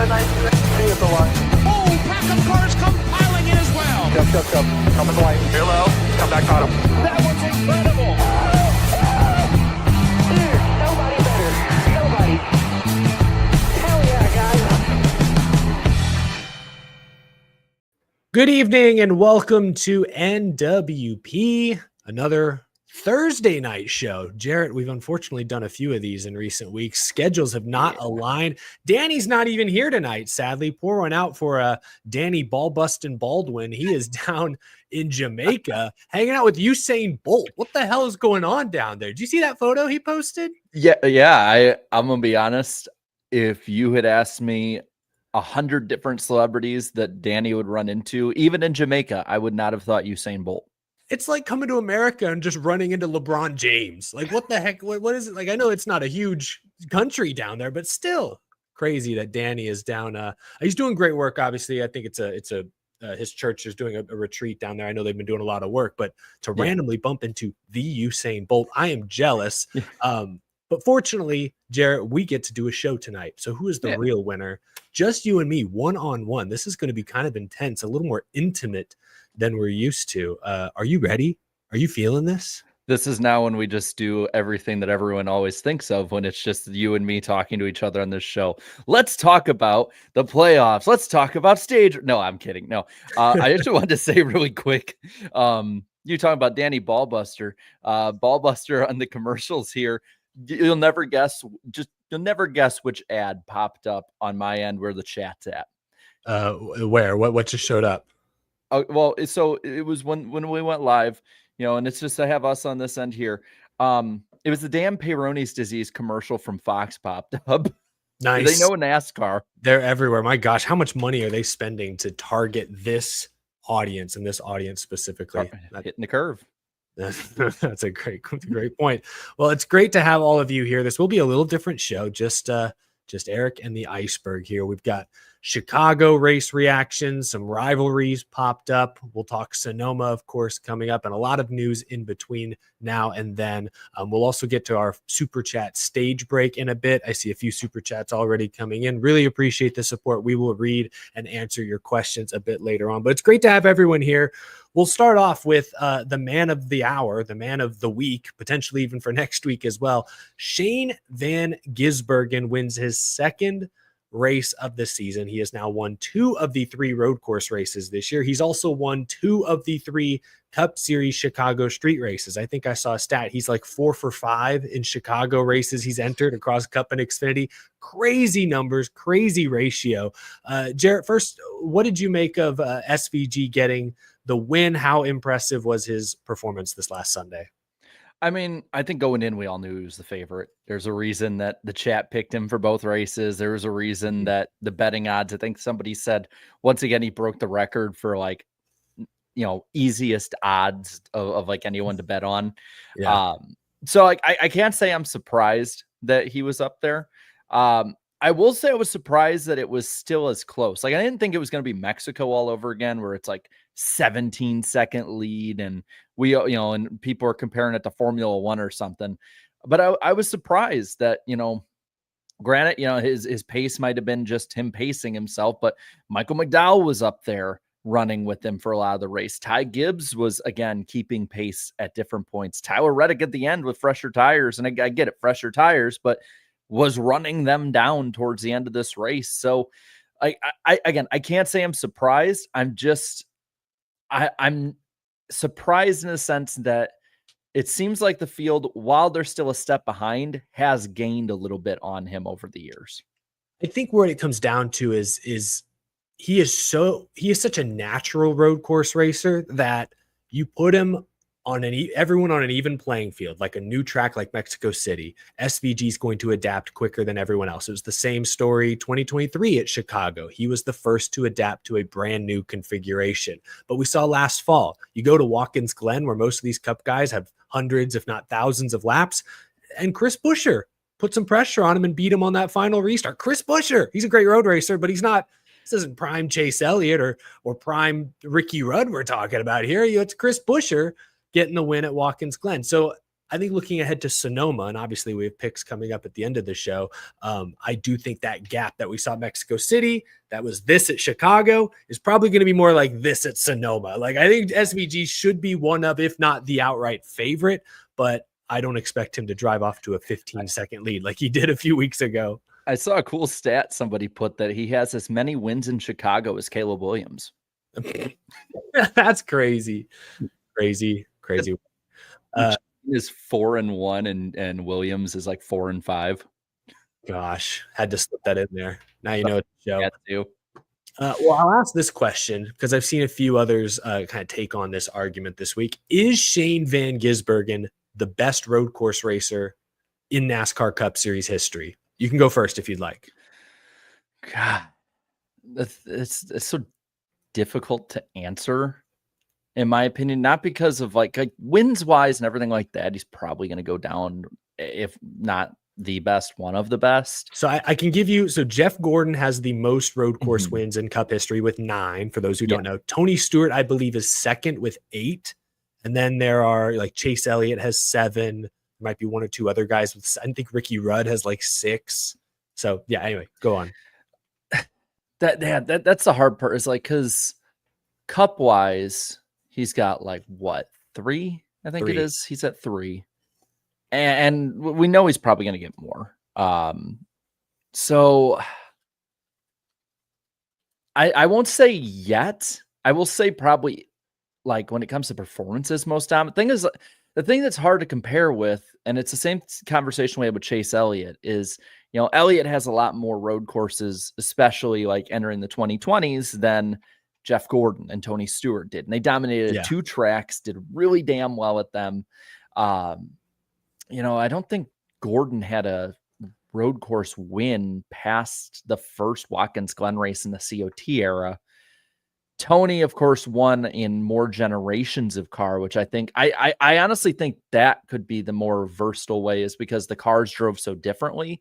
See you so much. Oh, pack of cars come piling in as well. Come. Come in the lane. Hello. Come back on him. That was incredible. Dude, nobody better. Nobody. Hell yeah, guys. Good evening and welcome to NWP, another Thursday night show. Jarrett, we've unfortunately done a few of these in recent weeks. Schedules have not aligned. Danny's not even here tonight, sadly. Pour one out for Danny Ballbustin' Baldwin. He is down in Jamaica hanging out with Usain Bolt. What the hell is going on down there? Did you see that photo he posted? Yeah. I'm gonna be honest. If you had asked me 100 different celebrities that Danny would run into, even in Jamaica, I would not have thought Usain Bolt. It's like coming to America and just running into LeBron James. Like, what the heck? What is it? Like, I know it's not a huge country down there, but still crazy that Danny is down. He's doing great work. Obviously, I think his church is doing a retreat down there. I know they've been doing a lot of work, but to randomly bump into the Usain Bolt, I am jealous. But fortunately, Jarrett, we get to do a show tonight. So who is the real winner? Just you and me, one-on-one. This is going to be kind of intense, a little more intimate than we're used to. Are you ready? Are you feeling this? This is now when we just do everything that everyone always thinks of when it's just you and me talking to each other on this show. Let's talk about the playoffs. Let's talk about stage. No, I'm kidding. No, I just wanted to say really quick. You talking about Danny Ballbuster on the commercials here. You'll never guess which ad popped up on my end where the chat's at. Where? What just showed up? Oh, well, so it was when we went live, and it's just I have us on this end here. It was the damn Peyronie's disease commercial from Fox popped up. Nice. They know NASCAR. They're everywhere. My gosh, how much money are they spending to target this audience and this audience specifically? Hitting the curve. That's a great point. Well, it's great to have all of you here. This will be a little different show. Just Eric and the iceberg here. We've got Chicago race reactions, some rivalries popped up. We'll talk Sonoma, of course, coming up, and a lot of news in between now and then. We'll also get to our super chat stage break in a bit. I see a few super chats already coming in. Really appreciate the support. We will read and answer your questions a bit later on, but it's great to have everyone here. We'll start off with the man of the hour, the man of the week, potentially even for next week as well. Shane Van Gisbergen wins his second race of the season. He has now won 2 of the 3 road course races this year. He's also won 2 of the 3 Cup Series Chicago street races. I think I saw a stat. He's like 4 for 5 in Chicago races he's entered across Cup and Xfinity. Crazy numbers, crazy ratio. Jarrett, first, what did you make of SVG getting the win? How impressive was his performance this last Sunday? I mean, I think going in, we all knew he was the favorite. There's a reason that the chat picked him for both races. There was a reason that the betting odds, I think somebody said, once again, he broke the record for easiest odds of like anyone to bet on. Yeah. So I can't say I'm surprised that he was up there. I will say I was surprised that it was still as close. Like, I didn't think it was going to be Mexico all over again, where it's like 17-second lead and and people are comparing it to Formula One or something. But I was surprised that, granted, his pace might have been just him pacing himself, but Michael McDowell was up there running with him for a lot of the race. Ty Gibbs was, again, keeping pace at different points. Tyler Reddick at the end with fresher tires, and I get it, fresher tires, but was running them down towards the end of this race. So I can't say I'm surprised. I'm surprised in the sense that it seems like the field, while they're still a step behind, has gained a little bit on him over the years. I think what it comes down to is he is such a natural road course racer that you put him on everyone on an even playing field, like a new track like Mexico City. SVG is going to adapt quicker than everyone else. It was the same story 2023 at Chicago. He was the first to adapt to a brand new configuration. But we saw last fall, you go to Watkins Glen, where most of these Cup guys have hundreds, if not thousands of laps, and Chris Buescher put some pressure on him and beat him on that final restart. Chris Buescher, he's a great road racer, but this isn't prime Chase Elliott or prime Ricky Rudd we're talking about here. It's Chris Buescher getting the win at Watkins Glen. So I think looking ahead to Sonoma, and obviously we have picks coming up at the end of the show, I do think that gap that we saw at Mexico City, that was this at Chicago, is probably going to be more like this at Sonoma. Like, I think SVG should be one of, if not the outright favorite, but I don't expect him to drive off to a 15-second lead like he did a few weeks ago. I saw a cool stat somebody put that he has as many wins in Chicago as Caleb Williams. That's crazy. Crazy. Is 4-1 and Williams is like 4-5. Gosh, had to slip that in there. Now you know it's a show. Yeah, too. Well, I'll ask this question because I've seen a few others kind of take on this argument this week. Is Shane Van Gisbergen the best road course racer in NASCAR Cup Series history? You can go first if you'd like. God, it's so difficult to answer, in my opinion, not because of like wins wise and everything like that. He's probably going to go down, if not the best, one of the best. So I can give you, so Jeff Gordon has the most road course wins in Cup history with 9, for those who don't know. Tony Stewart, I believe, is second with 8. And then there are like Chase Elliott has 7. There might be 1 or 2 other guys with, I think Ricky Rudd has like 6. So yeah, anyway, go on. That's the hard part, is like, because Cup wise, he's got like what, 3? I think 3. It is. He's at 3. And we know he's probably going to get more. So I won't say yet. I will say probably, like, when it comes to performances, most dominant thing is the thing that's hard to compare with, and it's the same conversation we had with Chase Elliott, is, you know, Elliott has a lot more road courses, especially like entering the 2020s, than Jeff Gordon and Tony Stewart did. And they dominated 2 tracks, did really damn well at them. You know, I don't think Gordon had a road course win past the first Watkins Glen race in the COT era. Tony, of course, won in more generations of car, which I think I honestly think that could be the more versatile way, is because the cars drove so differently.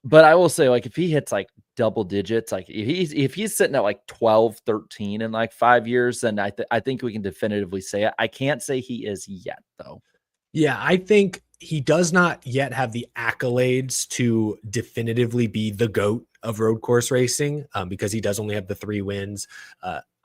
But I will say, like, if he hits like double digits, like if he's sitting at like 12, 13 in like 5 years, then I think we can definitively say it. I can't say he is yet, though. Yeah, I think he does not yet have the accolades to definitively be the GOAT of road course racing, because he does only have the 3 wins.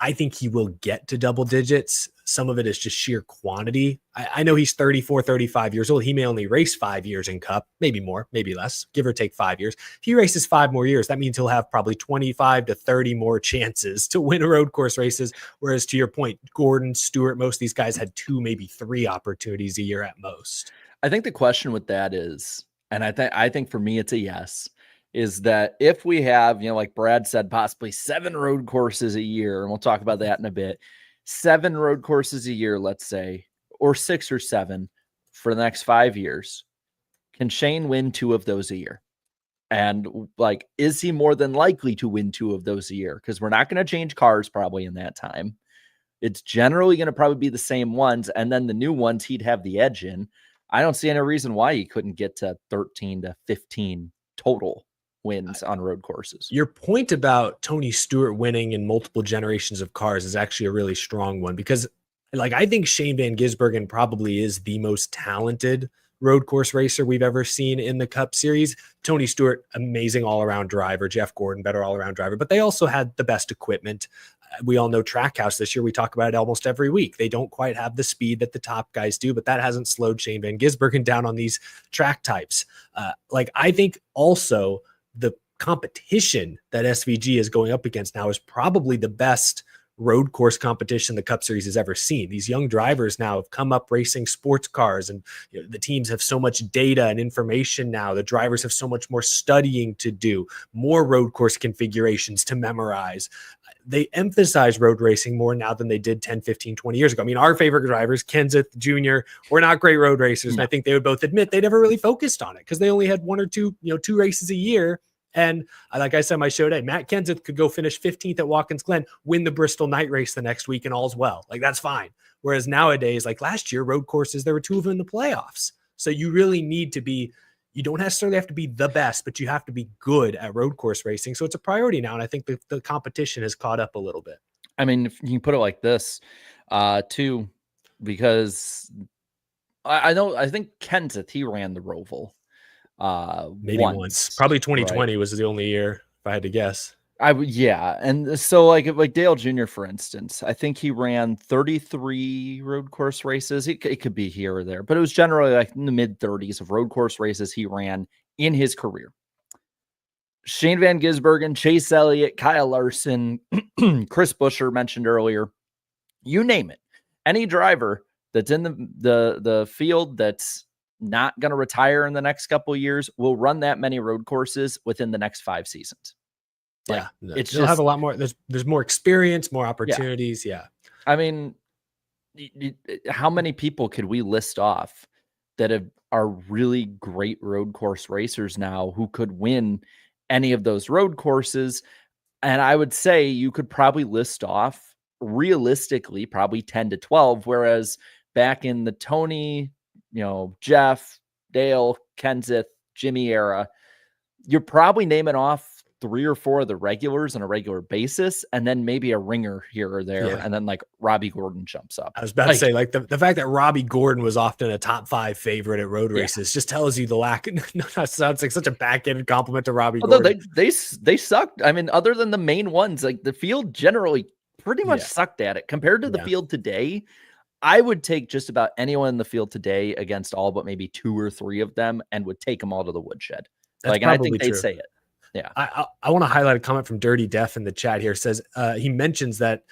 I think he will get to double digits. Some of it is just sheer quantity. I know he's 34, 35 years old. He may only race 5 years in Cup, maybe more, maybe less, give or take 5 years. If he races 5 more years, that means he'll have probably 25 to 30 more chances to win road course races. Whereas, to your point, Gordon, Stewart, most of these guys had 2, maybe 3 opportunities a year at most. I think the question with that is, and I think for me, it's a yes, is that if we have, you know, like Brad said, possibly 7 road courses a year, and we'll talk about that in a bit, 7 road courses a year, let's say, or 6 or 7 for the next 5 years, can Shane win 2 of those a year? And like, is he more than likely to win 2 of those a year? Because we're not going to change cars probably in that time. It's generally going to probably be the same ones. And then the new ones, he'd have the edge in. I don't see any reason why he couldn't get to 13 to 15 total wins on road courses. Your point about Tony Stewart winning in multiple generations of cars is actually a really strong one, because like, I think Shane Van Gisbergen probably is the most talented road course racer we've ever seen in the Cup Series. Tony Stewart, amazing all-around driver. Jeff Gordon, better all-around driver, but they also had the best equipment. We all know Trackhouse this year. We talk about it almost every week. They don't quite have the speed that the top guys do, but that hasn't slowed Shane Van Gisbergen down on these track types. Like, I think also the competition that SVG is going up against now is probably the best road course competition the Cup Series has ever seen. These young drivers now have come up racing sports cars, and you know, the teams have so much data and information now. The drivers have so much more studying to do, more road course configurations to memorize. They emphasize road racing more now than they did 10, 15, 20 years ago. I mean, our favorite drivers, Kenseth Jr., were not great road racers. And I think they would both admit they never really focused on it because they only had 1 or 2, 2 races a year. And like I said, my show today, Matt Kenseth could go finish 15th at Watkins Glen, win the Bristol night race the next week, and all's well. Like, that's fine. Whereas nowadays, like last year, road courses, there were 2 of them in the playoffs. So you really need to be, you don't necessarily have to be the best, but you have to be good at road course racing. So it's a priority now. And I think the competition has caught up a little bit. I mean, if you can put it like this, too, because I know. I think Kenseth, he ran the Roval. Maybe once. Probably 2020 was the only year, if I had to guess. Yeah. And so like Dale Jr., for instance, I think he ran 33 road course races. It could be here or there, but it was generally like in the mid 30s of road course races he ran in his career. Shane Van Gisbergen, Chase Elliott, Kyle Larson, Chris Buescher mentioned earlier, you name it. Any driver that's in the field that's not going to retire in the next couple of years will run that many road courses within the next 5 seasons. Like, it's they'll have a lot more. There's more experience, more opportunities. Yeah. I mean, how many people could we list off that are really great road course racers now who could win any of those road courses? And I would say you could probably list off realistically probably 10 to 12, whereas back in the Tony, Jeff, Dale, Kenseth, Jimmy era, you're probably naming off 3 or 4 of the regulars on a regular basis, and then maybe a ringer here or there, and then like Robbie Gordon jumps up. I was about to say, like the fact that Robbie Gordon was often a top 5 favorite at road races just tells you the lack. That sounds like such a backhanded compliment to Robbie Gordon. They sucked. I mean, other than the main ones, like the field generally pretty much sucked at it compared to the field today. I would take just about anyone in the field today against all but maybe 2 or 3 of them and would take them all to the woodshed. And I think they'd say it. Yeah. I want to highlight a comment from Dirty Def in the chat here. It says he mentions that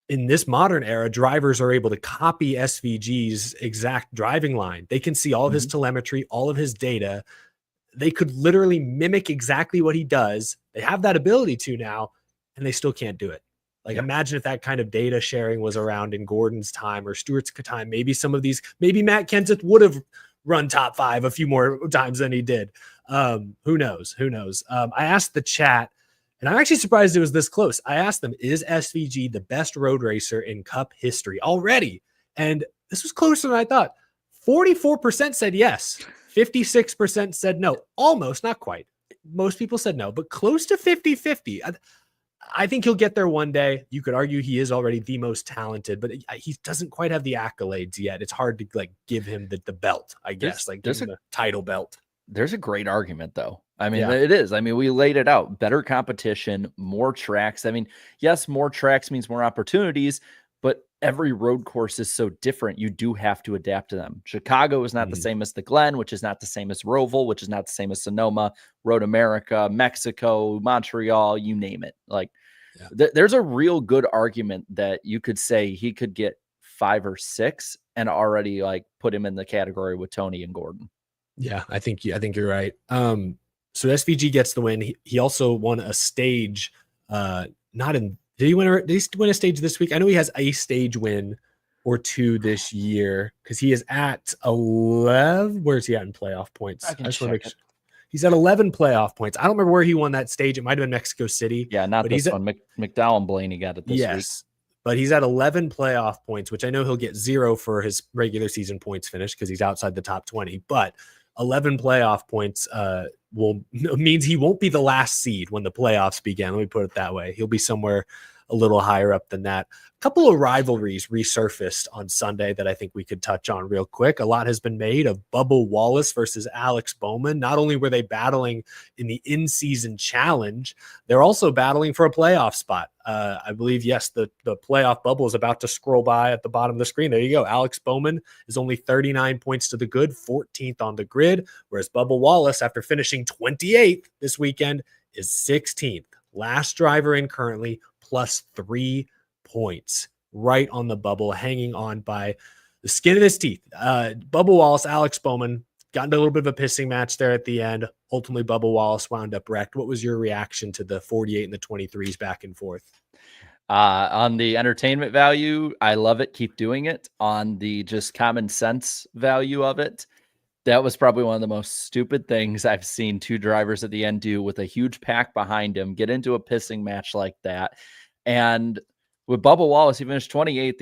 in this modern era, drivers are able to copy SVG's exact driving line. They can see all of his telemetry, all of his data. They could literally mimic exactly what he does. They have that ability to now, and they still can't do it. Like, imagine if that kind of data sharing was around in Gordon's time or Stewart's time. Maybe maybe Matt Kenseth would have run top 5 a few more times than he did. Who knows? I asked the chat, and I'm actually surprised it was this close. I asked them, is SVG the best road racer in Cup history already? And this was closer than I thought. 44% said yes. 56% said no. Almost, not quite. Most people said no, but close to 50-50. I think he'll get there one day. You could argue he is already the most talented, but he doesn't quite have the accolades yet. It's hard to give him the belt, I guess, give him the title belt. There's a great argument, though. I mean, it is. I mean, we laid it out. Better competition, more tracks. I mean, yes, more tracks means more opportunities, but every road course is so different. You do have to adapt to them. Chicago is not the same as the Glen, which is not the same as Roval, which is not the same as Sonoma, Road America, Mexico, Montreal, you name it. Like, there's a real good argument that you could say he could get 5 or 6 and already put him in the category with Tony and Gordon. Yeah, I think you're right. So SVG gets the win. He also won a stage. Did he win a stage this week? I know he has a stage win or 2 this year because he is at 11. Where's he at in playoff points? I just want to make sure. He's at 11 playoff points. I don't remember where he won that stage. It might have been Mexico City. Yeah, not this one. McDowell and Blaney got it this week. But he's at 11 playoff points, which I know he'll get 0 for his regular season points finish because he's outside the top 20. But 11 playoff points means he won't be the last seed when the playoffs begin. Let me put it that way. He'll be somewhere a little higher up than that. A couple of rivalries resurfaced on Sunday that I think we could touch on real quick. A lot has been made of Bubba Wallace versus Alex Bowman. Not only were they battling in the in-season challenge, they're also battling for a playoff spot. I believe, yes, the playoff bubble is about to scroll by at the bottom of the screen. There you go. Alex Bowman is only 39 points to the good, 14th on the grid, whereas Bubba Wallace, after finishing 28th this weekend, is 16th. Last driver in currently, plus 3 points, right on the bubble, hanging on by the skin of his teeth. Bubba Wallace, Alex Bowman got into a little bit of a pissing match there at the end. Ultimately, Bubba Wallace wound up wrecked. What was your reaction to the 48 and the 23s back and forth? On the entertainment value, I love it. Keep doing it. On the just common sense value of it, that was probably one of the most stupid things I've seen 2 drivers at the end do with a huge pack behind him, get into a pissing match like that. And with Bubba Wallace, he finished 28th.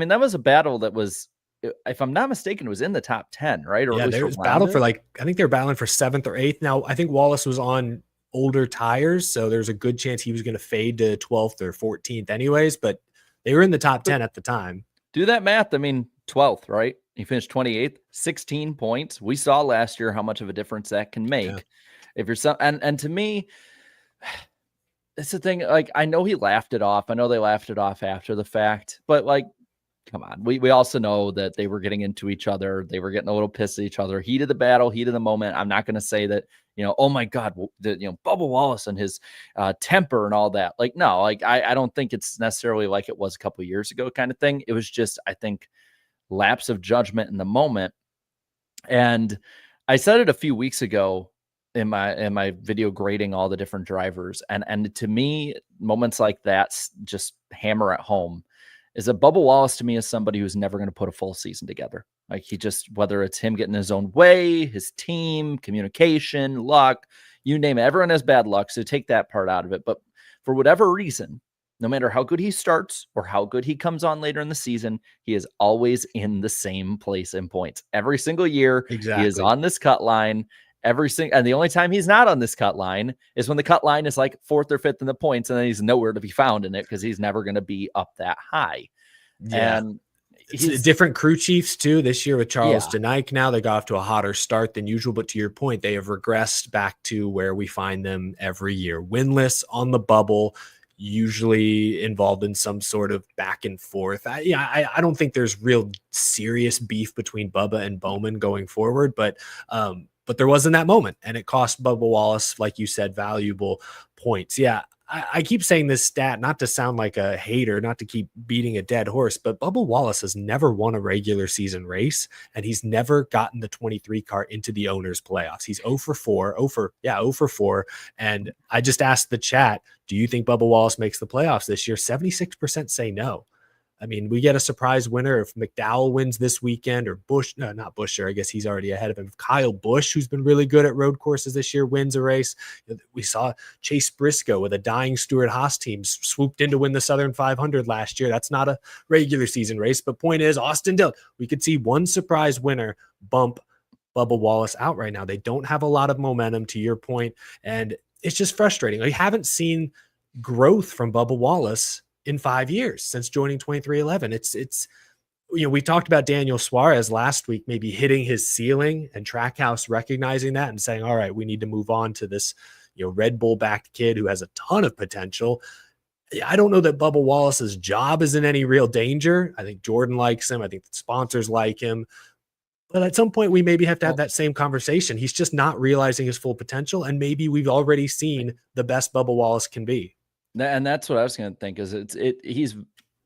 That was a battle that was, if I'm not mistaken, it was in the top 10, right? Or there was battle for I think they were battling for 7th or 8th. Now, I think Wallace was on older tires, so there's a good chance he was going to fade to 12th or 14th anyways, but they were in the top 10 at the time. Do that math. 12th, right? He finished 28th, 16 points. We saw last year how much of a difference that can make. If you're and to me, it's the thing. Like, I know he laughed it off. I know they laughed it off after the fact, but like, come on. We also know that they were getting into each other. They were getting a little pissed at each other. Heat of the battle, heat of the moment. I'm not going to say that, oh my God, Bubba Wallace and his temper and all that. Like, no, like, I don't think it's necessarily like it was a couple of years ago kind of thing. It was just, I think, lapse of judgment in the moment. And I said it a few weeks ago in my video grading all the different drivers. And to me, moments like that just hammer at home is that Bubba Wallace to me is somebody who's never going to put a full season together. Like, he just, whether it's him getting his own way, his team, communication, luck, you name it, everyone has bad luck. So take that part out of it. But for whatever reason, no matter how good he starts or how good he comes on later in the season, he is always in the same place in points every single year. Exactly. He is on this cut line and the only time he's not on this cut line is when the cut line is like 4th or 5th in the points, and then he's nowhere to be found in it because he's never going to be up that high. Yeah. And it's different crew chiefs too this year with Charles Denike. Now they got off to a hotter start than usual, but to your point, they have regressed back to where we find them every year, winless on the bubble, usually involved in some sort of back and forth. I don't think there's real serious beef between Bubba and Bowman going forward, but there wasn't that moment, and it cost Bubba Wallace, like you said, valuable points. Yeah, I keep saying this stat, not to sound like a hater, not to keep beating a dead horse, but Bubba Wallace has never won a regular season race, and he's never gotten the 23 car into the owners playoffs. He's 0 for 4. And I just asked the chat, do you think Bubba Wallace makes the playoffs this year? 76% say no. I mean, we get a surprise winner if McDowell wins this weekend, or not Busher. I guess he's already ahead of him. If Kyle Busch, who's been really good at road courses this year, wins a race. We saw Chase Briscoe with a dying Stewart-Haas team swooped in to win the Southern 500 last year. That's not a regular season race, but point is, Austin Dillon, we could see one surprise winner bump Bubba Wallace out right now. They don't have a lot of momentum, to your point, and it's just frustrating. We haven't seen growth from Bubba Wallace in 5 years since joining 23XI. It's we talked about Daniel Suarez last week, maybe hitting his ceiling, and Trackhouse recognizing that and saying, all right, we need to move on to this, Red Bull backed kid who has a ton of potential. I don't know that Bubba Wallace's job is in any real danger. I think Jordan likes him. I think the sponsors like him. But at some point, we maybe have to have that same conversation. He's just not realizing his full potential, and maybe we've already seen the best Bubba Wallace can be. And that's what I was going to think is he's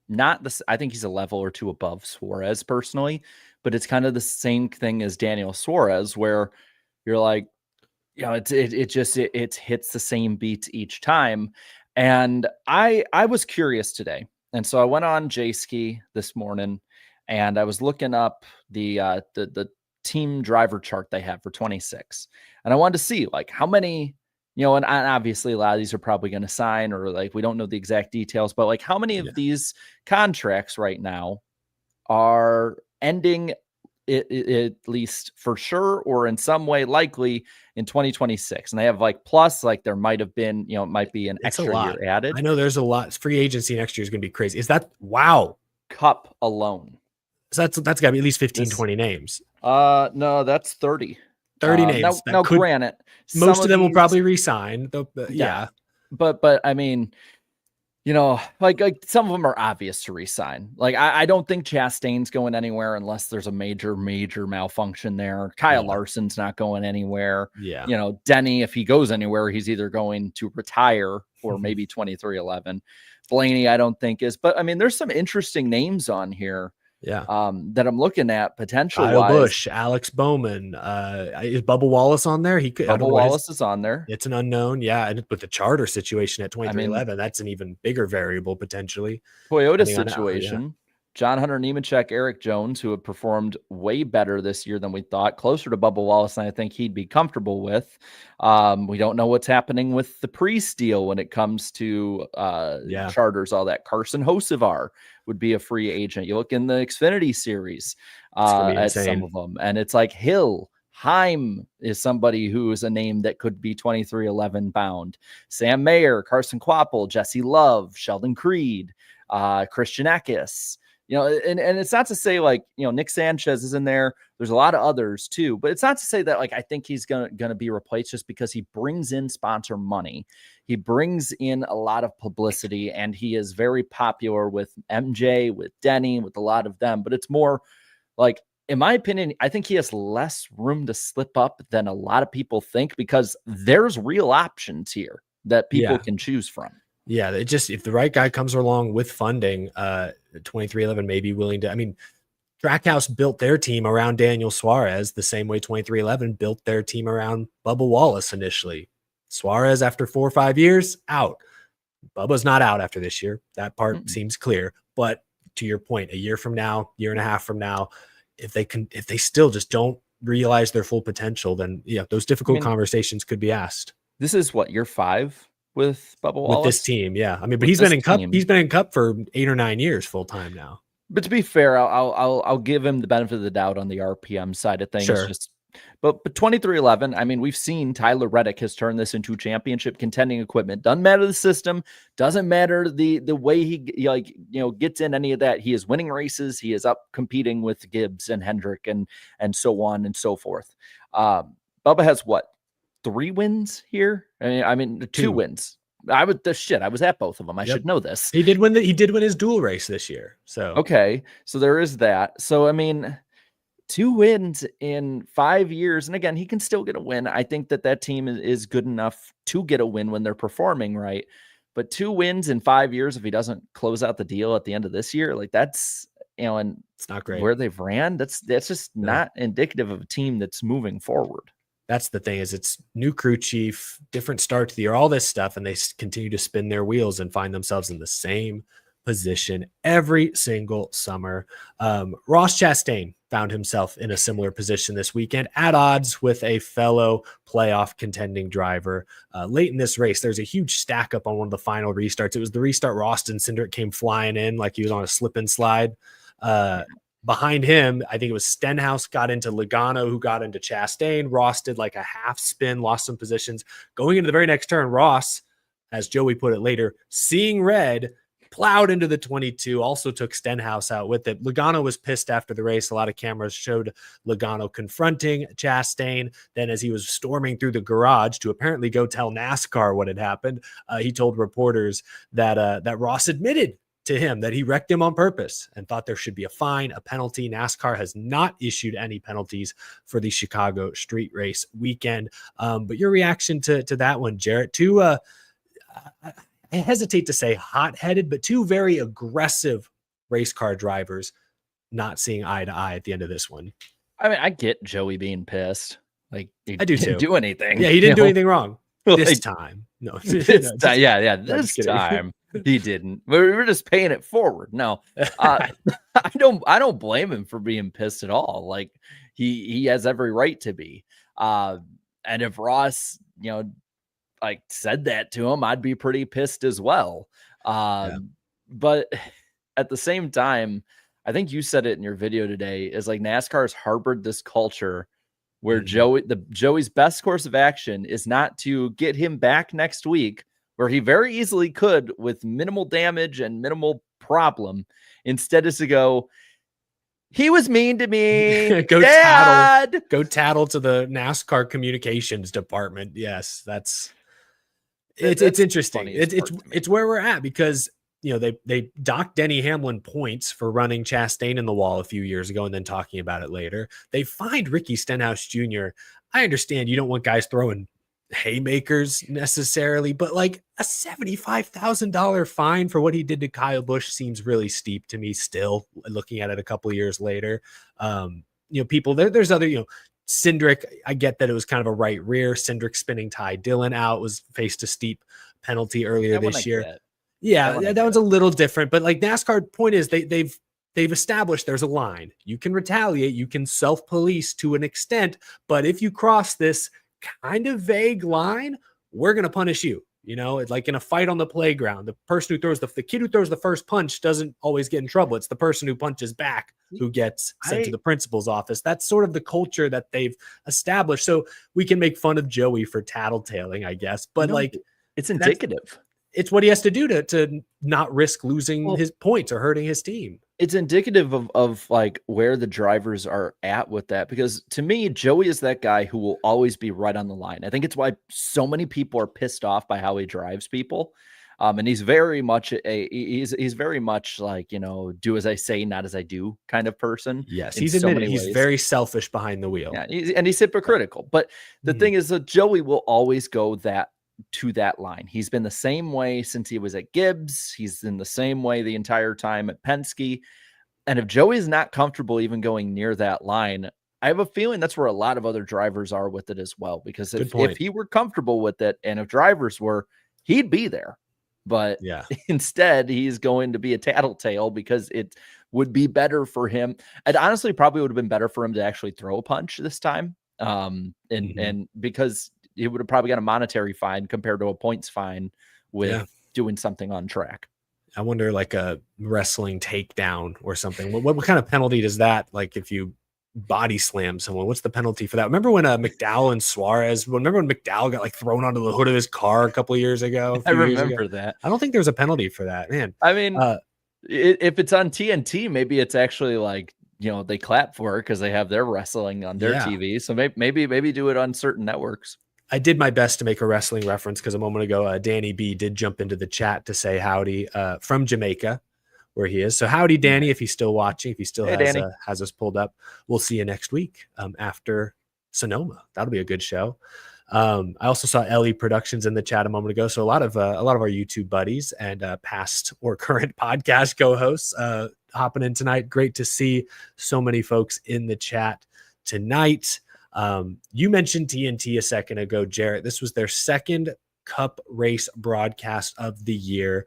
not this. I think he's a level or two above Suarez personally, but it's kind of the same thing as Daniel Suarez, where you're like, it hits the same beats each time. And I was curious today. And so I went on J-Ski this morning and I was looking up the team driver chart they have for 26. And I wanted to see like how many, and obviously a lot of these are probably going to sign, or like, we don't know the exact details, but like how many of these contracts right now are ending at least for sure, or in some way likely in 2026. And they have like, plus like there might've been, it might be an extra year added. I know there's a lot. Free agency next year is going to be crazy. Is that, wow. Cup alone. So that's got to be at least 15, 20 names. No, that's 30. 30 names. Now granted, most of them will probably resign. Yeah. But I mean, like some of them are obvious to resign. Like I don't think Chastain's going anywhere unless there's a major malfunction there. Kyle Larson's not going anywhere. Yeah. Denny, if he goes anywhere, he's either going to retire or maybe 23XI. Blaney, I don't think is. But I mean, there's some interesting names on here. Yeah. That I'm looking at potentially. Kyle Busch, Alex Bowman. Is Bubba Wallace on there? Bubba Wallace is on there. It's an unknown. Yeah. And with the charter situation at 23XI, that's an even bigger variable potentially. Toyota situation. John Hunter Nemechek, Eric Jones, who have performed way better this year than we thought, closer to Bubba Wallace than I think he'd be comfortable with. We don't know what's happening with the Priest deal when it comes to charters, all that. Carson Hocevar would be a free agent. You look in the Xfinity series at some of them, and it's like Hill. Heim is somebody who is a name that could be 23XI bound. Sam Mayer, Carson Quapple, Jesse Love, Sheldon Creed, Christian Eckes. You know, and it's not to say like, you know, Nick Sanchez is in there. There's a lot of others too, but it's not to say that like I think he's gonna be replaced just because he brings in sponsor money. He brings in a lot of publicity, and he is very popular with MJ, with Denny, with a lot of them. But it's more like, in my opinion, I think he has less room to slip up than a lot of people think, because there's real options here that people can choose from. Yeah, it just, if the right guy comes along with funding, 2311 may be willing to. I mean, Trackhouse built their team around Daniel Suarez the same way 2311 built their team around Bubba Wallace initially. Suarez, after 4 or 5 years, out. Bubba's not out after this year. That part seems clear. But to your point, a year from now, year and a half from now, if they still just don't realize their full potential, then those difficult conversations could be asked. This is what, year 5 with Bubba Wallace? With this team, yeah. I mean, but he's been in Cup for 8 or 9 years full time now. But to be fair, I'll give him the benefit of the doubt on the RPM side of things. Sure. But 2311, I mean, we've seen Tyler Reddick has turned this into championship contending equipment. Doesn't matter the system, doesn't matter the way he gets in any of that. He is winning races. He is up competing with Gibbs and Hendrick and so on and so forth. Bubba has what, 3 wins here? I mean 2 wins. I was at both of them. I should know this. He did win his dual race this year. So okay, so there is that. So I mean, 2 wins in 5 years, and again, he can still get a win. I think that team is good enough to get a win when they're performing right. But 2 wins in 5 years, if he doesn't close out the deal at the end of this year, like that's, and it's not great. Where they've ran, that's just not indicative of a team that's moving forward. That's the thing, is it's new crew chief, different start to the year, all this stuff, and they continue to spin their wheels and find themselves in the same position every single summer. Ross Chastain found himself in a similar position this weekend, at odds with a fellow playoff contending driver. Late in this race, there's a huge stack up on one of the final restarts. It was the restart where Austin Cindric came flying in like he was on a slip and slide. Behind him, I think it was Stenhouse got into Logano, who got into Chastain. Ross did like a half spin, lost some positions. Going into the very next turn, Ross, as Joey put it later, seeing red, plowed into the 22, also took Stenhouse out with it. Logano was pissed after the race. A lot of cameras showed Logano confronting Chastain. Then as he was storming through the garage to apparently go tell NASCAR what had happened, he told reporters that Ross admitted to him that he wrecked him on purpose and thought there should be a fine, a penalty. NASCAR has not issued any penalties for the Chicago street race weekend. But your reaction to that one, Jarrett, I hesitate to say hot-headed, but 2 very aggressive race car drivers not seeing eye to eye at the end of this one. I mean, I get Joey being pissed. Like, he I do didn't too. do anything. Yeah, he didn't do anything wrong. This time. No. This time he didn't. We're just paying it forward. No, I don't blame him for being pissed at all. Like, he has every right to be. And if Ross, like said that to him, I'd be pretty pissed as well. But at the same time, I think you said it in your video today, is like NASCAR has harbored this culture where Joey's best course of action is not to get him back next week, where he very easily could with minimal damage and minimal problem. Instead is to go, he was mean to me. Go tattle to the NASCAR communications department. Yes, that's interesting. It's where we're at, because they docked Denny Hamlin points for running Chastain in the wall a few years ago and then talking about it later. They fined Ricky Stenhouse Jr. I understand you don't want guys throwing haymakers necessarily, but like a $75,000 fine for what he did to Kyle Busch seems really steep to me still, looking at it a couple of years later. People there's other, Cindric, I get that it was kind of a right rear. Cindric spinning Ty Dillon out, was faced a steep penalty earlier this year. Yeah, that one's a little different, but like NASCAR point is they've established there's a line. You can retaliate, you can self-police to an extent, but if you cross this kind of vague line, we're going to punish you. It's like in a fight on the playground, the person who throws the kid who throws the first punch doesn't always get in trouble. It's the person who punches back who gets sent to the principal's office. That's sort of the culture that they've established. So we can make fun of Joey for tattletaling, I guess, but it's indicative. It's what he has to do to not risk losing his points or hurting his team. it's indicative of like where the drivers are at with that, because to me, Joey is that guy who will always be right on the line. I think it's why so many people are pissed off by how he drives people. And he's very much he's very much like, do as I say, not as I do kind of person. Yes, in he's so admitted many he's ways. very selfish behind the wheel. Yeah, he's hypocritical. But the thing is that Joey will always go to that line. He's been the same way since he was at Gibbs. He's in the same way the entire time at Penske. And if Joey's not comfortable even going near that line, I have a feeling that's where a lot of other drivers are with it as well. Because if he were comfortable with it, and if drivers were, he'd be there. But instead, he's going to be a tattletale because it would be better for him. It honestly probably would have been better for him to actually throw a punch this time. And because he would have probably got a monetary fine compared to a points fine with doing something on track. I wonder, like a wrestling takedown or something. What kind of penalty does that, like if you body slam someone, what's the penalty for that? Remember when McDowell and Suarez, remember when McDowell got like thrown onto the hood of his car a couple of years ago? I remember that. I don't think there's a penalty for that, man. I mean, if it's on TNT, maybe it's actually like, they clap for it because they have their wrestling on their TV. So maybe do it on certain networks. I did my best to make a wrestling reference because a moment ago, Danny B did jump into the chat to say howdy from Jamaica, where he is. So howdy, Danny, if he's still watching, if he still has us pulled up. We'll see you next week after Sonoma. That'll be a good show. I also saw Ellie Productions in the chat a moment ago. So a lot of our YouTube buddies and past or current podcast co-hosts hopping in tonight. Great to see so many folks in the chat tonight. You mentioned TNT a second ago, Jarrett. This was their second Cup race broadcast of the year.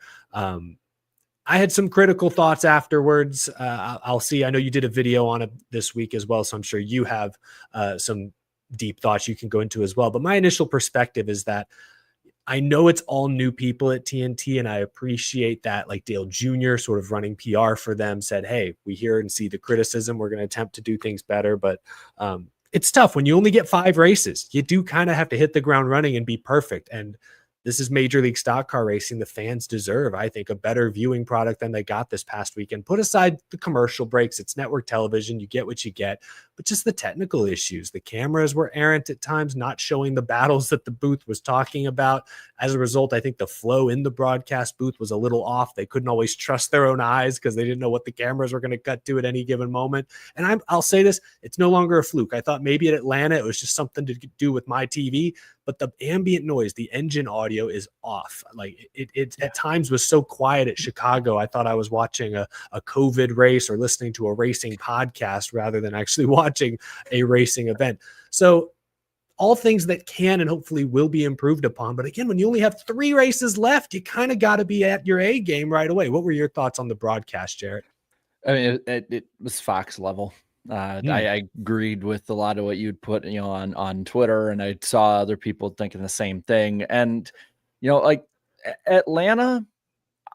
I had some critical thoughts afterwards. I'll see. I know you did a video on it this week as well, so I'm sure you have some deep thoughts you can go into as well. But my initial perspective is that I know it's all new people at TNT, and I appreciate that. Like Dale Jr. sort of running PR for them said, hey, we hear and see the criticism. We're going to attempt to do things better. But it's tough when you only get 5 races. You do kind of have to hit the ground running and be perfect. And this is Major League Stock Car Racing. The fans deserve, I think, a better viewing product than they got this past weekend. Put aside the commercial breaks. It's network television. You get what you get. But just the technical issues. The cameras were errant at times, not showing the battles that the booth was talking about. As a result, I think the flow in the broadcast booth was a little off. They couldn't always trust their own eyes because they didn't know what the cameras were going to cut to at any given moment. And I'll say this, it's no longer a fluke. I thought maybe at Atlanta it was just something to do with my TV, but the ambient noise, the engine audio is off. Like it at times was so quiet at Chicago. I thought I was watching a COVID race or listening to a racing podcast rather than actually watching a racing event. So all things that can and hopefully will be improved upon. But again, when you only have 3 races left, you kind of got to be at your A game right away. What were your thoughts on the broadcast, Jarrett? I mean, it was Fox level. I agreed with a lot of what you'd put, on Twitter, and I saw other people thinking the same thing. And, like Atlanta,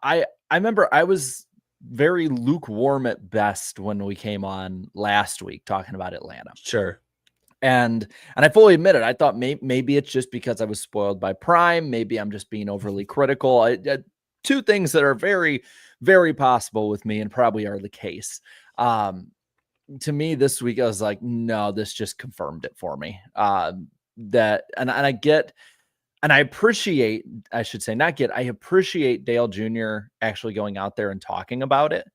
I remember I was very lukewarm at best when we came on last week talking about Atlanta. Sure. And I fully admit it. I thought maybe it's just because I was spoiled by Prime. Maybe I'm just being overly critical. 2 things that are very, very possible with me and probably are the case. To me this week, I was like, no, this just confirmed it for me. I appreciate, I should say, I appreciate Dale Jr. actually going out there and talking about it.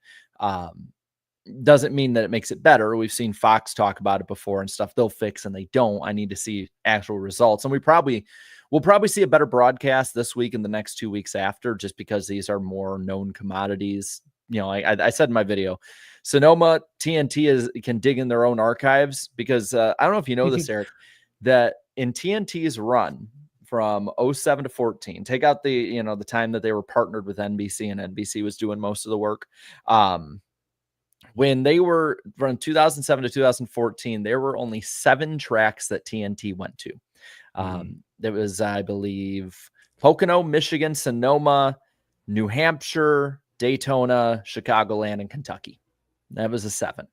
Doesn't mean that it makes it better. We've seen Fox talk about it before and stuff. They'll fix and they don't. I need to see actual results. And we'll probably see a better broadcast this week and the next 2 weeks after, just because these are more known commodities. I said in my video, Sonoma TNT can dig in their own archives because I don't know if you know this, Eric, that in TNT's run from 07 to 14, take out the time that they were partnered with NBC and NBC was doing most of the work. When they were from 2007 to 2014, there were only 7 tracks that TNT went to. There was, I believe, Pocono, Michigan, Sonoma, New Hampshire, Daytona, Chicagoland, and Kentucky. That was a 7.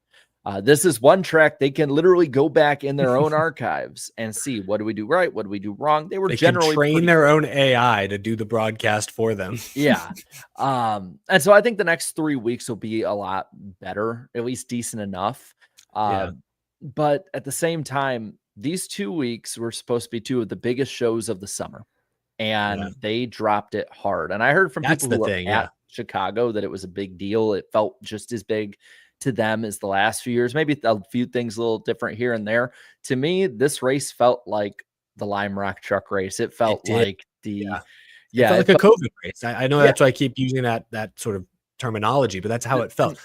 This is one track they can literally go back in their own archives and see what do we do right, what do we do wrong. They can train their own AI to do the broadcast for them. Yeah. And so I think the next 3 weeks will be a lot better, at least decent enough. But at the same time, these 2 weeks were supposed to be 2 of the biggest shows of the summer, and they dropped it hard. And I heard from people who were at Chicago that it was a big deal. It felt just as big to them as the last few years. Maybe a few things a little different here and there. To me, this race felt like the Lime Rock Truck race. It felt like it felt like a COVID race. I know that's why I keep using that sort of terminology, but that's how it felt.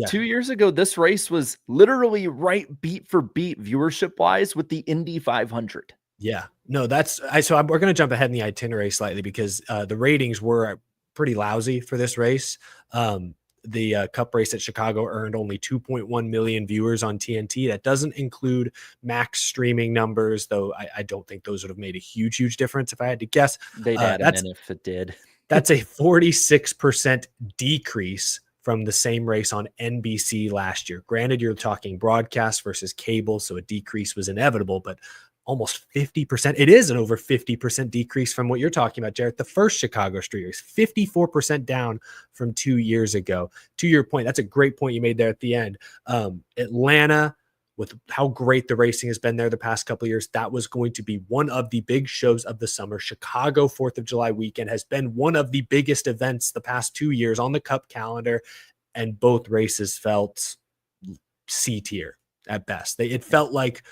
2 years ago, this race was literally right beat for beat viewership wise with the Indy 500. Yeah, no, we're going to jump ahead in the itinerary slightly because the ratings were pretty lousy for this race. The Cup race at Chicago earned only 2.1 million viewers on TNT. That doesn't include max streaming numbers, though I don't think those would have made a huge difference if I had to guess. They'd add them in if it did. That's a 46% decrease from the same race on NBC last year. Granted, you're talking broadcast versus cable, so a decrease was inevitable, but almost 50%. It is an over 50% decrease from what you're talking about, Jarrett. The first Chicago street race, 54% down from 2 years ago. To your point, that's a great point you made there at the end. Atlanta, with how great the racing has been there the past couple of years, that was going to be one of the big shows of the summer. Chicago 4th of July weekend has been one of the biggest events the past 2 years on the Cup calendar, and both races felt C tier at best. It felt like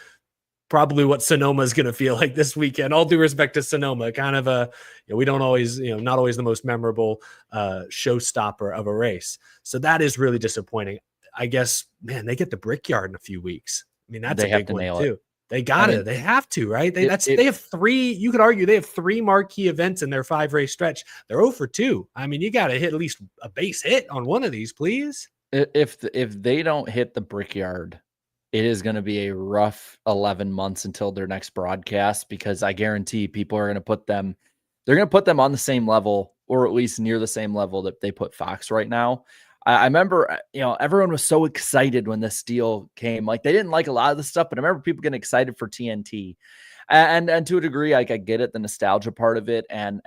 probably what Sonoma is going to feel like this weekend. All due respect to Sonoma, kind of we don't always, not always the most memorable showstopper of a race. So that is really disappointing. I guess, man, they get the Brickyard in a few weeks. I mean, that's a big one too. They got it. They have to, right? They have 3. You could argue they have 3 marquee events in their 5-race stretch. They're 0 for 2. I mean, you got to hit at least a base hit on one of these, please. If they don't hit the Brickyard, it is going to be a rough 11 months until their next broadcast, because I guarantee people are going to put them, they're going to put them on the same level, or at least near the same level that they put Fox right now. I remember, everyone was so excited when this deal came. Like, they didn't like a lot of the stuff, but I remember people getting excited for TNT. And to a degree, like, I get it, the nostalgia part of it, and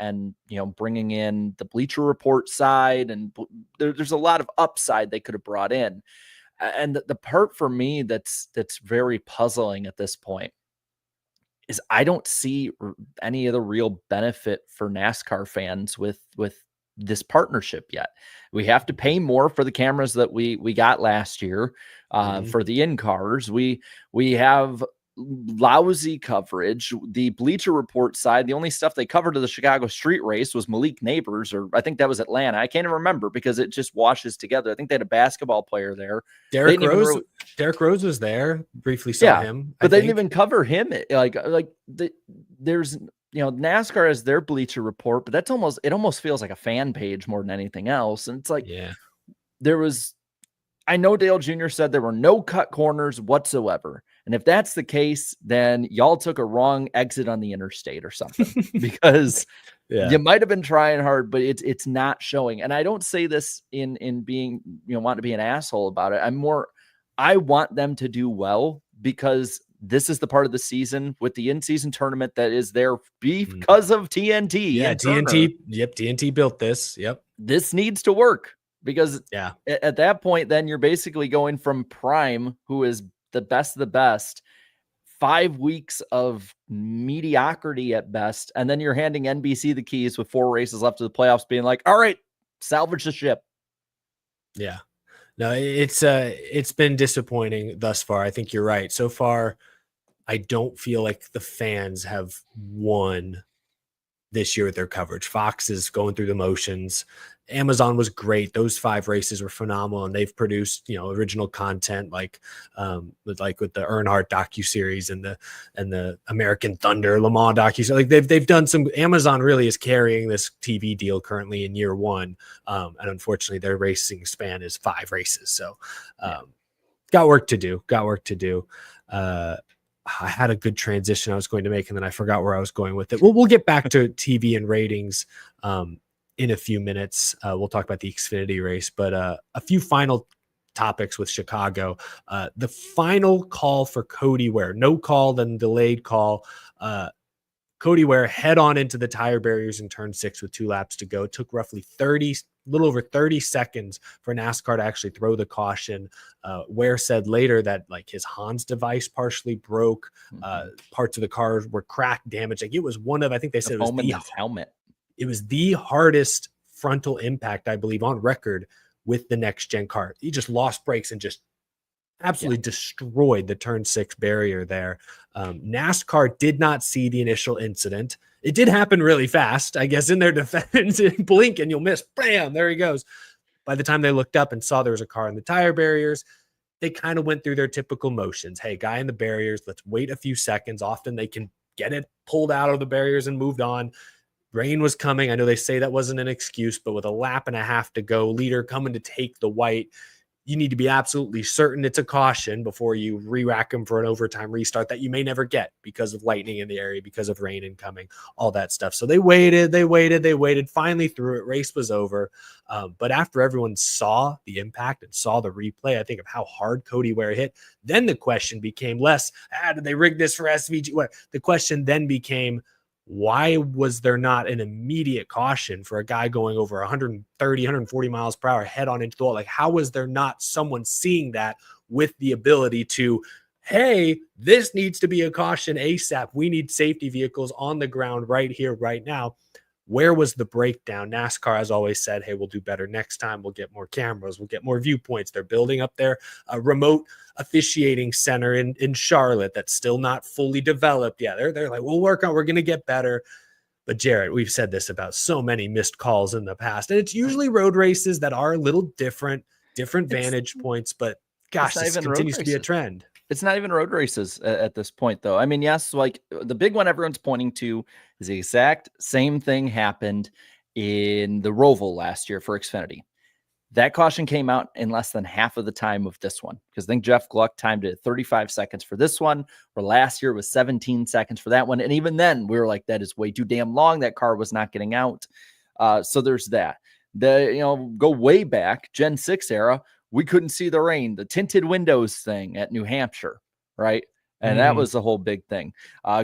bringing in the Bleacher Report side, and there's a lot of upside they could have brought in. And the part for me that's very puzzling at this point is I don't see any of the real benefit for NASCAR fans with this partnership yet. We have to pay more for the cameras that we got last year for the in-cars. We have lousy coverage. The Bleacher Report side, the only stuff they covered of the Chicago street race was Malik Neighbors, or I think that was Atlanta. I can't even remember because it just washes together. I think they had a basketball player there. Derek Rose was there. Briefly saw him, but they didn't even cover him. There's NASCAR has their Bleacher Report, but it almost feels like a fan page more than anything else. And it's like, I know Dale Jr. said there were no cut corners whatsoever. And if that's the case, then y'all took a wrong exit on the interstate or something, because you might have been trying hard, but it's not showing. And I don't say this in being, want to be an asshole about it. I want them to do well, because this is the part of the season with the in-season tournament that is there because of TNT. Yeah, TNT. Yep, TNT built this. Yep. This needs to work, because at that point, then you're basically going from Prime, who is the best of the best, 5 weeks of mediocrity at best, and then you're handing NBC the keys with 4 races left of the playoffs, being like, all right, salvage the ship. Yeah. No, it's been disappointing thus far. I think you're right. So far, I don't feel like the fans have won this year with their coverage. Fox is going through the motions. Amazon was great. Those 5 races were phenomenal, and they've produced, original content like with the Earnhardt docuseries and the American Thunder Le Mans docuseries. Like they've done some. Amazon really is carrying this TV deal currently in year 1, and unfortunately, their racing span is 5 races. So, got work to do. I had a good transition I was going to make, and then I forgot where I was going with it. We'll get back to TV and ratings in a few minutes. We'll talk about the Xfinity race, but a few final topics with Chicago. The final call for Cody Ware, no call, then delayed call. Cody Ware head on into the tire barriers in turn 6 with 2 laps to go. It took roughly little over 30 seconds for NASCAR to actually throw the caution. Ware said later that like his Hans device partially broke. Parts of the car were cracked, damaged. Like it was one of, I think they said it was his helmet. It was the hardest frontal impact, I believe, on record with the next gen car. He just lost brakes and just absolutely destroyed the turn 6 barrier there. NASCAR did not see the initial incident. It did happen really fast, I guess, in their defense. Blink and you'll miss. Bam, there he goes. By the time they looked up and saw there was a car in the tire barriers, they kind of went through their typical motions. Hey, guy in the barriers, let's wait a few seconds. Often they can get it pulled out of the barriers and moved on. Rain was coming. I know they say that wasn't an excuse, but with a lap and a half to go, leader coming to take the white, you need to be absolutely certain it's a caution before you re-rack them for an overtime restart that you may never get because of lightning in the area, because of rain incoming, all that stuff. So they waited, finally threw it. Race was over. But after everyone saw the impact and saw the replay, I think, of how hard Cody Ware hit, then the question became less, did they rig this for SVG? What? The question then became, why was there not an immediate caution for a guy going over 130, 140 miles per hour head on into the wall? Like, how was there not someone seeing that with the ability to, hey, this needs to be a caution ASAP. We need safety vehicles on the ground right here, right now. Where was the breakdown? NASCAR has always said, hey, we'll do better next time. We'll get more cameras. We'll get more viewpoints. They're building up their remote officiating center in Charlotte that's still not fully developed yet. They're like, we're going to get better. But Jarrett, we've said this about so many missed calls in the past. And it's usually road races that are a little different vantage points. But gosh, this continues to be a trend. It's not even road races at this point, though. I mean, yes, like the big one everyone's pointing to is the exact same thing happened in the Roval last year for Xfinity. That caution came out in less than half of the time of this one, because I think Jeff Gluck timed it 35 seconds for this one, where last year was 17 seconds for that one. And even then, we were like, that is way too damn long. That car was not getting out. So there's that. Go way back, Gen 6 era, we couldn't see the rain, the tinted windows thing at New Hampshire, right? And that was the whole big thing.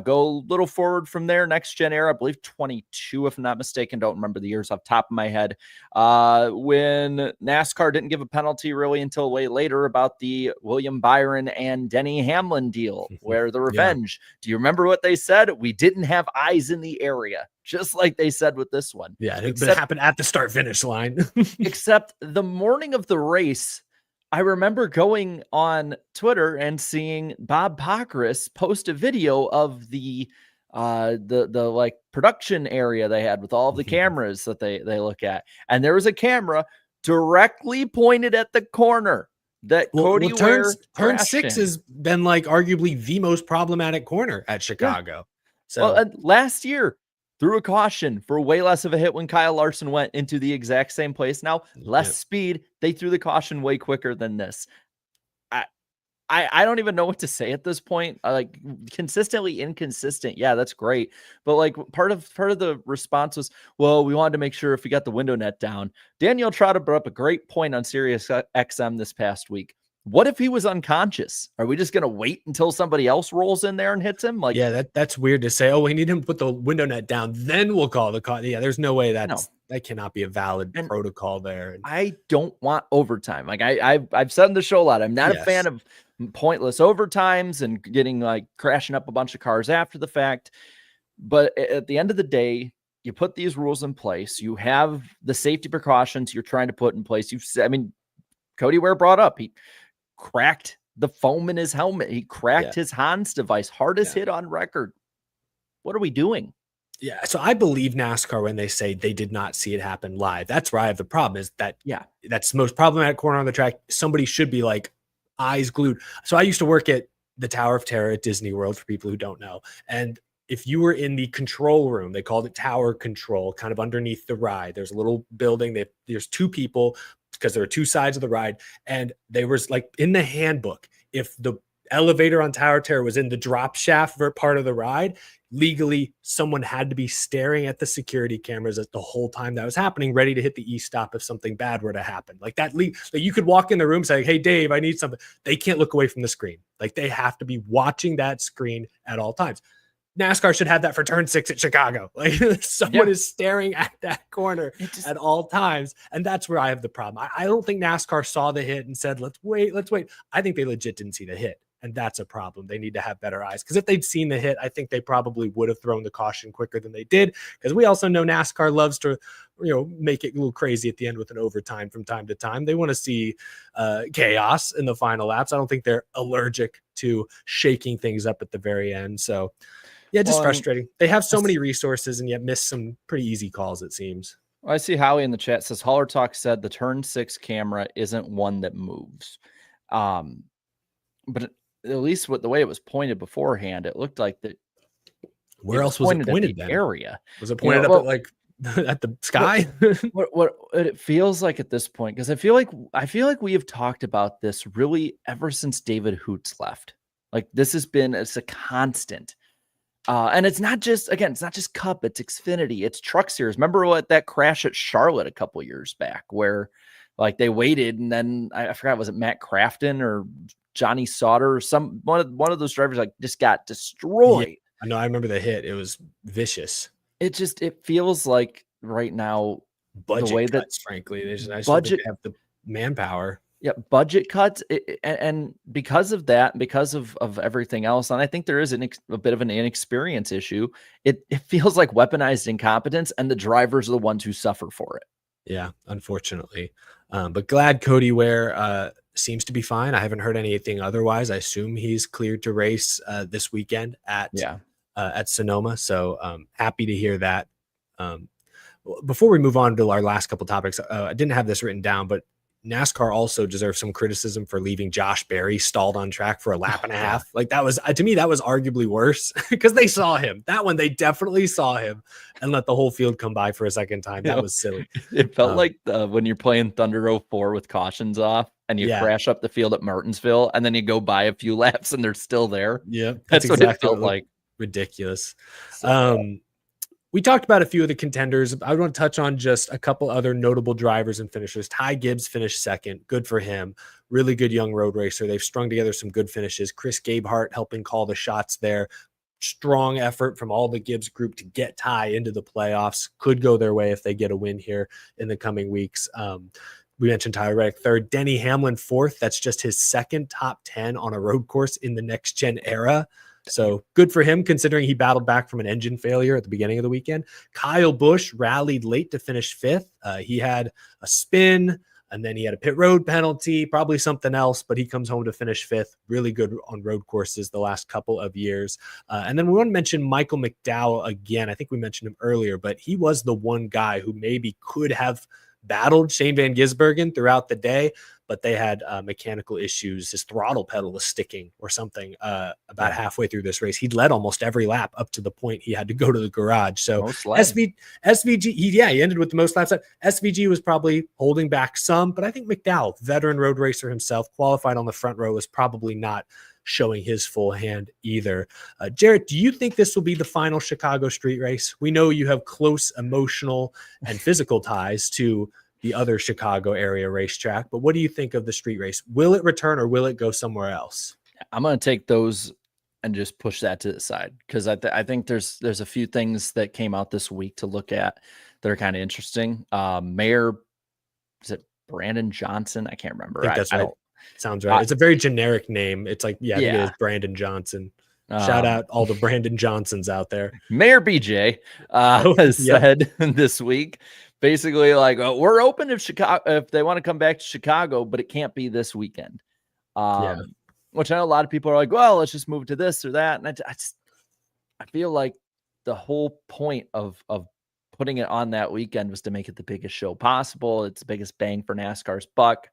Go a little forward from there, next gen era, I believe 22, if I'm not mistaken. Don't remember the years off the top of my head. When NASCAR didn't give a penalty really until way later about the William Byron and Denny Hamlin deal, where the revenge. Do you remember what they said? We didn't have eyes in the area, just like they said with this one. Yeah, it happened at the start-finish line. Except the morning of the race, I remember going on Twitter and seeing Bob Pockrass post a video of the like production area they had with all of the cameras that they look at. And there was a camera directly pointed at the corner that Cody Ware turn 6 has been like arguably the most problematic corner at Chicago. Yeah. So last year, threw a caution for way less of a hit when Kyle Larson went into the exact same place. Now, less speed. They threw the caution way quicker than this. I don't even know what to say at this point. Like, consistently inconsistent. Yeah, that's great. But like part of the response was, well, we wanted to make sure if we got the window net down. Daniel Trotta brought up a great point on Sirius XM this past week. What if he was unconscious? Are we just going to wait until somebody else rolls in there and hits him? Like, yeah, that's weird to say. Oh, we need him to put the window net down, then we'll call the call. Yeah, there's no way that cannot be a valid protocol there. I don't want overtime. Like I've said in the show a lot. I'm not a fan of pointless overtimes and getting like crashing up a bunch of cars after the fact. But at the end of the day, you put these rules in place. You have the safety precautions you're trying to put in place. Cody Ware brought up, he cracked the foam in his helmet. He cracked his Hans device, hardest hit on record. What are we doing? Yeah. So I believe NASCAR when they say they did not see it happen live. That's where I have the problem is that, that's the most problematic corner on the track. Somebody should be like eyes glued. So I used to work at the Tower of Terror at Disney World for people who don't know. And if you were in the control room, they called it tower control, kind of underneath the ride. There's a little building. There's two people, because there are two sides of the ride, and they was like in the handbook, if the elevator on Tower Terror was in the drop shaft for part of the ride, legally someone had to be staring at the security cameras at the whole time that was happening, ready to hit the e-stop if something bad were to happen. Like that, like you could walk in the room saying, hey, Dave, I need something. They can't look away from the screen. Like they have to be watching that screen at all times. NASCAR should have that for turn 6 at Chicago. Like someone is staring at that corner at all times. And that's where I have the problem. I don't think NASCAR saw the hit and said, let's wait. I think they legit didn't see the hit. And that's a problem. They need to have better eyes. Because if they'd seen the hit, I think they probably would have thrown the caution quicker than they did. Because we also know NASCAR loves to, make it a little crazy at the end with an overtime from time to time. They want to see chaos in the final laps. I don't think they're allergic to shaking things up at the very end. So, yeah, just frustrating. They have so many resources and yet miss some pretty easy calls, it seems. I see Howie in the chat says, Holler Talk said the turn 6 camera isn't one that moves. But at least with the way it was pointed beforehand, it looked like that. Where else was it pointed then? Area. Was it pointed up at the sky? what it feels like at this point, because I feel like we have talked about this really ever since David Hoots left. Like it's a constant. And it's not just Cup, it's Xfinity, it's Truck Series. Remember what that crash at Charlotte a couple years back where like they waited and then I forgot, was it Matt Crafton or Johnny Sauter or one of those drivers like just got destroyed. Yeah, I know. I remember the hit. It was vicious. It feels like right now budget the way cuts, frankly, there's a budget have the manpower. Yeah, budget cuts, and because of that, because of everything else, and I think there is a bit of an inexperience issue. It feels like weaponized incompetence, and the drivers are the ones who suffer for it. Yeah, unfortunately. But glad Cody Ware seems to be fine. I haven't heard anything otherwise. I assume he's cleared to race this weekend at Sonoma. So happy to hear that. Before we move on to our last couple topics, I didn't have this written down, but NASCAR also deserves some criticism for leaving Josh Berry stalled on track for a lap and a half. Like that was, to me, that was arguably worse because they saw him. That one, they definitely saw him and let the whole field come by for a second time. That was silly. It felt like when you're playing Thunder 04 with cautions off and you crash up the field at Martinsville and then you go by a few laps and they're still there. Yeah, that's exactly what it felt like. Ridiculous. We talked about a few of the contenders. I want to touch on just a couple other notable drivers and finishers. Ty Gibbs finished second. Good for him. Really good young road racer. They've strung together some good finishes. Chris Gabehart helping call the shots there. Strong effort from all the Gibbs group to get Ty into the playoffs. Could go their way if they get a win here in the coming weeks. We mentioned Tyler Reddick third. Denny Hamlin fourth. That's just his second top 10 on a road course in the next gen era. So good for him, considering he battled back from an engine failure at the beginning of the weekend. Kyle Busch rallied late to finish fifth. He had a spin, and then he had a pit road penalty, probably something else, but he comes home to finish fifth. Really good on road courses the last couple of years. And then we want to mention Michael McDowell again. I think we mentioned him earlier, but he was the one guy who maybe could have battled Shane Van Gisbergen throughout the day, but they had mechanical issues. His throttle pedal was sticking or something about halfway through this race. He'd led almost every lap up to the point he had to go to the garage. So SVG, he ended with the most laps. SVG was probably holding back some, but I think McDowell, veteran road racer himself, qualified on the front row, was probably not showing his full hand either. Jarrett, do you think this will be the final Chicago street race? We know you have close emotional and physical ties to the other Chicago area racetrack, but what do you think of the street race? Will it return or will it go somewhere else? I'm going to take those and just push that to the side because I think there's a few things that came out this week to look at that are kind of interesting. Mayor, is it Brandon Johnson? I can't remember. I think that's right. Sounds right. It's a very generic name. It's like, I think it is Brandon Johnson. Shout out all the Brandon Johnsons out there. Mayor BJ has said this week, basically like, we're open if they want to come back to Chicago, but it can't be this weekend. Which I know a lot of people are like, well, let's just move to this or that. And I feel like the whole point of putting it on that weekend was to make it the biggest show possible. It's the biggest bang for NASCAR's buck.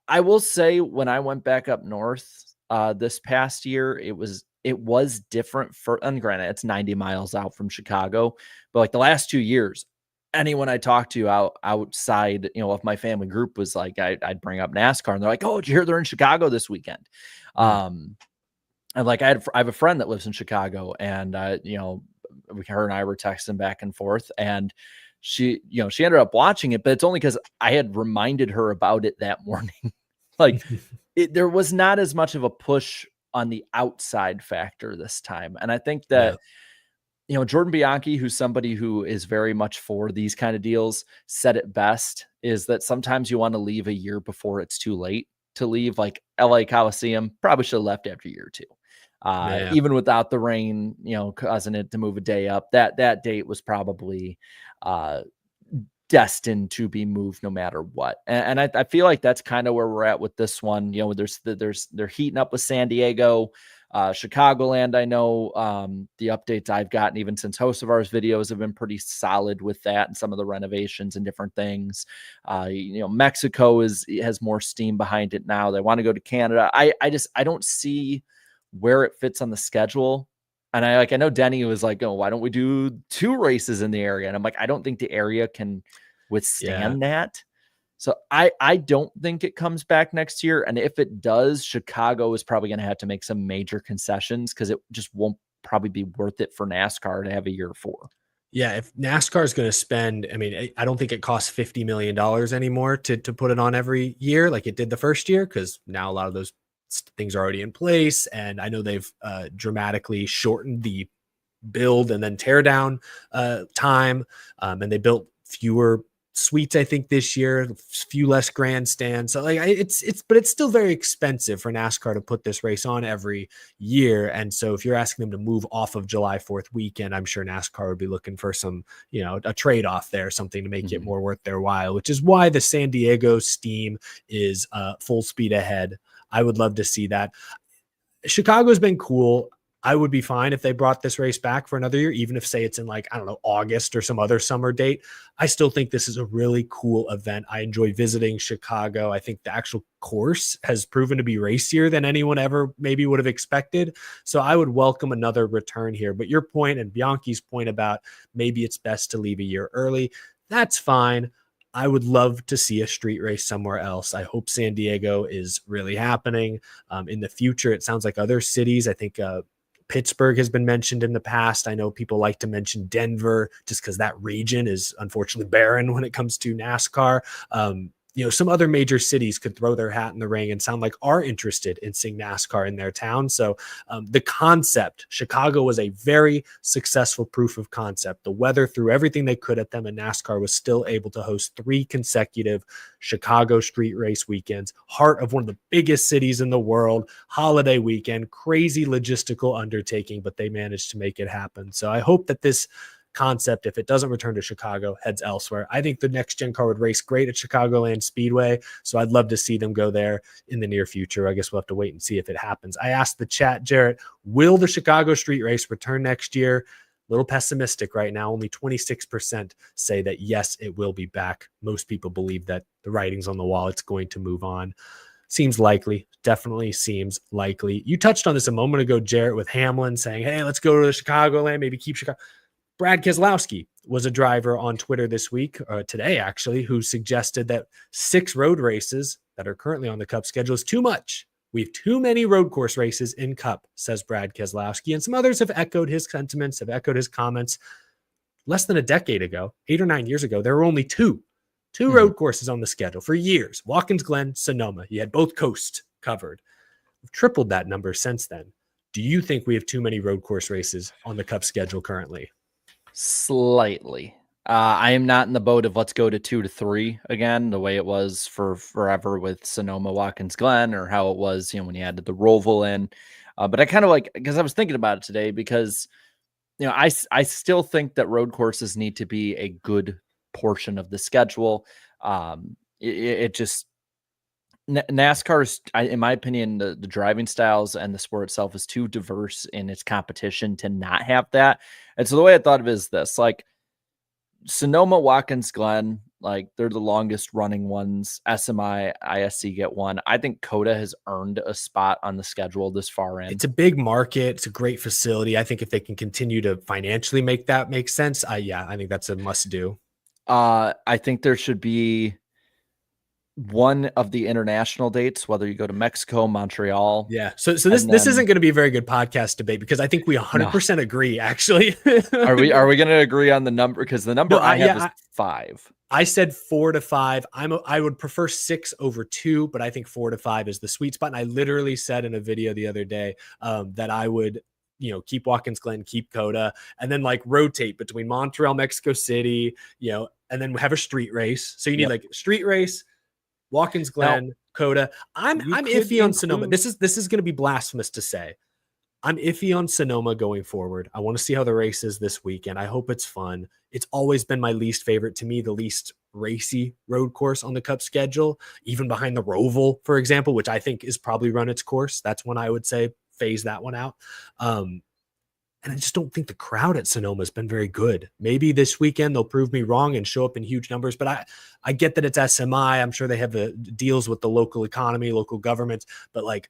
I will say when I went back up north this past year, it was different and granted, it's 90 miles out from Chicago, but like the last 2 years, anyone I talked to outside, of my family group was like, I'd bring up NASCAR and they're like, oh, did you hear they're in Chicago this weekend? And like I have a friend that lives in Chicago, and her and I were texting back and forth, and she ended up watching it, but it's only because I had reminded her about it that morning. Like there was not as much of a push on the outside factor this time. And I think that, Jordan Bianchi, who's somebody who is very much for these kind of deals, said it best, is that sometimes you want to leave a year before it's too late to leave. Like LA Coliseum probably should have left after a year or two. Even without the rain, causing it to move a day up, that date was probably destined to be moved no matter what. And I feel like that's kind of where we're at with this one. They're heating up with San Diego, Chicagoland. I know the updates I've gotten, even since host of ours videos, have been pretty solid with that and some of the renovations and different things. Mexico has more steam behind it now. They want to go to Canada. I don't see where it fits on the schedule. And I know Denny was like, oh, why don't we do 2 races in the area? And I'm like, I don't think the area can withstand that. So I don't think it comes back next year. And if it does, Chicago is probably going to have to make some major concessions, because it just won't probably be worth it for NASCAR to have a year 4. Yeah, if NASCAR is going to spend, I don't think it costs $50 million anymore to put it on every year like it did the first year, because now a lot of those things are already in place. And I know they've dramatically shortened the build and then tear down time. And they built fewer suites, I think, this year, a few less grandstands. So but it's still very expensive for NASCAR to put this race on every year. And so if you're asking them to move off of July 4th weekend, I'm sure NASCAR would be looking for some, a trade-off there, something to make it more worth their while, which is why the San Diego steam is full speed ahead. I would love to see that. Chicago's been cool. I would be fine if they brought this race back for another year, even if, say, it's in August or some other summer date. I still think this is a really cool event. I enjoy visiting Chicago. I think the actual course has proven to be racier than anyone ever maybe would have expected. So I would welcome another return here. But your point and Bianchi's point about maybe it's best to leave a year early, that's fine. I would love to see a street race somewhere else. I hope San Diego is really happening in the future. It sounds like other cities, I think Pittsburgh has been mentioned in the past. I know people like to mention Denver just because that region is unfortunately barren when it comes to NASCAR. Some other major cities could throw their hat in the ring and sound like are interested in seeing NASCAR in their town. So the concept, Chicago was a very successful proof of concept. The weather threw everything they could at them, and NASCAR was still able to host 3 consecutive Chicago street race weekends, heart of one of the biggest cities in the world, holiday weekend, crazy logistical undertaking, but they managed to make it happen. So I hope that this concept, if it doesn't return to Chicago, heads elsewhere. I think the next gen car would race great at Chicagoland Speedway, so I'd love to see them go there in the near future. I guess we'll have to wait and see if it happens. I asked the chat, Jarrett, will the Chicago street race return next year? A little pessimistic right now. Only 26% say that yes, it will be back. Most people believe that the writing's on the wall, it's going to move on. Seems likely, definitely seems likely. You touched on this a moment ago, Jarrett, with Hamlin saying, hey, let's go to the Chicagoland, maybe keep Chicago. Brad Keselowski was a driver on Twitter this week, today actually, who suggested that 6 road races that are currently on the Cup schedule is too much. We have too many road course races in Cup, says Brad Keselowski. And some others have echoed his sentiments, have echoed his comments. Less than a decade ago, 8 or 9 years ago, there were only two road courses on the schedule for years. Watkins Glen, Sonoma. You had both coasts covered. We've tripled that number since then. Do you think we have too many road course races on the Cup schedule currently? Slightly. I am not in the boat of let's go to 2 to 3 again, the way it was for forever with Sonoma, Watkins Glen, or how it was, when you added the Roval in. But I kind of because I was thinking about it today, because, I still think that road courses need to be a good portion of the schedule. It just, NASCAR's, in my opinion, the driving styles and the sport itself is too diverse in its competition to not have that. And so the way I thought of it is this, Sonoma, Watkins Glen, they're the longest running ones. SMI, ISC get one. I think COTA has earned a spot on the schedule this far in. It's a big market. It's a great facility. I think if they can continue to financially make that make sense, I think that's a must do. I think there should be one of the international dates, whether you go to Mexico, Montreal. Yeah. So this isn't going to be a very good podcast debate because I think we 100% agree, actually. Are we going to agree on the number? Because the number I have is 5. I said 4 to 5. I would prefer 6 over 2, but I think 4 to 5 is the sweet spot. And I literally said in a video the other day that I would, keep Watkins Glen, keep Coda, and then like rotate between Montreal, Mexico City, and then have a street race. So you need like street race, Watkins Glen, Coda. I'm iffy on Sonoma. This is going to be blasphemous to say. I'm iffy on Sonoma going forward. I want to see how the race is this weekend. I hope it's fun. It's always been my least favorite, to me, the least racy road course on the Cup schedule, even behind the Roval, for example, which I think is probably run its course. That's when I would say phase that one out. And I just don't think the crowd at Sonoma has been very good. Maybe this weekend they'll prove me wrong and show up in huge numbers, but I get that it's SMI. I'm sure they have the deals with the local economy, local governments, but like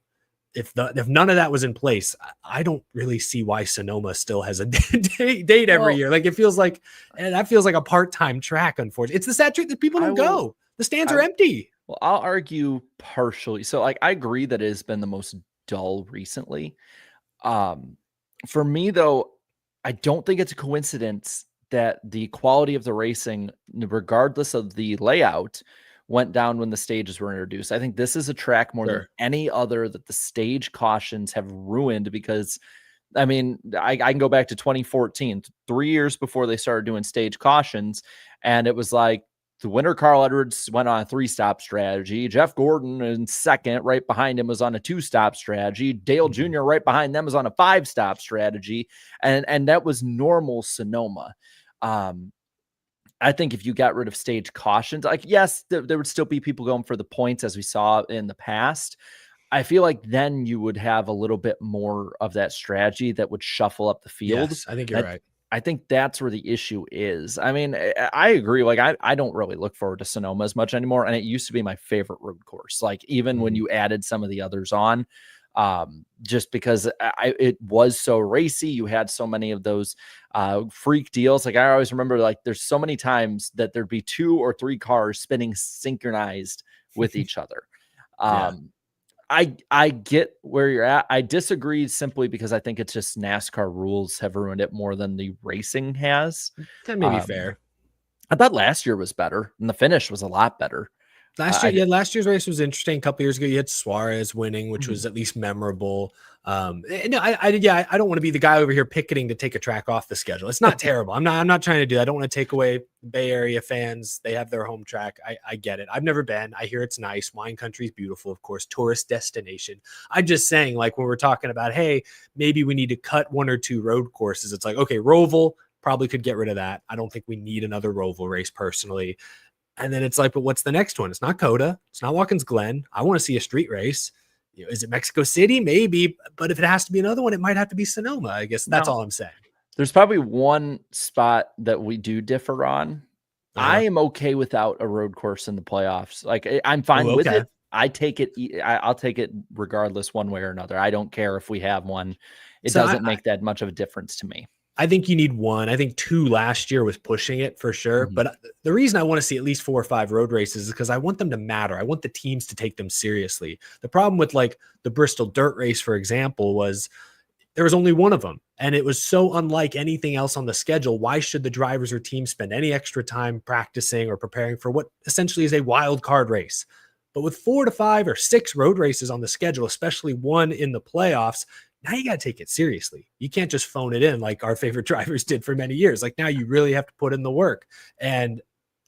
if none of that was in place, I don't really see why Sonoma still has a date every year. Like it feels like, and that feels like a part-time track. Unfortunately, it's the sad truth that people don't go. The stands are empty. Well, I'll argue partially. So like, I agree that it has been the most dull recently. For me, though, I don't think it's a coincidence that the quality of the racing, regardless of the layout, went down when the stages were introduced. I think this is a track more than any other that the stage cautions have ruined because, I mean, I can go back to 2014, 3 years before they started doing stage cautions, and it was like, the winner, Carl Edwards, went on a 3-stop strategy. Jeff Gordon in second, right behind him, was on a 2-stop strategy. Dale Jr. right behind them was on a 5-stop strategy. And that was normal Sonoma. I think if you got rid of stage cautions, like, yes, there would still be people going for the points as we saw in the past. I feel like then you would have a little bit more of that strategy that would shuffle up the field. Yes, I think you're right. I think that's where the issue is. I mean, I agree. Like, I don't really look forward to Sonoma as much anymore. And it used to be my favorite road course. Like, even when you added some of the others on, just because it was so racy, you had so many of those freak deals. Like, I always remember, like, there's so many times that there'd be 2 or 3 cars spinning synchronized with each other. I get where you're at. I disagree simply because I think it's just NASCAR rules have ruined it more than the racing has. That may be fair. I thought last year was better, and the finish was a lot better. Last year's race was interesting. A couple years ago, you had Suarez winning, which was at least memorable. I don't want to be the guy over here picketing to take a track off the schedule. It's not terrible. I'm not trying to do that. I don't want to take away Bay Area fans. They have their home track. I get it. I've never been. I hear it's nice. Wine country is beautiful, of course, tourist destination. I'm just saying, like, when we're talking about, hey, maybe we need to cut 1 or 2 road courses. It's like, okay, Roval probably could get rid of that. I don't think we need another Roval race personally. And then it's like, but what's the next one? It's not Coda. It's not Watkins Glen. I want to see a street race. Is it Mexico City? Maybe. But if it has to be another one, it might have to be Sonoma. I guess that's all I'm saying. There's probably one spot that we do differ on. I am okay without a road course in the playoffs. Like, I'm fine with it. I'll take it regardless one way or another. I don't care if we have one. It doesn't make that much of a difference to me. I think you need 1. I think 2 last year was pushing it for sure. But the reason I want to see at least 4 or 5 road races is because I want them to matter. I want the teams to take them seriously. The problem with like the Bristol Dirt Race, for example, was there was only 1 of them. And it was so unlike anything else on the schedule. Why should the drivers or teams spend any extra time practicing or preparing for what essentially is a wild card race? But with 4 to 5 or 6 road races on the schedule, especially 1 in the playoffs, now you got to take it seriously. You can't just phone it in like our favorite drivers did for many years. Like, now you really have to put in the work. And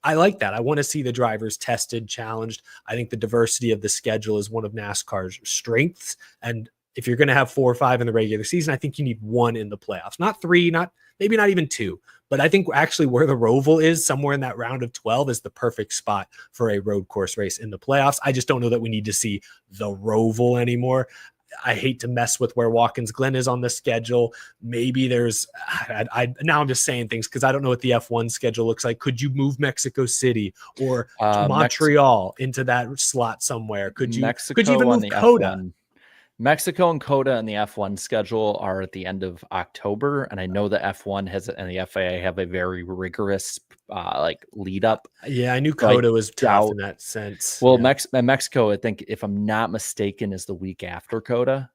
I like that. I want to see the drivers tested, challenged. I think the diversity of the schedule is one of NASCAR's strengths. And if you're going to have 4 or 5 in the regular season, I think you need 1 in the playoffs, not 3, maybe not even 2. But I think actually where the Roval is, somewhere in that round of 12, is the perfect spot for a road course race in the playoffs. I just don't know that we need to see the Roval anymore. I hate to mess with where Watkins Glen is on the schedule. Maybe there's, now I'm just saying things because I don't know what the F1 schedule looks like. Could you move Mexico City or Montreal into that slot somewhere? Could you even move Coda? Mexico and COTA and the F1 schedule are at the end of October, and I know the F1 has and the FAA have a very rigorous like lead up. Yeah, I knew So I COTA was tough doubt- in that sense. Well, yeah. Mexico, I think, if I'm not mistaken, is the week after COTA.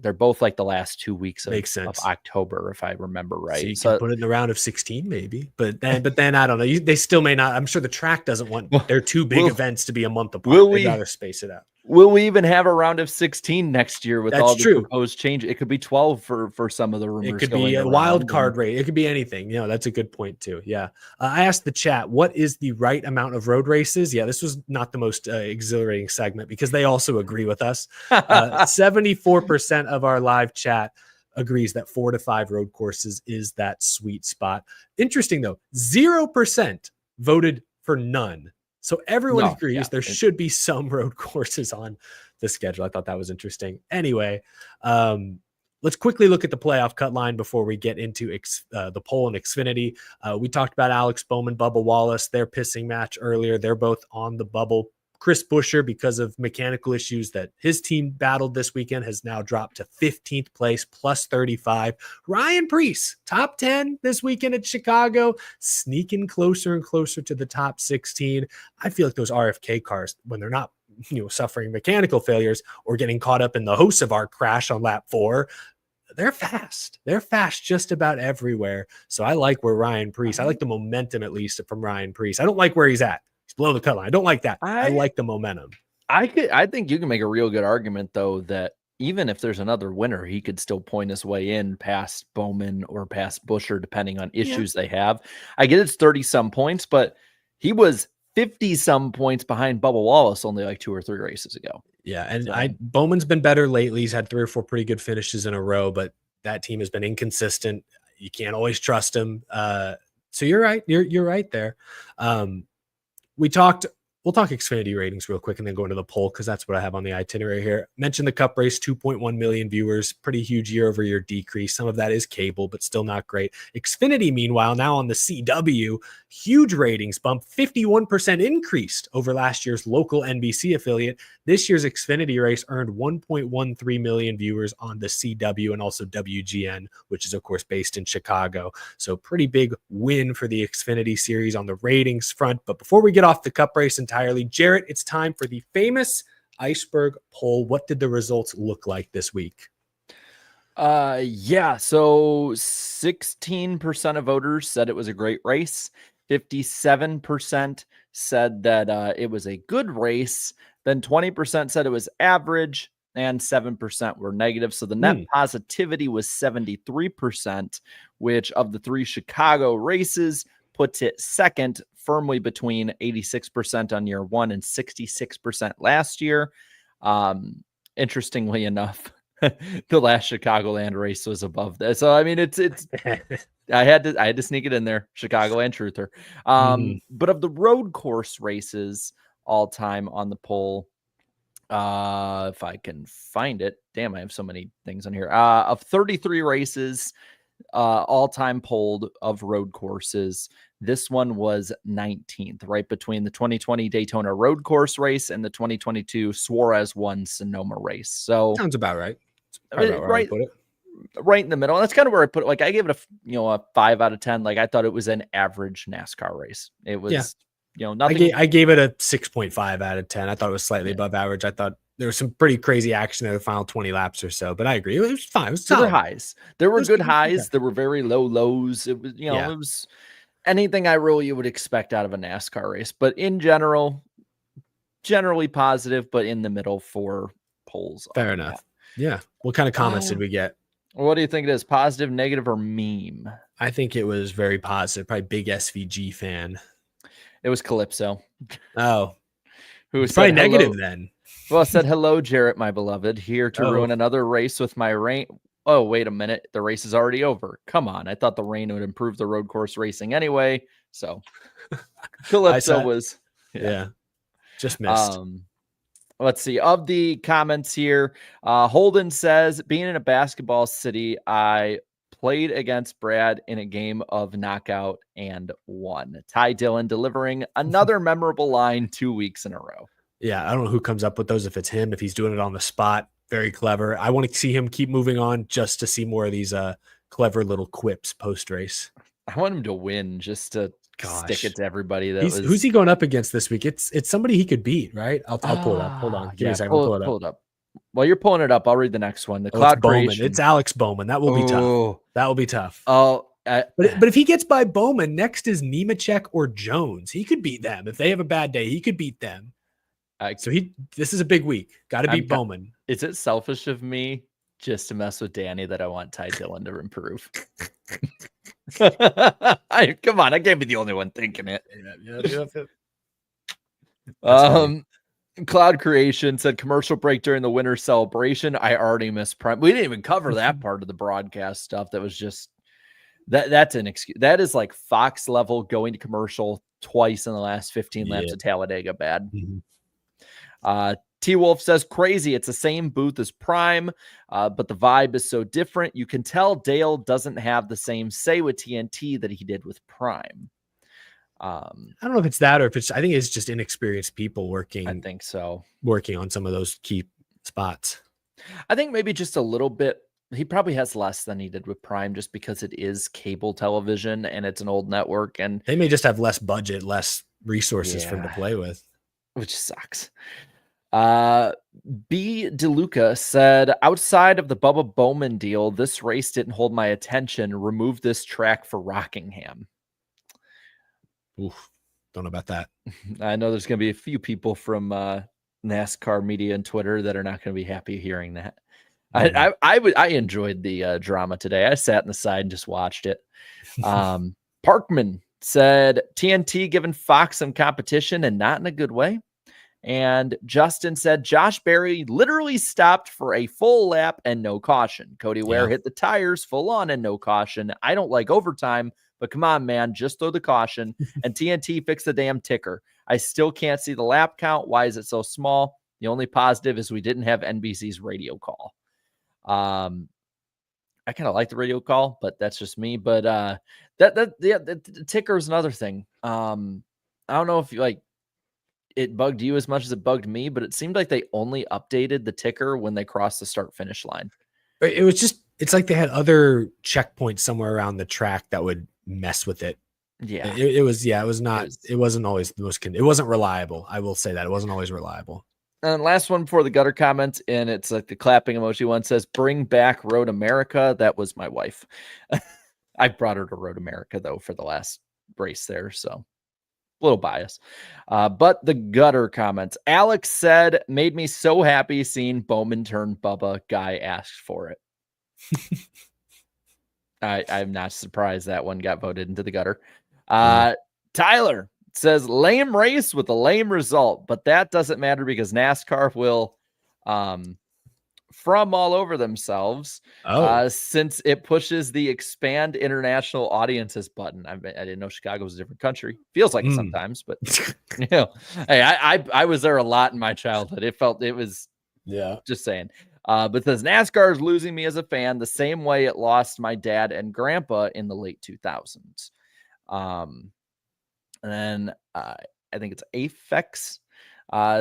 They're both like the last 2 weeks Makes of sense. October, if I remember right. So you can put it in the round of 16, maybe. But then I don't know. They still may not. I'm sure the track doesn't want their two big events to be a month apart. They'd rather space it out. Will we even have a round of 16 next year with That's all the true. proposed changes? It could be 12 for some of the rumors. It could going be a around. wild card rate. It could be anything. That's a good point too. Yeah. I asked the chat, what is the right amount of road races? Yeah, this was not the most exhilarating segment because they also agree with us. 74% of our live chat agrees that 4 to 5 road courses is that sweet spot. Interesting though, 0% voted for none. So everyone agrees there should be some road courses on the schedule. I thought that was interesting. Anyway, let's quickly look at the playoff cut line before we get into the pole and Xfinity. We talked about Alex Bowman, Bubba Wallace, their pissing match earlier. They're both on the bubble. Chris Buescher, because of mechanical issues that his team battled this weekend, has now dropped to 15th place, plus 35. Ryan Preece, top 10 this weekend at Chicago, sneaking closer and closer to the top 16. I feel like those RFK cars, when they're not suffering mechanical failures or getting caught up in the Hocevar crash on lap 4, they're fast. They're fast just about everywhere. So I like where Ryan Preece, I like the momentum at least from Ryan Preece. I don't like where he's at. He's below the cut line. I don't like that. I like the momentum. I think you can make a real good argument though that even if there's another winner, he could still point his way in past Bowman or past Buescher, depending on issues they have. I get it's 30 some points, but he was 50 some points behind Bubba Wallace only like 2 or 3 races ago. Yeah, and Bowman's been better lately. He's had 3 or 4 pretty good finishes in a row, but that team has been inconsistent. You can't always trust him. So you're right. You're right there. We'll talk Xfinity ratings real quick and then go into the poll because that's what I have on the itinerary here. Mentioned the Cup race, 2.1 million viewers, pretty huge year-over-year decrease. Some of that is cable, but still not great. Xfinity, meanwhile, now on the CW, huge ratings bump, 51% increased over last year's local NBC affiliate. This year's Xfinity race earned 1.13 million viewers on the CW and also WGN, which is, of course, based in Chicago. So pretty big win for the Xfinity series on the ratings front. But before we get off the Cup race entirely, Jarrett, it's time for the famous iceberg poll. What did the results look like this week? So 16% of voters said it was a great race. 57% said that it was a good race. Then 20% said it was average and 7% were negative. So the net positivity was 73%, which of the 3 Chicago races puts it second, firmly between 86% on year 1 and 66% last year. Interestingly enough, the last Chicagoland race was above that. So I mean, it's I had to sneak it in there, Chicagoland truther. But of the road course races all time on the poll, if I can find it, damn, I have so many things on here. Of 33 races, all time polled of road courses, this one was 19th, right between the 2020 Daytona road course race and the 2022 Suarez won Sonoma race. So sounds about right. Right, put it. Right in the middle. And that's kind of where I put it. Like I gave it a 5 out of 10. Like I thought it was an average NASCAR race. It was, nothing. I gave it a 6.5 out of 10. I thought it was slightly above average. I thought there was some pretty crazy action in the final 20 laps or so, but I agree. It was fine. It was there were highs. There were good highs. There were very low lows. It was, it was anything I really would expect out of a NASCAR race, but in general, generally positive, but in the middle for polls. Fair enough. Yeah. What kind of comments did we get? What do you think it is? Positive, negative, or meme? I think it was very positive. Probably big SVG fan. It was Calypso. Oh, who was probably negative then. Well, I said, hello, Jarrett, my beloved, here to ruin another race with my rain. Oh, wait a minute. The race is already over. Come on. I thought the rain would improve the road course racing anyway. So Calypso was, just missed. Let's see. Of the comments here, Holden says, being in a basketball city, I played against Brad in a game of knockout and won. Ty Dillon delivering another memorable line 2 weeks in a row. Yeah, I don't know who comes up with those, if it's him, if he's doing it on the spot. Very clever. I want to see him keep moving on just to see more of these clever little quips post race. I want him to win just to stick it to everybody. Who's he going up against this week? It's somebody he could beat, right? I'll pull it up. Hold on. Give me a second. I'll pull it up. While you're pulling it up, I'll read the next one. The It's Cloud Bowman. Creation. It's Alex Bowman. That will be tough. That will be tough. Oh, but if he gets by Bowman, next is Nemechek or Jones. He could beat them. If they have a bad day, he could beat them. So this is a big week. Got to beat Bowman. Is it selfish of me just to mess with Danny that I want Ty Dillon to improve? Come on, I can't be the only one thinking it. Cloud Creation said commercial break during the winter celebration. I already missed Prime. We didn't even cover that part of the broadcast stuff. That was just that's an excuse. That is like Fox level going to commercial twice in the last 15 laps of Talladega bad. T Wolf says crazy. It's the same booth as Prime, but the vibe is so different. You can tell Dale doesn't have the same say with TNT that he did with Prime. I don't know if it's that or if I think it's just inexperienced people working. I think so. Working on some of those key spots. I think maybe just a little bit. He probably has less than he did with Prime just because it is cable television and it's an old network. And they may just have less budget, less resources for him to play with. Which sucks. B. DeLuca said, outside of the Bubba Bowman deal, this race didn't hold my attention. Remove this track for Rockingham. Oof, don't know about that. I know there's going to be a few people from NASCAR media and Twitter that are not going to be happy hearing that. I enjoyed the drama today. I sat in the side and just watched it. Parkman said TNT giving Fox some competition and not in a good way. And Justin said Josh Berry literally stopped for a full lap and no caution. Cody Ware hit the tires full on and no caution. I don't like overtime, but come on, man, just throw the caution. And TNT fix the damn ticker. I still can't see the lap count. Why is it so small? The only positive is we didn't have NBC's radio call. I kind of like the radio call, but that's just me. But the ticker is another thing. I don't know if it bugged you as much as it bugged me, but it seemed like they only updated the ticker when they crossed the start finish line. It's like they had other checkpoints somewhere around the track that would mess with it. Yeah, it wasn't always the most, it wasn't reliable. I will say that it wasn't always reliable. And last one for the gutter comment, and it's like the clapping emoji one says, bring back Road America. That was my wife. I brought her to Road America though, for the last race there. So a little bias, but the gutter comments. Alex said, made me so happy seeing Bowman turn Bubba. Guy asked for it. I'm not surprised that one got voted into the gutter. Tyler says, lame race with a lame result, but that doesn't matter because NASCAR will from all over themselves since it pushes the expand international audiences button. I didn't know Chicago was a different country. Feels like it sometimes, but hey, I was there a lot in my childhood. It was just saying. But says NASCAR is losing me as a fan the same way it lost my dad and grandpa in the late 2000s. And then I think it's Afex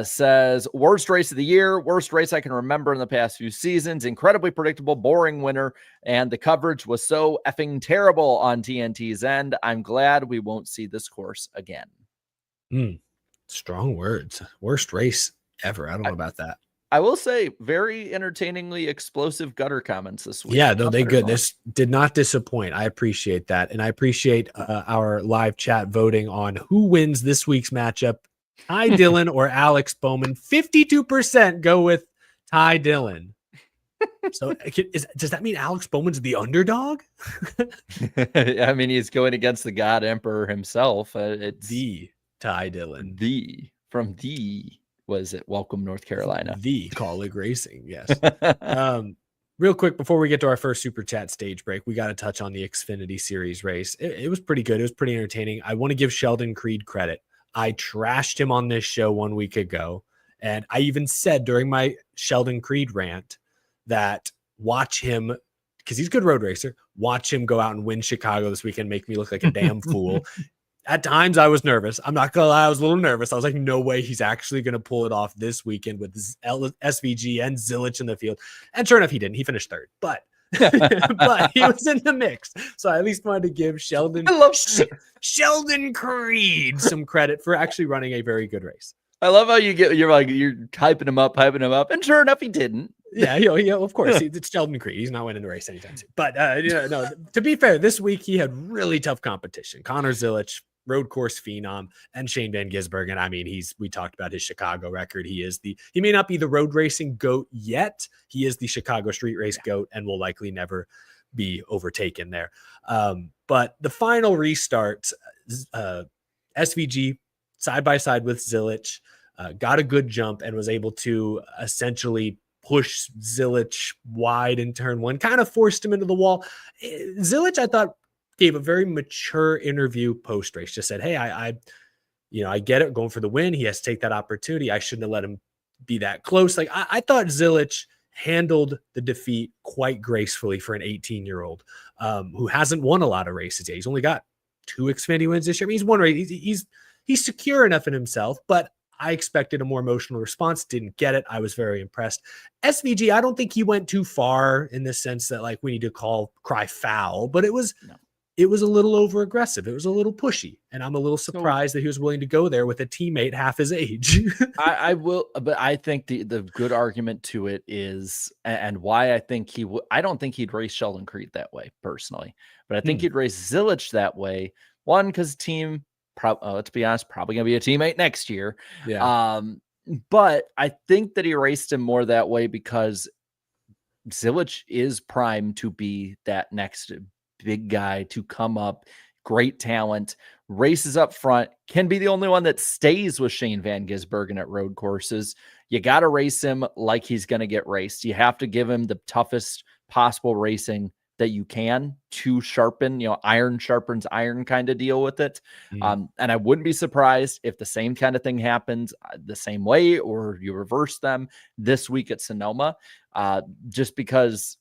says, worst race of the year, worst race I can remember in the past few seasons, incredibly predictable, boring winner, and the coverage was so effing terrible on TNT's end. I'm glad we won't see this course again. Strong words. Worst race ever. I don't know about that. I will say very entertainingly explosive gutter comments this week. Yeah, no, they good. This did not disappoint. I appreciate that. And I appreciate our live chat voting on who wins this week's matchup, Ty Dillon or Alex Bowman. 52% go with Ty Dillon. So does that mean Alex Bowman's the underdog? I mean, he's going against the God Emperor himself. It's the Ty Dillon. Was it Welcome, North Carolina? The Colleague Racing, yes. Real quick, before we get to our first super chat stage break, we got to touch on the Xfinity Series race. It was pretty good. It was pretty entertaining. I want to give Sheldon Creed credit. I trashed him on this show 1 week ago, and I even said during my Sheldon Creed rant that watch him, because he's a good road racer, watch him go out and win Chicago this weekend, make me look like a damn fool. At times I was nervous. I'm not gonna lie, I was a little nervous. I was like, no way he's actually gonna pull it off this weekend with SVG and Zilich in the field. And sure enough, he didn't. He finished third, but but he was in the mix. So I at least wanted to give Sheldon Creed some credit for actually running a very good race. I love how you're hyping him up, and sure enough, he didn't. Yeah, of course, it's Sheldon Creed. He's not winning the race anytime soon. But no, to be fair, this week he had really tough competition. Connor Zilich, road course phenom, and Shane Van Gisbergen. I mean, we talked about his Chicago record. He may not be the road racing GOAT yet. He is the Chicago street race GOAT and will likely never be overtaken there. But the final restart, SVG side by side with Zilich, got a good jump and was able to essentially push Zilich wide in turn one, kind of forced him into the wall. Zilich, I thought, gave a very mature interview post-race, just said, hey, I get it, going for the win. He has to take that opportunity. I shouldn't have let him be that close. Like, I thought Zilich handled the defeat quite gracefully for an 18-year-old who hasn't won a lot of races yet. He's only got 2 Xfinity wins this year. I mean, he's won race. He's secure enough in himself, but I expected a more emotional response. Didn't get it. I was very impressed. SVG, I don't think he went too far in the sense that like we need to cry foul, but it was a little over aggressive. It was a little pushy, and I'm a little surprised that he was willing to go there with a teammate half his age. I will, but I think the good argument to it is, and why I think I don't think he'd race Sheldon Creed that way personally, but I think he'd race Zilich that way. One, because team, let's be honest, probably gonna be a teammate next year. Yeah. But I think that he raced him more that way because Zilich is primed to be that next big guy to come up, great talent, races up front, can be the only one that stays with Shane Van Gisbergen at road courses. You got to race him like he's going to get raced. You have to give him the toughest possible racing that you can to sharpen, iron sharpens iron kind of deal with it. And I wouldn't be surprised if the same kind of thing happens the same way, or you reverse them this week at Sonoma, just because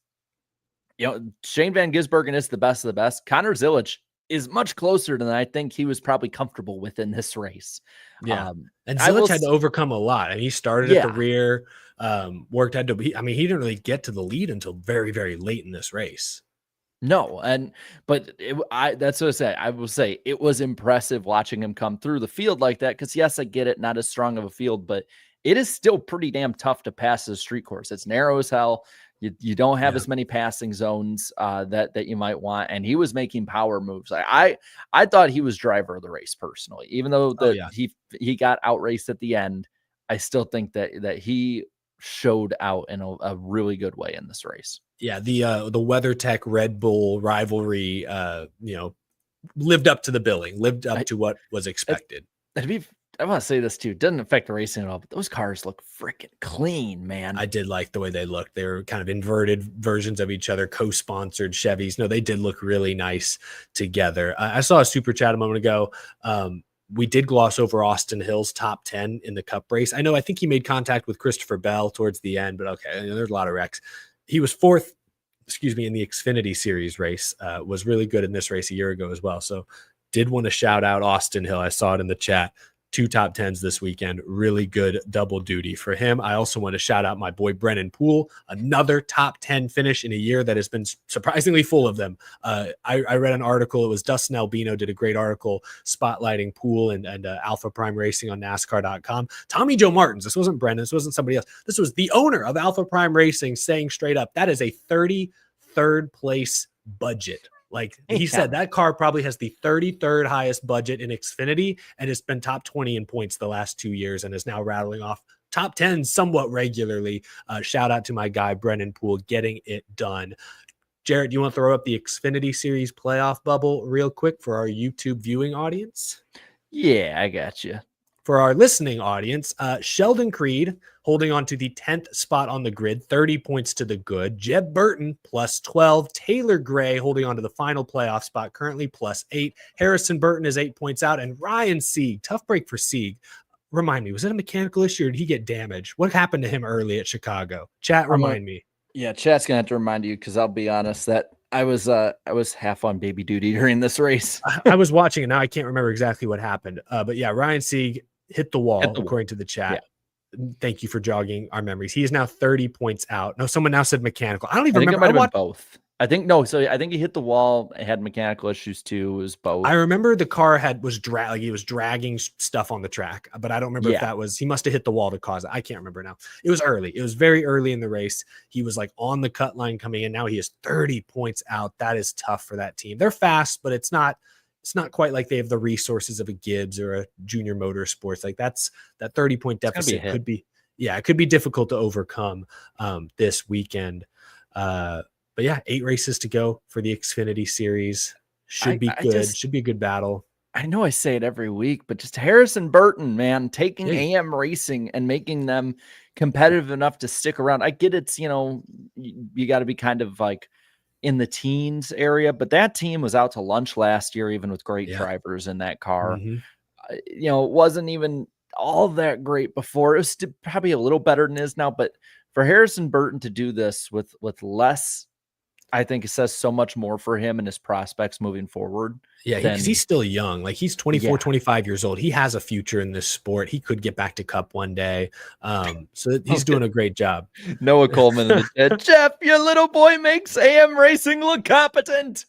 Shane Van Gisbergen is the best of the best. Connor Zilich is much closer than I think he was probably comfortable with in this race. Yeah. And Zilich had to overcome a lot. And he started at the rear, he didn't really get to the lead until very, very late in this race. No. That's what I say. I will say it was impressive watching him come through the field like that. Cause yes, I get it. Not as strong of a field, but it is still pretty damn tough to pass a street course. It's narrow as hell. You don't have as many passing zones that you might want, and he was making power moves. I thought he was driver of the race personally, even though he got outraced at the end. I still think that he showed out in a really good way in this race. Yeah, the WeatherTech Red Bull rivalry, lived up to the billing, lived up to what was expected. I want to say this too. It doesn't affect the racing at all, but those cars look freaking clean, man. I did like the way they looked. They were kind of inverted versions of each other, co-sponsored Chevys. No, they did look really nice together. I saw a super chat a moment ago. We did gloss over Austin Hill's top 10 in the Cup race. I think he made contact with Christopher Bell towards the end, but okay, there's a lot of wrecks. He was fourth, in the Xfinity Series race. Was really good in this race a year ago as well. So did want to shout out Austin Hill. I saw it in the chat. 2 top 10s this weekend. Really good double duty for him. I also want to shout out my boy Brennan Poole, another top 10 finish in a year that has been surprisingly full of them. I read an article. It was Dustin Albino did a great article spotlighting Poole and Alpha Prime Racing on NASCAR.com. Tommy Joe Martins, this wasn't Brennan, this wasn't somebody else. This was the owner of Alpha Prime Racing saying straight up, that is a 33rd place budget. Like he said, that car probably has the 33rd highest budget in Xfinity and has been top 20 in points the last 2 years and is now rattling off top 10 somewhat regularly. Shout out to my guy, Brennan Poole, getting it done. Jarrett, do you want to throw up the Xfinity Series playoff bubble real quick for our YouTube viewing audience? Yeah, I got you. For our listening audience, Sheldon Creed holding on to the 10th spot on the grid, 30 points to the good. Jeb Burton plus 12. Taylor Gray holding on to the final playoff spot, currently plus 8. Harrison Burton is 8 points out. And Ryan Sieg, tough break for Sieg. Remind me, was it a mechanical issue or did he get damaged? What happened to him early at Chicago? Chat, remind me. Yeah, chat's going to have to remind you because I'll be honest, that I was half on baby duty during this race. I was watching it now. I can't remember exactly what happened. But yeah, Ryan Sieg hit the wall, according to the chat. Thank you for jogging our memories. He is now 30 points out. No, someone now said mechanical. I don't even remember. It might have been both. I think no. So I think he hit the wall. It had mechanical issues too. It was both. I remember the car was dragging stuff on the track, but I don't remember if that was, he must have hit the wall to cause it. I can't remember now. It was early. It was very early in the race. He was like on the cut line coming in. Now he is 30 points out. That is tough for that team. They're fast, but it's not quite like they have the resources of a Gibbs or a Junior Motorsports. Like that 30-point deficit could be difficult to overcome this weekend. But yeah, 8 races to go for the Xfinity series. Should be good. Should be a good battle. I know I say it every week, but just Harrison Burton, man, taking AM Racing and making them competitive enough to stick around. I get it's, you got to be kind of like in the teens area, but that team was out to lunch last year, even with great drivers in that car. It wasn't even all that great before. It was probably a little better than it is now, but for Harrison Burton to do this with less, I think it says so much more for him and his prospects moving forward. Yeah, because he's still young. Like he's 24, 25 years old. He has a future in this sport. He could get back to Cup one day. So he's doing a great job. Noah Coleman in the chat. Jeff, your little boy makes AM Racing look competent.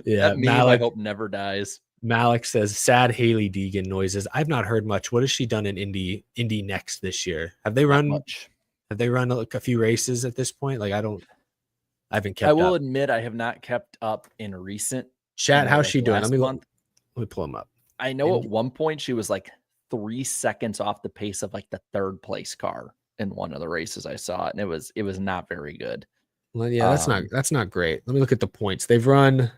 Yeah, I hope never dies. Malik says, sad Haley Deegan noises. I've not heard much. What has she done in Indy next this year? Have they run much? Have they run a few races at this point? Like I haven't kept up. I will admit I have not kept up in recent. Chat, how's she doing? Let me pull them up. I know at one point she was like 3 seconds off the pace of like the 3rd place car in one of the races I saw, and it was not very good. Well, yeah, that's not great. Let me look at the points. They've run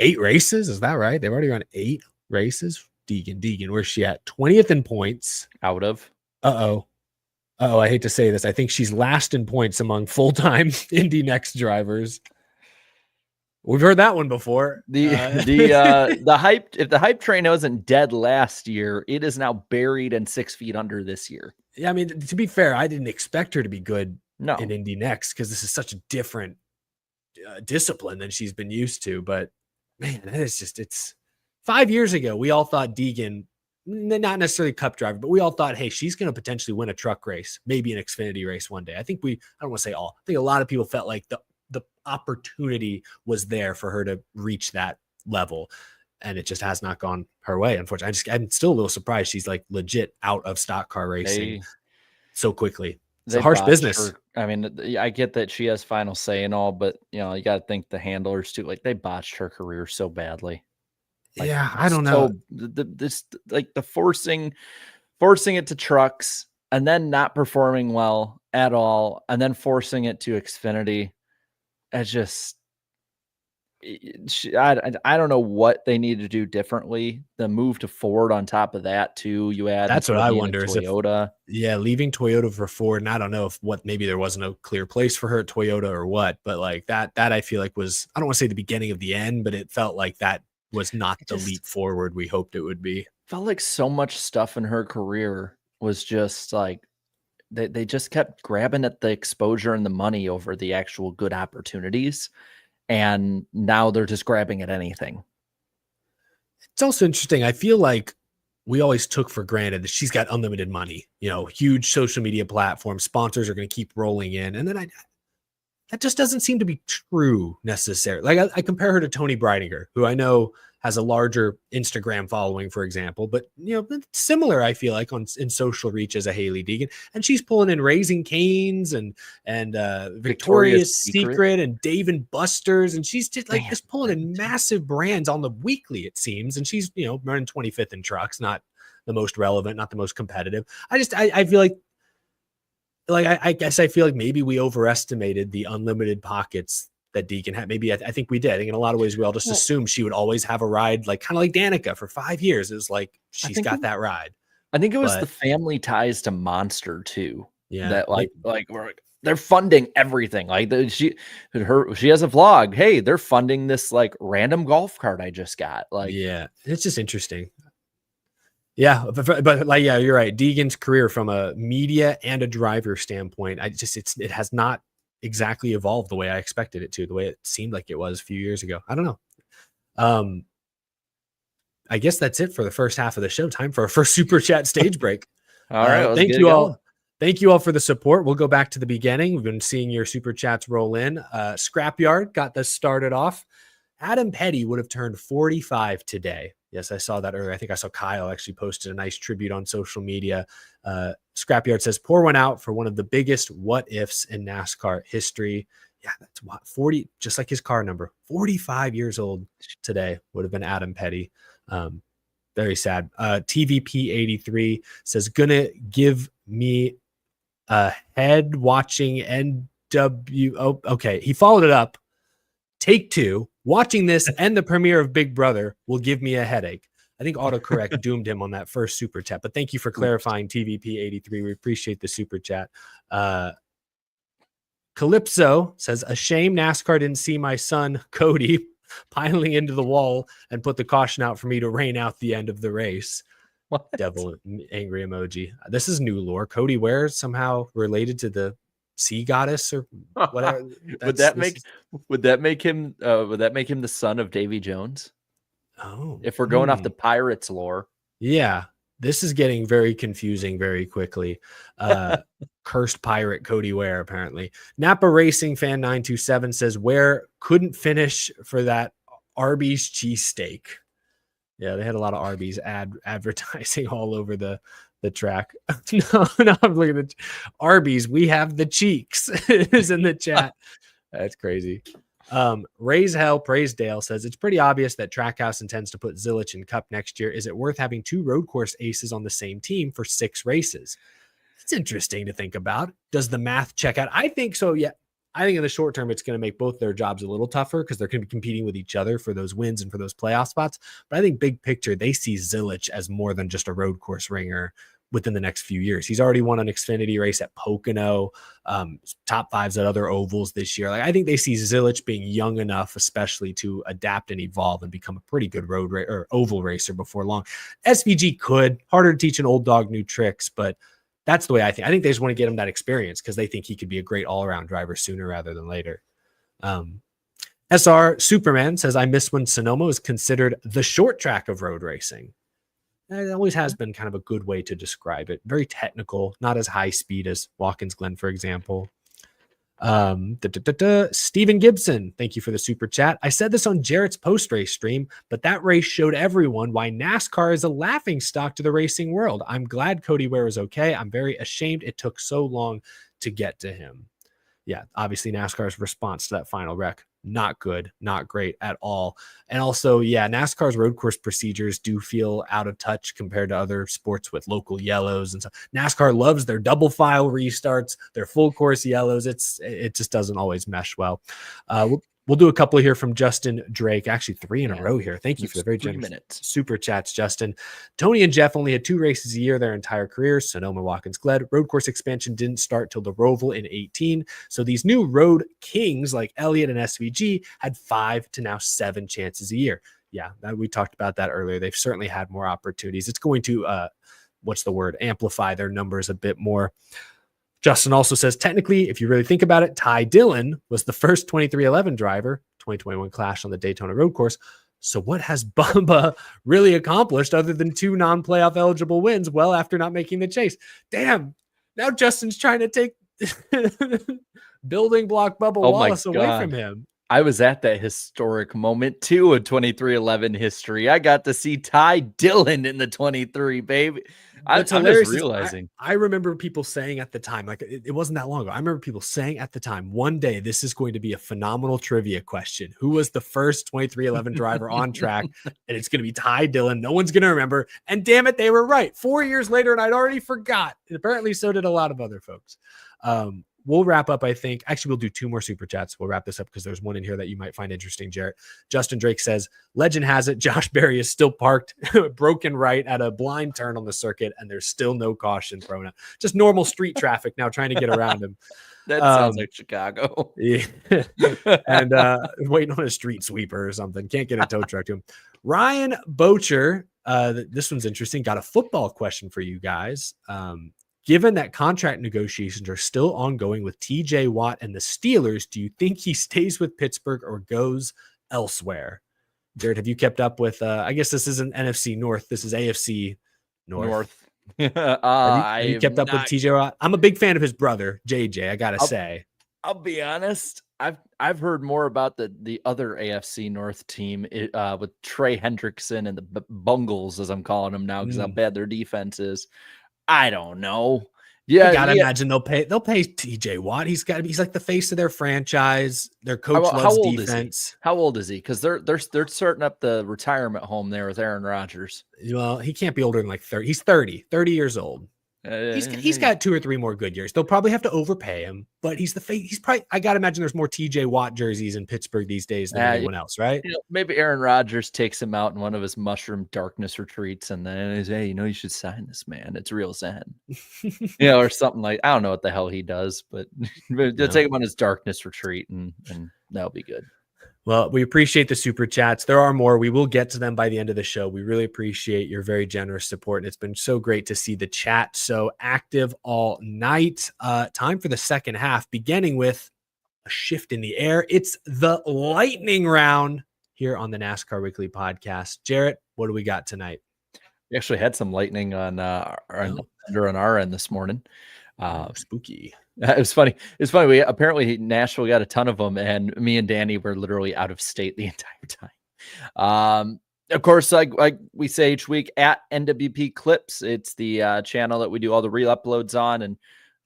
8 races. Is that right? They've already run 8 races. Deegan, where's she at? 20th in points. Out of. I hate to say this. I think she's last in points among full-time Indy Next drivers. We've heard that one before. The hype, if the hype train wasn't dead last year, it is now buried and 6 feet under this year. Yeah, I mean, to be fair, I didn't expect her to be good in Indy Next because this is such a different discipline than she's been used to. But man, it's 5 years ago. We all thought Deegan, not necessarily Cup driver, but we all thought, hey, she's going to potentially win a truck race, maybe an Xfinity race one day. I think I don't want to say all. I think a lot of people felt like the opportunity was there for her to reach that level, and it just has not gone her way. Unfortunately, I'm still a little surprised she's like legit out of stock car racing so quickly. It's a harsh business. I mean, I get that she has final say and all, but you got to think the handlers too. Like they botched her career so badly. Like, yeah, I don't know. The forcing it to trucks and then not performing well at all, and then forcing it to Xfinity. It's just, I don't know what they need to do differently. The move to Ford on top of that too. That's what I wonder. Toyota. Leaving Toyota for Ford, and I don't know if maybe there wasn't a clear place for her at Toyota or what, but like that I feel like was, I don't want to say the beginning of the end, but it felt like that was not the leap forward we hoped it would be. Felt like so much stuff in her career was just like they just kept grabbing at the exposure and the money over the actual good opportunities, and now they're just grabbing at anything. It's also interesting. I feel like we always took for granted that she's got unlimited money, huge social media platform, sponsors are going to keep rolling in, and then that just doesn't seem to be true necessarily. Like I compare her to Tony Breidinger, who I know has a larger Instagram following, for example, but similar, I feel like in social reach as a Haley Deegan, and she's pulling in Raising Cane's and Victoria's Secret and Dave & Buster's, and she's just pulling in massive brands on the weekly, it seems, and she's running 25th in trucks, not the most relevant, not the most competitive. I feel like I guess I feel like maybe we overestimated the unlimited pockets that Deegan had. Maybe I think we did. I think in a lot of ways we all just assumed she would always have a ride, like kind of like Danica for 5 years. It was like she's got that ride. I think it was the family ties to Monster too. Yeah, that they're funding everything. Like she has a vlog. Hey, they're funding this like random golf cart I just got. Like, yeah, it's just interesting. Yeah, but like, yeah, you're right. Deegan's career from a media and a driver standpoint, it has not exactly evolve the way I expected it to, the way it seemed like it was a few years ago. I don't know. I guess that's it for the first half of the show. Time for our first super chat stage break. All right. Thank you all. Thank you all for the support. We'll go back to the beginning. We've been seeing your super chats roll in. Scrapyard got this started off. Adam Petty would have turned 45 today. Yes, I saw that earlier. I think I saw Kyle actually posted a nice tribute on social media. Scrapyard says, pour one out for one of the biggest what ifs in NASCAR history. Yeah, that's what 40, just like his car number. 45 years old today would have been Adam Petty. Very sad. TVP 83 says, gonna give me a head watching NW. Oh, okay. He followed it up. Take two. Watching this and the premiere of Big Brother will give me a headache. I think autocorrect doomed him on that first super chat, but thank you for clarifying, TVP 83. We appreciate the super chat. Calypso says, a shame NASCAR didn't see my son Cody piling into the wall and put the caution out for me to rain out the end of the race. What? Devil angry emoji. This is new lore. Cody Ware somehow related to the sea goddess or whatever. Would that make him the son of Davy Jones? Oh, if we're going off the Pirates lore. Yeah. This is getting very confusing very quickly. Cursed pirate Cody Ware, apparently. Napa Racing Fan 927 says Ware couldn't finish for that Arby's cheesesteak. Yeah, they had a lot of Arby's advertising all over the track. no, I'm looking at Arby's. We have the cheeks is in the chat. That's crazy. Raise Hell, Praise Dale says it's pretty obvious that Trackhouse intends to put Zilich in Cup next year. Is it worth having two road course aces on the same team for 6 races? It's interesting to think about. Does the math check out? I think so. Yeah. I think in the short term, it's going to make both their jobs a little tougher because they're going to be competing with each other for those wins and for those playoff spots. But I think big picture, they see Zilich as more than just a road course ringer within the next few years. He's already won an Xfinity race at Pocono, top 5s at other ovals this year. Like, I think they see Zilich being young enough, especially to adapt and evolve and become a pretty good road or oval racer before long. SVG could, harder to teach an old dog new tricks, but that's the way I think. I think they just want to get him that experience because they think he could be a great all-around driver sooner rather than later. SR Superman says, I miss when Sonoma was considered the short track of road racing. It always has been kind of a good way to describe it. Very technical, not as high speed as Watkins Glen, for example. Steven Gibson, thank you for the super chat. I said this on Jarrett's post-race stream, but that race showed everyone why NASCAR is a laughing stock to the racing world. I'm glad Cody Ware is okay. I'm very ashamed it took so long to get to him. Yeah, obviously NASCAR's response to that final wreck, not good, not great at all. And also, yeah, NASCAR's road course procedures do feel out of touch compared to other sports with local yellows and stuff. NASCAR loves their double file restarts, their full course yellows. It just doesn't always mesh well. We'll do a couple here from Justin Drake, actually 3 in a row here. Thank you for the very generous super chats, Justin. Tony and Jeff only had 2 races a year their entire careers. Sonoma, Watkins Glen. Road course expansion didn't start till the Roval in 18. So these new road kings like Elliott and SVG had 5 to now 7 chances a year. Yeah, we talked about that earlier. They've certainly had more opportunities. It's going to, amplify their numbers a bit more. Justin also says, technically, if you really think about it, Ty Dillon was the first 2311 driver, 2021 Clash on the Daytona road course. So what has Bubba really accomplished other than 2 non-playoff eligible wins well after not making the chase? Damn. Now Justin's trying to take building block Bubba Wallace away from him. I was at that historic moment too of 2311 history. I got to see Ty Dillon in the 23, baby. I'm just realizing. I remember people saying at the time, like it wasn't that long ago. I remember people saying at the time, one day this is going to be a phenomenal trivia question. Who was the first 2311 driver on track? And it's going to be Ty Dillon. No one's going to remember. And damn it, they were right. 4 years later, and I'd already forgot. And apparently so did a lot of other folks. We'll wrap up, I think. Actually, we'll do 2 more super chats. We'll wrap this up because there's one in here that you might find interesting, Jarrett. Justin Drake says, legend has it, Josh Berry is still parked broken right at a blind turn on the circuit, and there's still no caution thrown out. Just normal street traffic now trying to get around him. That sounds like Chicago. Yeah. And waiting on a street sweeper or something. Can't get a tow truck to him. Ryan Bocher, this one's interesting. Got a football question for you guys. Given that contract negotiations are still ongoing with TJ Watt and the Steelers, do you think he stays with Pittsburgh or goes elsewhere? Jared, have you kept up with, I guess this isn't NFC North. This is AFC North. Have you kept up with TJ Watt? I'm a big fan of his brother, JJ, I got to say. I'll be honest. I've heard more about the other AFC North team with Trey Hendrickson and the Bungles, as I'm calling them now, because how bad their defense is. I don't know. Yeah, I gotta imagine they'll pay TJ Watt. He's like the face of their franchise. Their coach loves defense. How old is he? Because they're starting up the retirement home there with Aaron Rodgers. Well, he can't be older than like 30. He's 30 years old. He's got 2 or 3 more good years. They'll probably have to overpay him, but he's the face. He's probably, I gotta imagine there's more TJ Watt jerseys in Pittsburgh these days than anyone else, right? Maybe Aaron Rodgers takes him out in one of his mushroom darkness retreats, and then he's, hey, you should sign this, man. It's real Zen, or something like. I don't know what the hell he does, but they'll take him on his darkness retreat, and that'll be good. Well, we appreciate the super chats. There are more. We will get to them by the end of the show. We really appreciate your very generous support. And it's been so great to see the chat so active all night. Time for the second half, beginning with a shift in the air. It's the lightning round here on the NASCAR Weekly Podcast. Jarrett, what do we got tonight? We actually had some lightning on our end this morning. Spooky. It was funny. We apparently Nashville got a ton of them, and me and Danny were literally out of state the entire time. Of course, like we say each week, at NWP Clips, it's the channel that we do all the reel uploads on, and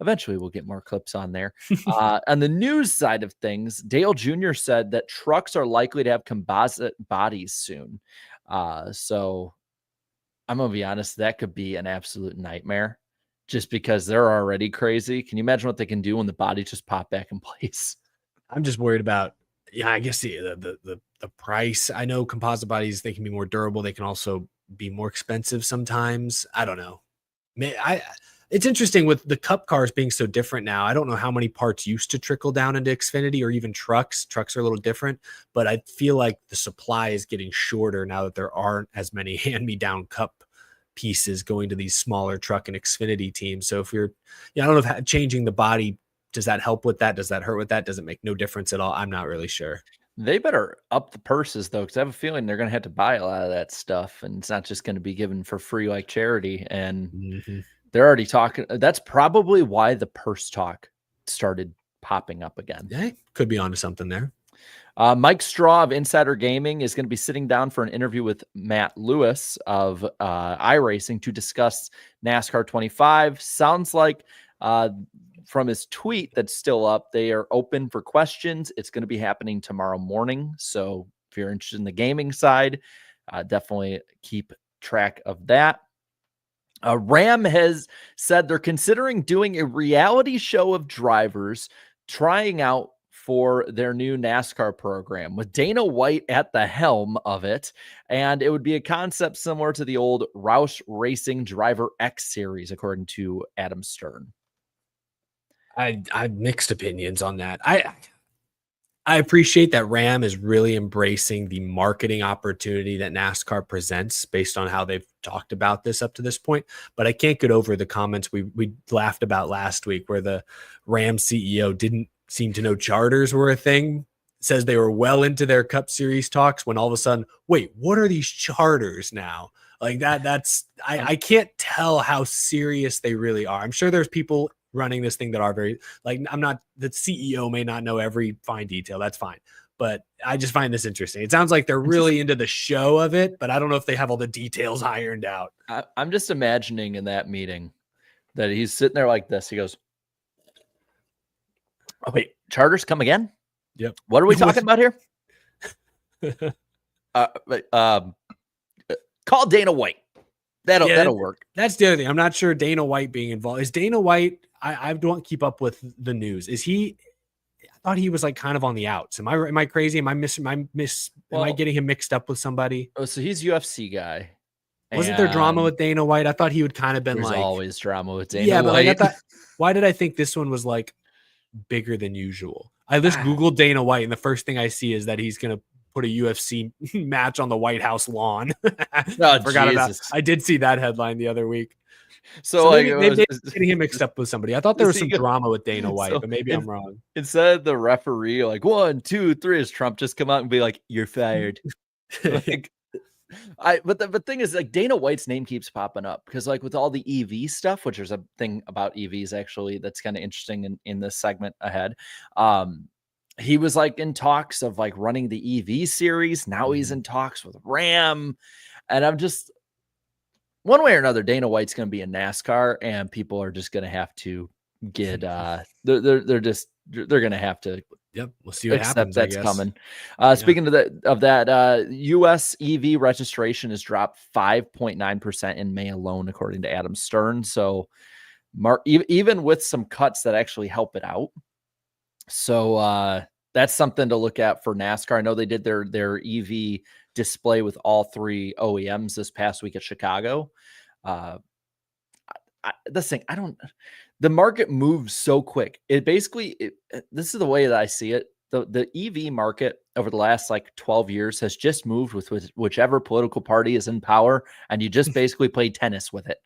eventually we'll get more clips on there. On the news side of things, Dale Jr. said that trucks are likely to have composite bodies soon. So I'm gonna be honest, that could be an absolute nightmare. Just because they're already crazy. Can you imagine what they can do when the bodies just pop back in place? I'm just worried about, I guess the price. I know composite bodies, they can be more durable. They can also be more expensive sometimes. I don't know. It's interesting with the Cup cars being so different now. I don't know how many parts used to trickle down into Xfinity or even trucks. Trucks are a little different, but I feel like the supply is getting shorter now that there aren't as many hand-me-down Cup pieces going to these smaller truck and Xfinity teams. So if you're, I don't know if changing the body, does that help with that? Does that hurt with that? Does it make no difference at all? I'm not really sure. They better up the purses though, because I have a feeling they're going to have to buy a lot of that stuff, and it's not just going to be given for free like charity. And they're already talking. That's probably why the purse talk started popping up again. Yeah, could be onto something there. Mike Straw of Insider Gaming is going to be sitting down for an interview with Matt Lewis of iRacing to discuss NASCAR 25. Sounds like from his tweet that's still up, they are open for questions. It's going to be happening tomorrow morning. So if you're interested in the gaming side, definitely keep track of that. Ram has said they're considering doing a reality show of drivers trying out for their new NASCAR program with Dana White at the helm of it. And it would be a concept similar to the old Roush Racing Driver X series, according to Adam Stern. I mixed opinions on that. I appreciate that Ram is really embracing the marketing opportunity that NASCAR presents based on how they've talked about this up to this point. But I can't get over the comments we laughed about last week where the Ram CEO didn't seem to know charters were a thing, says they were well into their Cup Series talks when all of a sudden, wait, what are these charters now? Like I can't tell how serious they really are. I'm sure there's people running this thing that are very, the CEO may not know every fine detail. That's fine. But I just find this interesting. It sounds like they're really into the show of it, but I don't know if they have all the details ironed out. I'm just imagining in that meeting that he's sitting there like this. He goes, oh, wait, charters come again? Yep. What are we talking about here? Call Dana White. That'll work. That's the other thing. I'm not sure Dana White being involved. Is Dana White, I don't keep up with the news. Is he, I thought he was like kind of on the outs. Am I crazy? Am I getting him mixed up with somebody? Oh, so he's UFC guy. Wasn't there drama with Dana White? I thought he would kind of been There's like always drama with Dana yeah, White. But why did I think this one was like bigger than usual? I just Googled Dana White, and the first thing I see is that he's going to put a UFC match on the White House lawn. I forgot about. I did see that headline the other week. So like, maybe they're getting him mixed up with somebody. I thought there was some he- drama with Dana White, so but maybe I'm wrong. instead of the referee like 1, 2, 3, as Trump just come out and be like, "You're fired." Like, but the thing is, like, Dana White's name keeps popping up because, like, with all the EV stuff, which there's a thing about EVs actually that's kind of interesting in this segment ahead. He was like in talks of like running the EV series. Now he's in talks with Ram, and I'm just, one way or another, Dana White's going to be in NASCAR, and people are just going to have to get they're going to have to Yep, we'll see what accept happens. that's I guess. coming. Speaking of that, U.S. EV registration has dropped 5.9% in May alone, according to Adam Stern. So, even with some cuts that actually help it out. So that's something to look at for NASCAR. I know they did their EV display with all 3 OEMs this past week at Chicago. The market moves so quick. It basically, this is the way that I see it. The EV market over the last like 12 years has just moved with whichever political party is in power, and you just basically play tennis with it.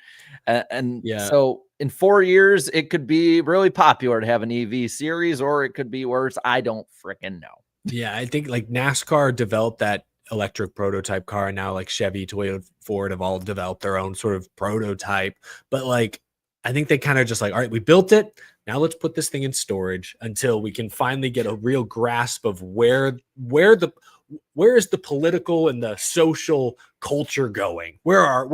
So in 4 years, it could be really popular to have an EV series, or it could be worse. I don't freaking know. Yeah, I think like NASCAR developed that electric prototype car, and now like Chevy, Toyota, Ford have all developed their own sort of prototype. But like, I think they kind of just like, all right, we built it. Now let's put this thing in storage until we can finally get a real grasp of where is the political and the social culture going? Are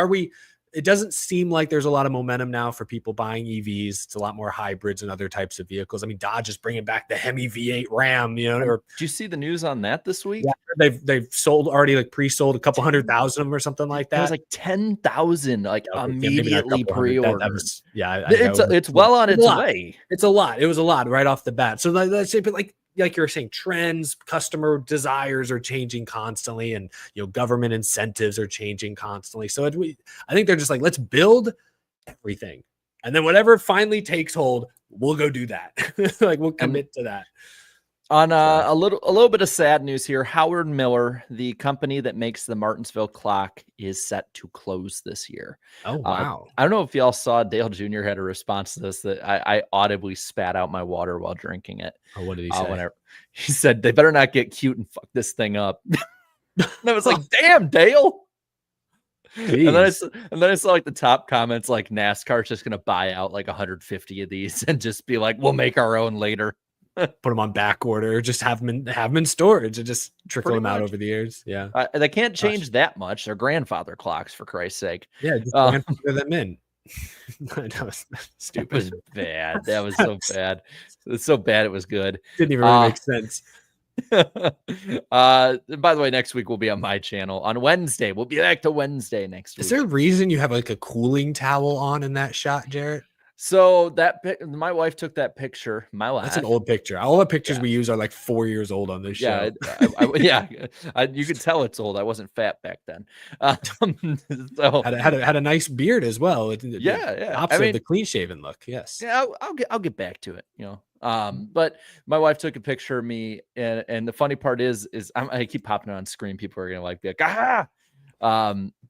we? It doesn't seem like there's a lot of momentum now for people buying EVs. It's a lot more hybrids and other types of vehicles. I mean, Dodge is bringing back the Hemi V8 Ram, or did you see the news on that this week? Yeah, they've sold already, like pre-sold a couple 100,000 of them or something like that. It was like 10,000, like immediately pre-ordered. It's well on its way. It's a lot. It was a lot right off the bat. So let's say, but like you were saying, trends, customer desires are changing constantly, and government incentives are changing constantly. So I think they're just like, let's build everything, and then whatever finally takes hold, we'll go do that. Like, we'll commit to that. On a little bit of sad news here, Howard Miller, the company that makes the Martinsville clock, is set to close this year. Oh, wow. I don't know if y'all saw Dale Jr. had a response to this that I audibly spat out my water while drinking it. Oh, what did he say? He said, they better not get cute and fuck this thing up. And I was like, damn, Dale. And then I saw like the top comments, like NASCAR's just going to buy out like 150 of these and just be like, we'll make our own later. Put them on back order, just have them in storage and just trickle them out over the years. Yeah. They can't change that much. They're grandfather clocks, for Christ's sake. Yeah, just grandfather them in. That was stupid. It was bad. That was so bad. It was so bad it was good. Didn't even really make sense. By the way, next week we'll be on my channel on Wednesday. We'll be back to Wednesday next week. Is there a reason you have like a cooling towel on in that shot, Jarrett? So my wife took that picture. That's an old picture. All the pictures we use are like 4 years old on this show. You could tell it's old. I wasn't fat back then. So had a nice beard as well. Opposite of the clean shaven look. Yes. Yeah, I'll get back to it. But my wife took a picture of me, and the funny part is I keep popping on screen. People are gonna be like, ah.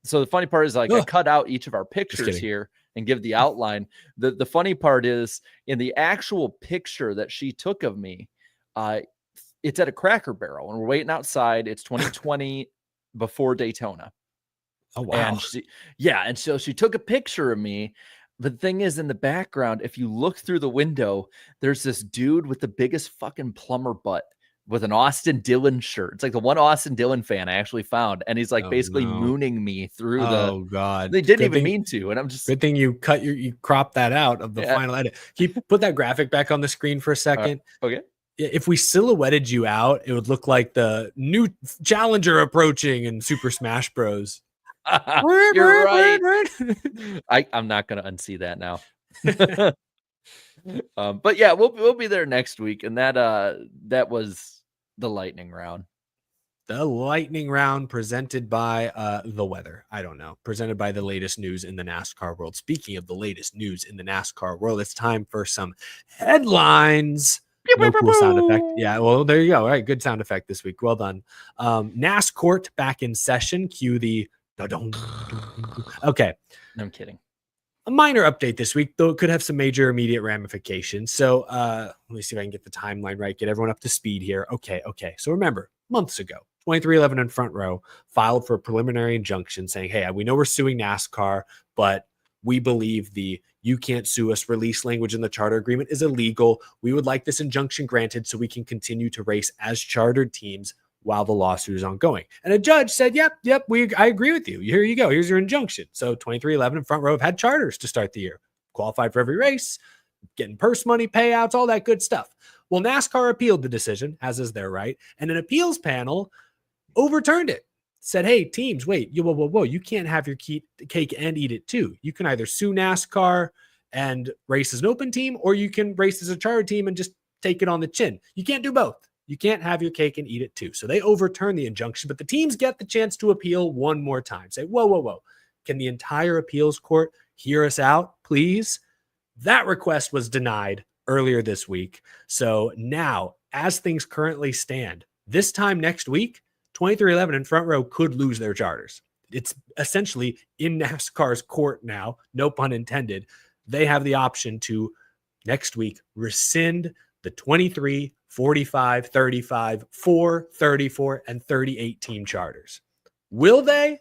So the funny part is like I cut out each of our pictures here and give the outline. The funny part is in the actual picture that she took of me, it's at a Cracker Barrel and we're waiting outside. It's 2020 before Daytona. Oh, wow. And so she took a picture of me. But the thing is, in the background, if you look through the window, there's this dude with the biggest fucking plumber butt with an Austin Dillon shirt. It's like the one Austin Dillon fan I actually found. And he's like mooning me through God. They didn't even mean to. And I'm just, good thing you crop that out of the final edit. Can you put that graphic back on the screen for a second? Okay. If we silhouetted you out, it would look like the new challenger approaching in Super Smash Bros. You're right. I'm not going to unsee that now. But yeah, we'll be there next week. And that was the lightning round. The lightning round presented by the weather. I don't know. Presented by the latest news in the NASCAR world. Speaking of the latest news in the NASCAR world, it's time for some headlines. No cool sound effect. Yeah, well, there you go. All right, good sound effect this week. Well done. NASCAR back in session. Cue the... Okay. No, I'm kidding. a minor update this week, though it could have some major immediate ramifications. So let me see if I can get the timeline right, get everyone up to speed here. Okay. So remember, months ago, 2311 and Front Row filed for a preliminary injunction saying, hey, we know we're suing NASCAR, but we believe the "you can't sue us" release language in the charter agreement is illegal. We would like this injunction granted so we can continue to race as chartered teams while the lawsuit is ongoing. And a judge said, yep, I agree with you. Here you go. Here's your injunction. So 2311 and Front Row have had charters to start the year, qualified for every race, getting purse money, payouts, all that good stuff. Well, NASCAR appealed the decision, as is their right, and an appeals panel overturned it. Said, hey, teams, wait, whoa, you can't have your cake and eat it too. You can either sue NASCAR and race as an open team, or you can race as a charter team and just take it on the chin. You can't do both. You can't have your cake and eat it too. So they overturn the injunction, but the teams get the chance to appeal one more time. Say, whoa. Can the entire appeals court hear us out, please? That request was denied earlier this week. So now, as things currently stand, this time next week, 2311 and Front Row could lose their charters. It's essentially in NASCAR's court now, no pun intended. They have the option to next week rescind the 23, 45, 35, 4, 34, and 38 team charters. Will they?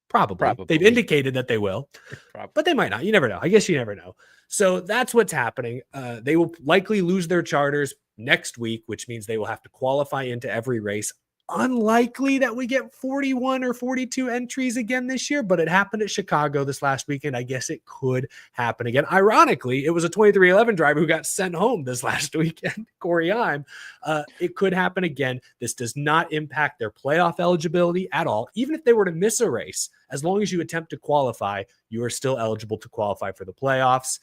Probably. They've indicated that they will, but they might not. You never know. I guess you never know. So that's what's happening. They will likely lose their charters next week, which means they will have to qualify into every race. Unlikely that we get 41 or 42 entries again this year, but it happened at Chicago this last weekend. I guess it could happen again. Ironically, it was a 2311 driver who got sent home this last weekend, Corey Heim. It could happen again. This does not impact their playoff eligibility at all. Even if they were to miss a race, as long as you attempt to qualify, you are still eligible to qualify for the playoffs.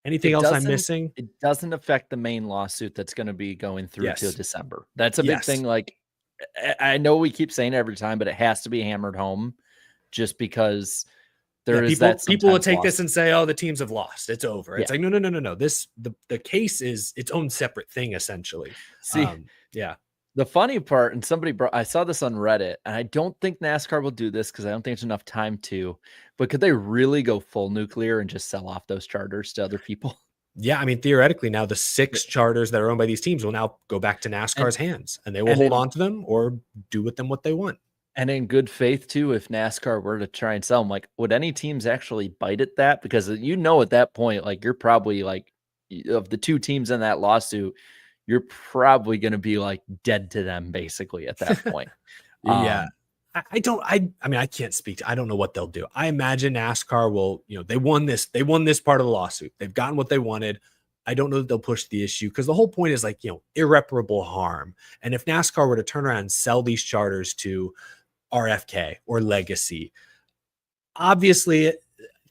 Anything else I'm missing? It doesn't affect the main lawsuit that's going to be going through till December. That's a big thing. Like, I know we keep saying it every time, but it has to be hammered home just because there is that. People will take this and say, oh, the teams have lost. It's over. It's like, no. The case is its own separate thing, essentially. See, the funny part, and I saw this on Reddit, and I don't think NASCAR will do this because I don't think there's enough time to, but could they really go full nuclear and just sell off those charters to other people? Yeah, I mean, theoretically, now the 6 charters that are owned by these teams will now go back to NASCAR's hands, and they will hold on to them or do with them what they want. And in good faith, too, if NASCAR were to try and sell them, like, would any teams actually bite at that? Because at that point, like, you're probably like, of the 2 teams in that lawsuit, you're probably going to be like dead to them basically at that point. I mean, I can't speak I don't know what they'll do. I imagine NASCAR will, they won this part of the lawsuit. They've gotten what they wanted. I don't know that they'll push the issue because the whole point is like, irreparable harm. And if NASCAR were to turn around and sell these charters to RFK or Legacy, obviously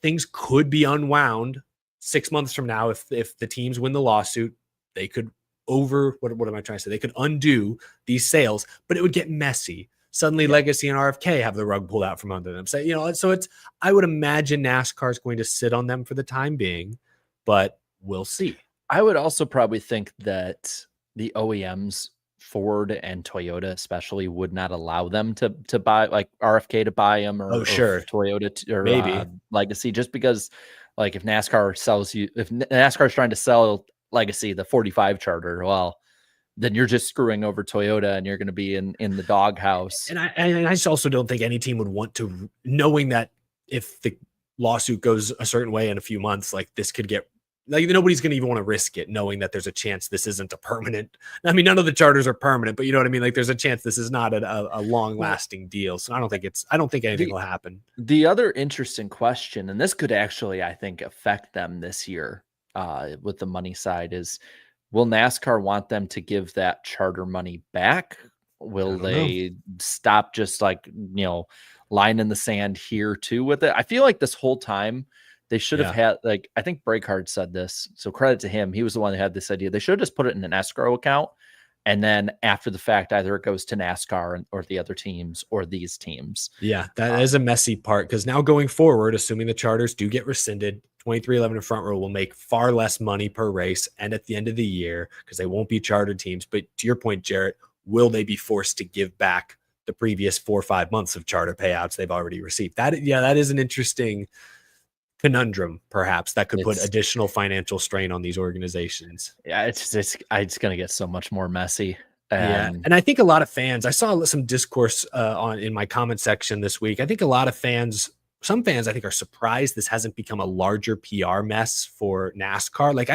things could be unwound 6 months from now. If the teams win the lawsuit, they could what am I trying to say? They could undo these sales, but it would get messy. Suddenly Legacy and RFK have the rug pulled out from under them. So, I would imagine NASCAR is going to sit on them for the time being, but we'll see. I would also probably think that the OEMs, Ford and Toyota especially, would not allow them to buy, like RFK to buy them or Toyota or maybe Legacy, just because like if NASCAR is trying to sell Legacy, the 45 charter, well, then you're just screwing over Toyota and you're going to be in the doghouse. And I just also don't think any team would want to, knowing that if the lawsuit goes a certain way in a few months, like this could get, like nobody's going to even want to risk it, knowing that there's a chance this isn't a permanent. I mean, none of the charters are permanent, but you know what I mean? Like there's a chance this is not a long lasting deal. So I don't think anything will happen. The other interesting question, and this could actually, I think, affect them this year, with the money side, is will NASCAR want them to give that charter money back? Will they stop just like, line in the sand here too with it? I feel like this whole time they should have had, like, I think Breakard said this, so credit to him. He was the one that had this idea. They should have just put it in an escrow account. And then after the fact, either it goes to NASCAR or the other teams or these teams. Yeah, that is a messy part because now going forward, assuming the charters do get rescinded, 2311 and Front Row will make far less money per race and at the end of the year because they won't be chartered teams. But to your point, Jarrett, will they be forced to give back the previous 4 or 5 months of charter payouts they've already received? That is an interesting conundrum, perhaps, that could put It's- additional financial strain on these organizations. Yeah, it's going to get so much more messy. Yeah, and I think a lot of fans, I saw some discourse in my comment section this week. I think a lot of fans, some fans, I think, are surprised this hasn't become a larger PR mess for NASCAR. Like,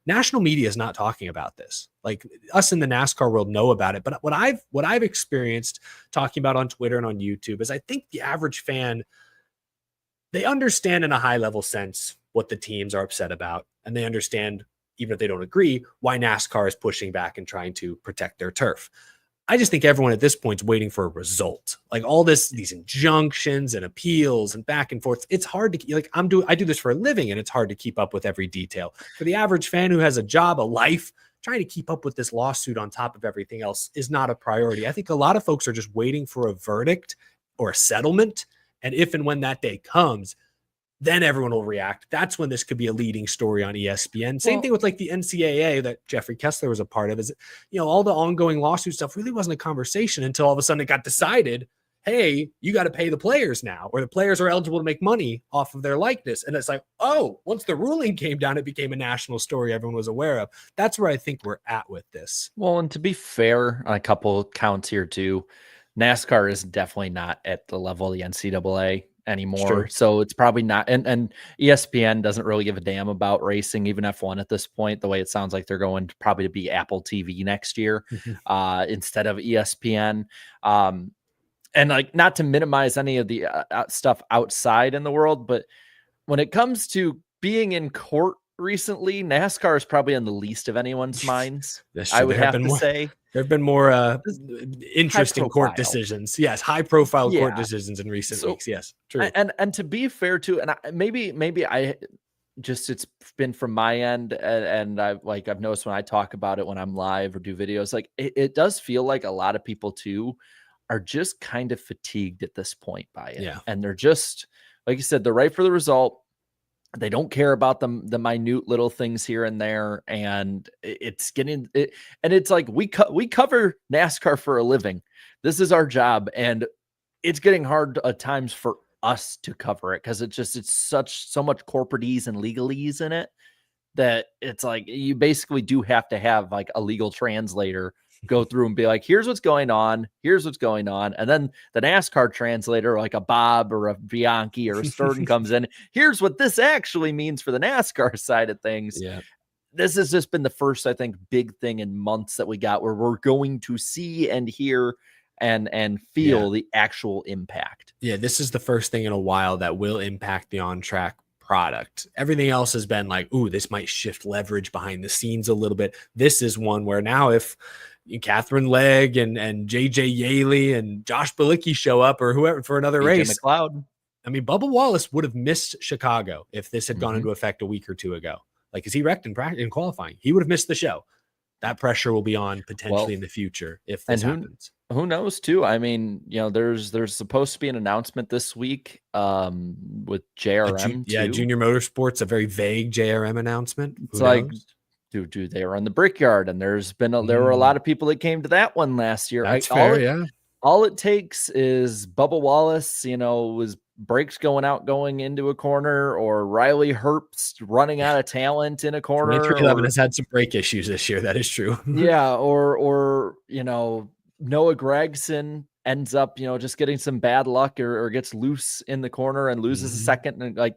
national media is not talking about this. Like, us in the NASCAR world know about it, but what I've experienced talking about on Twitter and on YouTube is I think the average fan, they understand in a high level sense what the teams are upset about, and they understand, even if they don't agree, why NASCAR is pushing back and trying to protect their turf. I just think everyone at this point is waiting for a result. Like, all these injunctions and appeals and back and forth. It's hard to, like, I do this for a living, and it's hard to keep up with every detail. For the average fan who has a job, a life, trying to keep up with this lawsuit on top of everything else is not a priority. I think a lot of folks are just waiting for a verdict or a settlement. And if and when that day comes, then everyone will react. That's when this could be a leading story on ESPN. Same thing with like the NCAA that Jeffrey Kessler was a part of. Is, all the ongoing lawsuit stuff really wasn't a conversation until all of a sudden it got decided, hey, you got to pay the players now, or the players are eligible to make money off of their likeness. And it's like, oh, once the ruling came down, it became a national story everyone was aware of. That's where I think we're at with this. Well, and to be fair, on a couple counts here too, NASCAR is definitely not at the level of the NCAA anymore. So it's probably not, and ESPN doesn't really give a damn about racing, even F1 at this point, the way it sounds like they're going to probably to be Apple TV next year instead of ESPN. And like, not to minimize any of the stuff outside in the world, but when it comes to being in court recently, NASCAR is probably on the least of anyone's minds. I would have to say. There have been more interesting court decisions. Yes, high-profile court decisions in recent weeks. Yes, true. And to be fair too, and maybe I just, it's been from my end, and I've noticed when I talk about it when I'm live or do videos, like it does feel like a lot of people too are just kind of fatigued at this point by it. Yeah, and they're just, like you said, they're right for the result. They don't care about the minute little things here and there, and it's getting it. And it's like we cover NASCAR for a living. This is our job, and it's getting hard at times for us to cover it because it's so much corporatese and legalese in it that it's like you basically do have to have like a legal translator go through and be like, here's what's going on. And then the NASCAR translator, like a Bob or a Bianchi or a Sturden comes in. Here's what this actually means for the NASCAR side of things. Yeah. This has just been the first, I think, big thing in months that we got where we're going to see and hear and feel the actual impact. Yeah. This is the first thing in a while that will impact the on-track product. Everything else has been like, ooh, this might shift leverage behind the scenes a little bit. This is one where now if Catherine Legg and JJ Yaley and Josh Bilicki show up or whoever for another race. McLeod. I mean, Bubba Wallace would have missed Chicago if this had gone into effect a week or two ago. Like, because he wrecked in qualifying, he would have missed the show. That pressure will be on potentially in the future if this happens. Who knows too? I mean, there's supposed to be an announcement this week with JRM. Junior Motorsports, a very vague JRM announcement. It's like, do they were on the Brickyard, and there were a lot of people that came to that one last year. That's fair, all it takes is Bubba Wallace, was brakes going into a corner, or Riely Herbst running out of talent in a corner. 2311 has had some brake issues this year. That is true. or Noah Gregson ends up, just getting some bad luck or gets loose in the corner and loses a second. And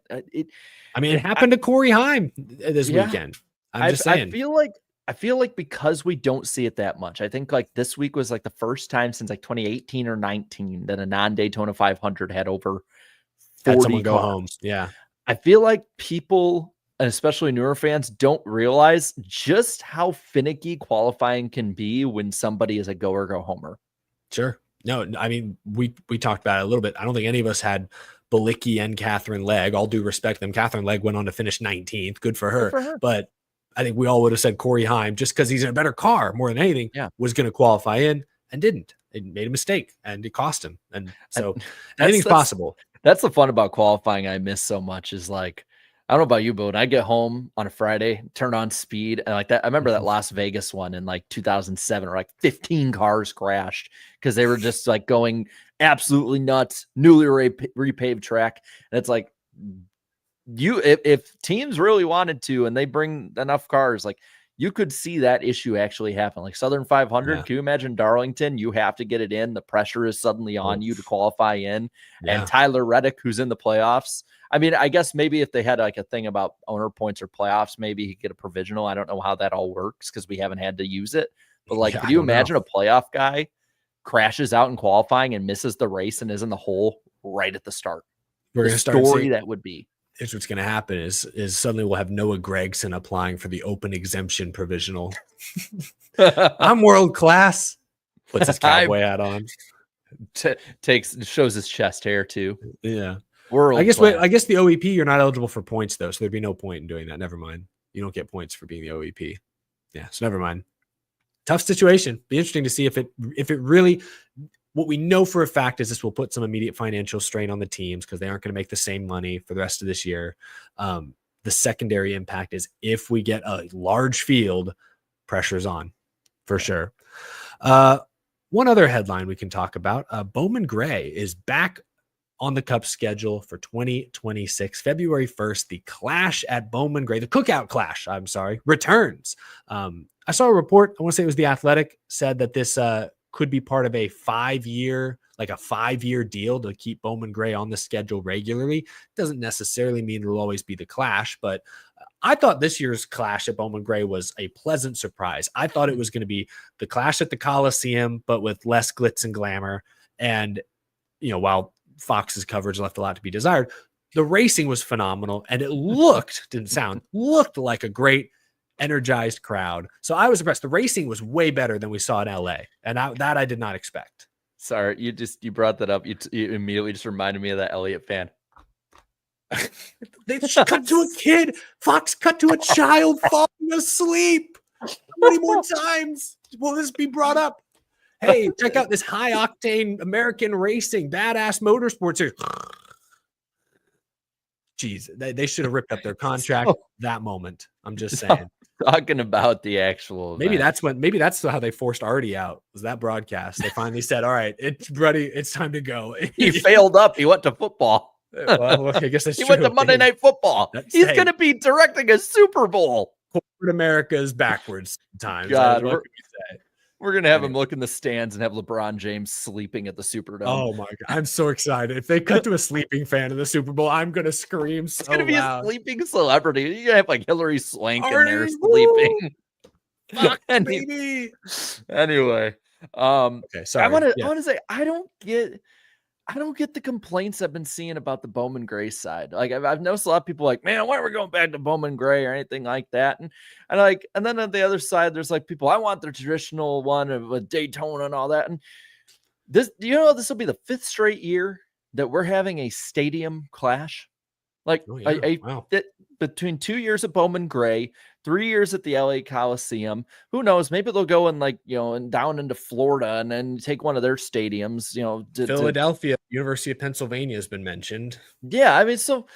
it happened to Corey Heim this weekend. I'm just saying. I feel like because we don't see it that much, I think like this week was like the first time since like 2018 or 19 that a non-Daytona 500 had over 40 go home. Yeah. I feel like people, and especially newer fans, don't realize just how finicky qualifying can be when somebody is a go or go homer. Sure. No, I mean, we talked about it a little bit. I don't think any of us had Bilicki and Catherine Legg. All due respect to them. Catherine Legg went on to finish 19th. Good for her. But I think we all would have said Corey Heim, just because he's in a better car more than anything, was going to qualify in and didn't. It made a mistake and it cost him. And so anything's possible. That's the fun about qualifying I miss so much is like, I don't know about you, but when I get home on a Friday, turn on speed and like that. I remember that Las Vegas one in like 2007 where like 15 cars crashed because they were just like going absolutely nuts, newly repaved track. And it's like, if teams really wanted to, and they bring enough cars, like you could see that issue actually happen. Like Southern 500, Can you imagine Darlington? You have to get it in. The pressure is suddenly on you to qualify in. And Tyler Reddick, who's in the playoffs. I mean, I guess maybe if they had like a thing about owner points or playoffs, maybe he'd get a provisional. I don't know how that all works because we haven't had to use it. But like, could you imagine a playoff guy crashes out in qualifying and misses the race and is in the hole right at the start? We're going to start story that would be. Here's what's going to happen is suddenly we'll have Noah Gregson applying for the open exemption provisional. I'm world class. Puts his cowboy hat on. Shows his chest hair too. Yeah. World I guess the OEP, you're not eligible for points though. So there'd be no point in doing that. Never mind. You don't get points for being the OEP. Yeah. So never mind. Tough situation. Be interesting to see if it really, what we know for a fact is this will put some immediate financial strain on the teams because they aren't going to make the same money for the rest of this year. The secondary impact is if we get a large field, pressure's on for sure. One other headline we can talk about, Bowman Gray is back on the Cup schedule for 2026, February 1st. The clash at Bowman Gray, the cookout clash, returns. I saw a report, I want to say it was The Athletic, said that this could be part of a 5-year deal to keep Bowman Gray on the schedule regularly. Doesn't necessarily mean it'll always be the clash, but I thought this year's clash at Bowman Gray was a pleasant surprise. I thought it was going to be the clash at the Coliseum, but with less glitz and glamour. And, while Fox's coverage left a lot to be desired, the racing was phenomenal and it looked like a great energized crowd. So I was impressed. The racing was way better than we saw in LA. And that I did not expect. Sorry, you brought that up. You immediately just reminded me of that Elliott fan. They cut to a kid. Fox cut to a child falling asleep. How many more times will this be brought up? Hey, check out this high octane American racing, badass motorsports here. Jeez, they should have ripped up their contract that moment. I'm just saying. Talking about the actual event. Maybe that's how they forced Artie out, was that broadcast. They finally said, all right, it's time to go. He failed up. He went to football. Well, I guess that's he true. went to Monday Night Football. He's going to be directing a Super Bowl. Corporate America's backwards times. God, we're going to have him look in the stands and have LeBron James sleeping at the Superdome. Oh my God. I'm so excited. If they cut to a sleeping fan in the Super Bowl, I'm going to scream so loud. It's going to be a sleeping celebrity. You're going to have like Hillary Swank in there sleeping. Fuck, baby. Anyway. Okay, sorry. I want to say, I don't get the complaints I've been seeing about the Bowman Gray side. Like I've noticed a lot of people like, man, why are we going back to Bowman Gray or anything like that? And then on the other side, there's like people, I want the traditional one of Daytona and all that. And this will be the 5th straight year that we're having a stadium clash. Like between 2 years at Bowman Gray, 3 years at the LA Coliseum. Who knows? Maybe they'll go and down into Florida and then take one of their stadiums. Philadelphia, University of Pennsylvania has been mentioned. Yeah, I mean, so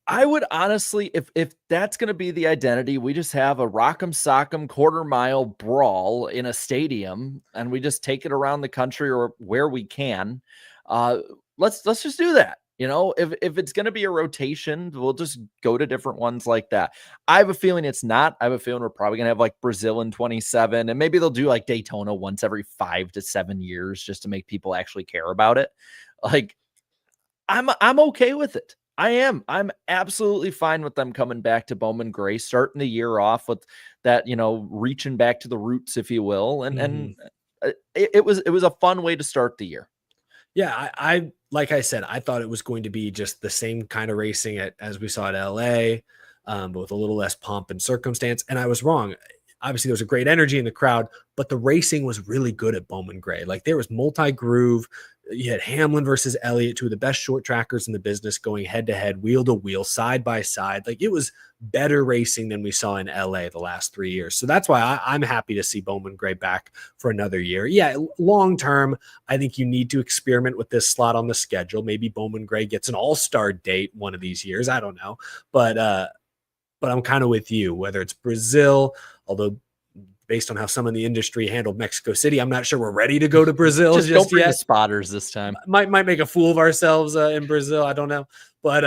I would honestly, if that's going to be the identity, we just have a rock'em sock'em quarter-mile brawl in a stadium, and we just take it around the country or where we can. Let's just do that. If it's going to be a rotation, we'll just go to different ones like that. I have a feeling it's not. I have a feeling we're probably going to have like Brazil in 27, and maybe they'll do like Daytona once every 5 to 7 years just to make people actually care about it. Like, I'm okay with it. I am. I'm absolutely fine with them coming back to Bowman Gray, starting the year off with that, reaching back to the roots, if you will. And it was a fun way to start the year. Yeah, I like I said, I thought it was going to be just the same kind of racing as we saw at LA, but with a little less pomp and circumstance. And I was wrong. Obviously, there was a great energy in the crowd, but the racing was really good at Bowman Gray. Like there was multi-groove. You had Hamlin versus Elliott, two of the best short trackers in the business, going head to head, wheel to wheel, side by side. Like it was better racing than we saw in LA the last 3 years. So that's why I'm happy to see Bowman Gray back for another year. Yeah, long term, I think you need to experiment with this slot on the schedule. Maybe Bowman Gray gets an all-star date one of these years. I don't know, but I'm kind of with you. Whether it's Brazil, although based on how some in the industry handled Mexico City, I'm not sure we're ready to go to Brazil just don't bring yet. the spotters this time. Might make a fool of ourselves in Brazil. I don't know, But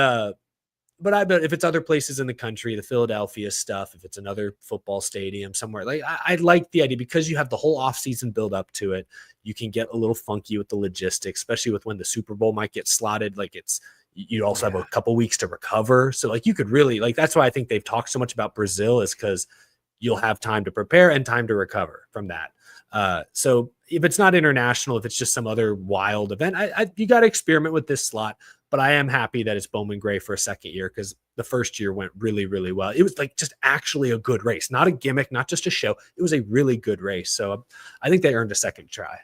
I bet if it's other places in the country, the Philadelphia stuff, if it's another football stadium somewhere, like I like the idea because you have the whole offseason build up to it. You can get a little funky with the logistics, especially with when the Super Bowl might get slotted. Like you also have a couple weeks to recover. So like you could really that's why I think they've talked so much about Brazil is because you'll have time to prepare and time to recover from that. So if it's not international, if it's just some other wild event, you got to experiment with this slot. But I am happy that it's Bowman Gray for a second year because the first year went really, really well. It was like just actually a good race, not a gimmick, not just a show. It was a really good race. So I think they earned a second try.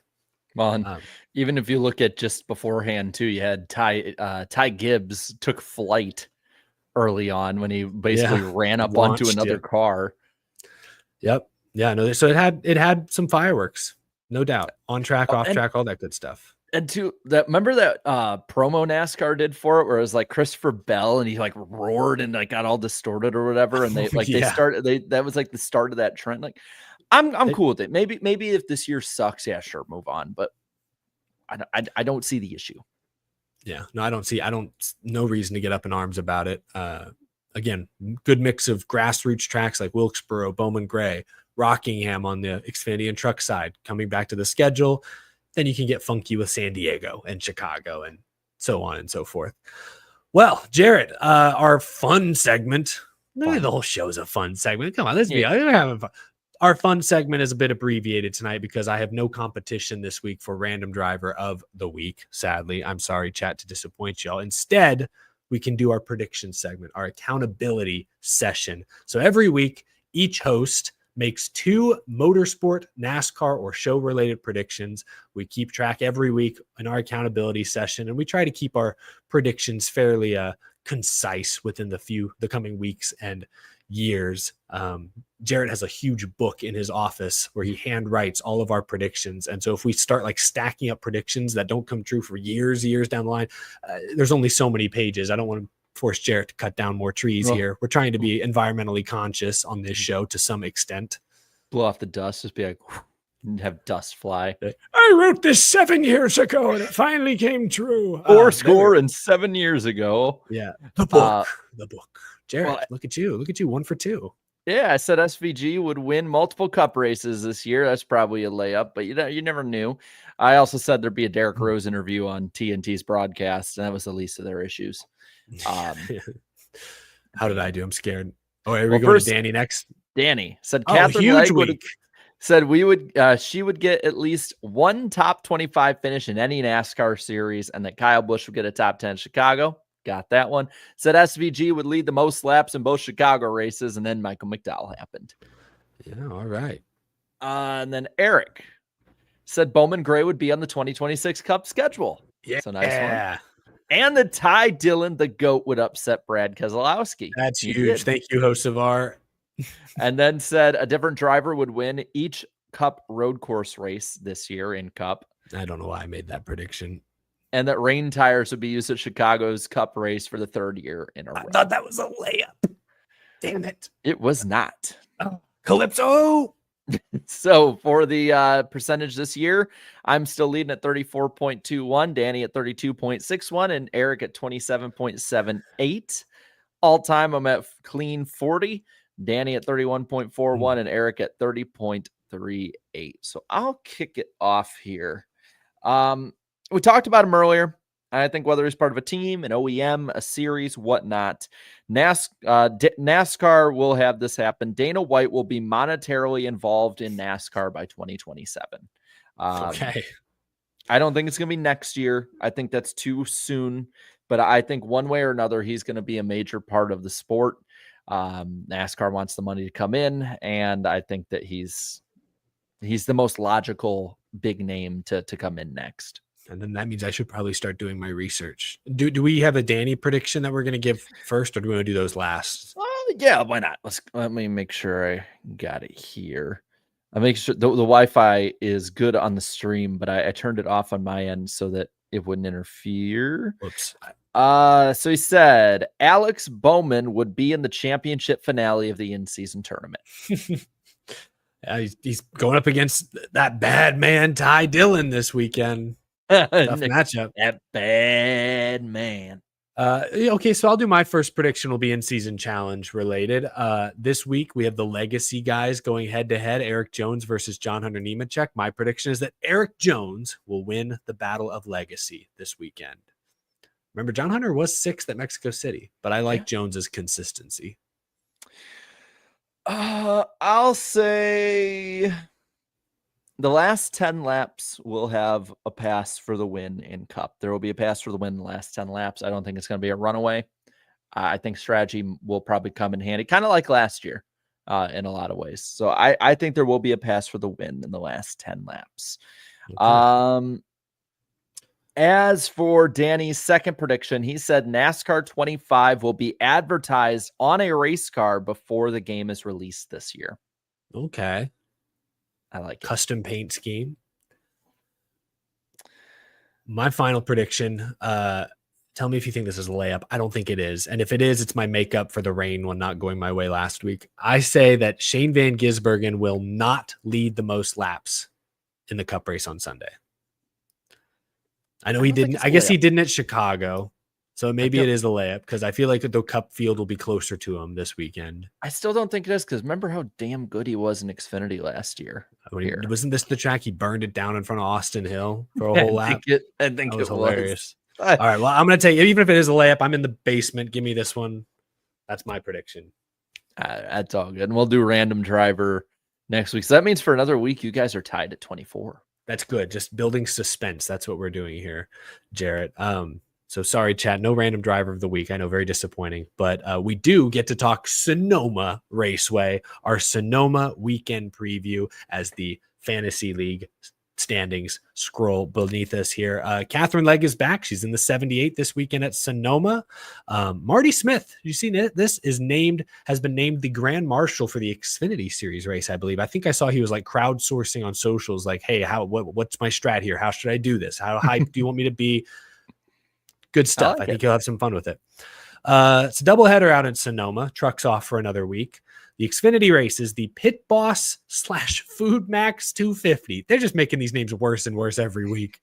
Well, and even if you look at just beforehand too, you had Ty Gibbs took flight early on when he basically ran up onto another car. Yep. Yeah. No. So it had some fireworks, no doubt, on track, off track, all that good stuff. And remember that promo NASCAR did for it, where it was like Christopher Bell and he like roared and like got all distorted or whatever, and they that was like the start of that trend. Like, I'm cool with it. Maybe if this year sucks, yeah, sure, move on. But I don't see the issue. Yeah, no, no reason to get up in arms about it. Again, good mix of grassroots tracks like Wilkesboro, Bowman Gray, Rockingham on the Xfinity and truck side coming back to the schedule. Then you can get funky with San Diego and Chicago and so on and so forth. Well, Jared, our fun segment. Maybe the whole show is a fun segment. Come on, let's be honest. We're having fun. Our fun segment is a bit abbreviated tonight because I have no competition this week for random driver of the week. Sadly, I'm sorry, chat, to disappoint y'all. Instead, we can do our prediction segment, our accountability session. So every week, each host makes 2 motorsport, NASCAR, or show-related predictions. We keep track every week in our accountability session, and we try to keep our predictions fairly concise within the coming weeks and years. Jared has a huge book in his office where he handwrites all of our predictions. And so if we start like stacking up predictions that don't come true for years down the line, there's only so many pages. I don't want to force Jarrett to cut down more trees here. We're trying to be environmentally conscious on this show to some extent. Blow off the dust, just be like, have dust fly. I wrote this 7 years ago and it finally came true. 4 score and 7 years ago. Yeah. The book. Jared, look at you. 1 for 2. Yeah, I said SVG would win multiple cup races this year. That's probably a layup, but you never knew. I also said there'd be a Derek Rose interview on TNT's broadcast, and that was the least of their issues. How did I do? I'm scared. Oh, are we going to Danny next? Danny said Catherine Legg said she would get at least 1 top 25 finish in any NASCAR series, and that Kyle Busch would get a top 10 in Chicago. Got that one. Said SVG would lead the most laps in both Chicago races, and then Michael McDowell happened. Yeah, all right. And then Eric said Bowman Gray would be on the 2026 Cup schedule. Yeah. So nice one. And the Ty Dillon, the GOAT, would upset Brad Keselowski. That's huge. Thank you, Hocevar. And then said a different driver would win each Cup road course race this year in Cup. I don't know why I made that prediction. And that rain tires would be used at Chicago's Cup race for the 3rd year in a row. I thought that was a layup. Damn it. It was not. Oh, Calypso. So for the percentage this year, I'm still leading at 34.21, Danny at 32.61, and Eric at 27.78. All time, I'm at clean 40, Danny at 31.41, and Eric at 30.38. So I'll kick it off here. We talked about him earlier. I think whether he's part of a team, an OEM, a series, whatnot, NASCAR will have this happen. Dana White will be monetarily involved in NASCAR by 2027. Okay. I don't think it's going to be next year. I think that's too soon. But I think one way or another, he's going to be a major part of the sport. NASCAR wants the money to come in, and I think that he's the most logical big name to come in next. And then that means I should probably start doing my research. Do we have a Danny prediction that we're going to give first, or do we want to do those last? Yeah, why not? Let me make sure I got it here. I make sure the Wi-Fi is good on the stream, but I turned it off on my end so that it wouldn't interfere. Whoops. So he said Alex Bowman would be in the championship finale of the in-season tournament. He's going up against that bad man Ty Dillon this weekend. Tough matchup. That bad man. Okay, so I'll do my first prediction will be in season challenge related. This week we have the legacy guys going head to head, Eric Jones versus John Hunter Nemechek. My prediction is that Eric Jones will win the battle of legacy this weekend. Remember, John Hunter was 6th at Mexico City, but I like Jones's consistency. I'll say the last 10 laps will have a pass for the win in Cup. There will be a pass for the win in the last 10 laps. I don't think it's going to be a runaway. I think strategy will probably come in handy, kind of like last year in a lot of ways. So I think there will be a pass for the win in the last 10 laps. Okay. As for Danny's second prediction, he said NASCAR 25 will be advertised on a race car before the game is released this year. Okay. I like it. Custom paint scheme. My final prediction, tell me if you think this is a layup. I don't think it is. And if it is, it's my makeup for the rain one not going my way last week. I say that Shane Van Gisbergen will not lead the most laps in the Cup race on Sunday. I know he didn't. I guess he didn't at Chicago. So maybe it is a layup because I feel like the Cup field will be closer to him this weekend. I still don't think it is because remember how damn good he was in Xfinity last year. Wasn't this the track he burned it down in front of Austin Hill for a whole lap? I think it was hilarious. All right, well, I'm going to take it. Even if it is a layup, I'm in the basement. Give me this one. That's my prediction. That's all good. And we'll do random driver next week. So that means for another week, you guys are tied at 24. That's good. Just building suspense. That's what we're doing here, Jarrett. So sorry, chat. No random driver of the week. I know, very disappointing, but we do get to talk Sonoma Raceway, our Sonoma weekend preview as the Fantasy League standings scroll beneath us here. Catherine Legg is back. She's in the 78 this weekend at Sonoma. Marty Smith, you seen it? This has been named the Grand Marshal for the Xfinity Series race, I believe. I think I saw he was like crowdsourcing on socials, like, hey, what's my strat here? How should I do this? How hyped do you want me to be? Good stuff. I think you'll have some fun with it. It's a doubleheader out in Sonoma. Trucks off for another week. The Xfinity race is the Pit Boss / Food Max 250. They're just making these names worse and worse every week.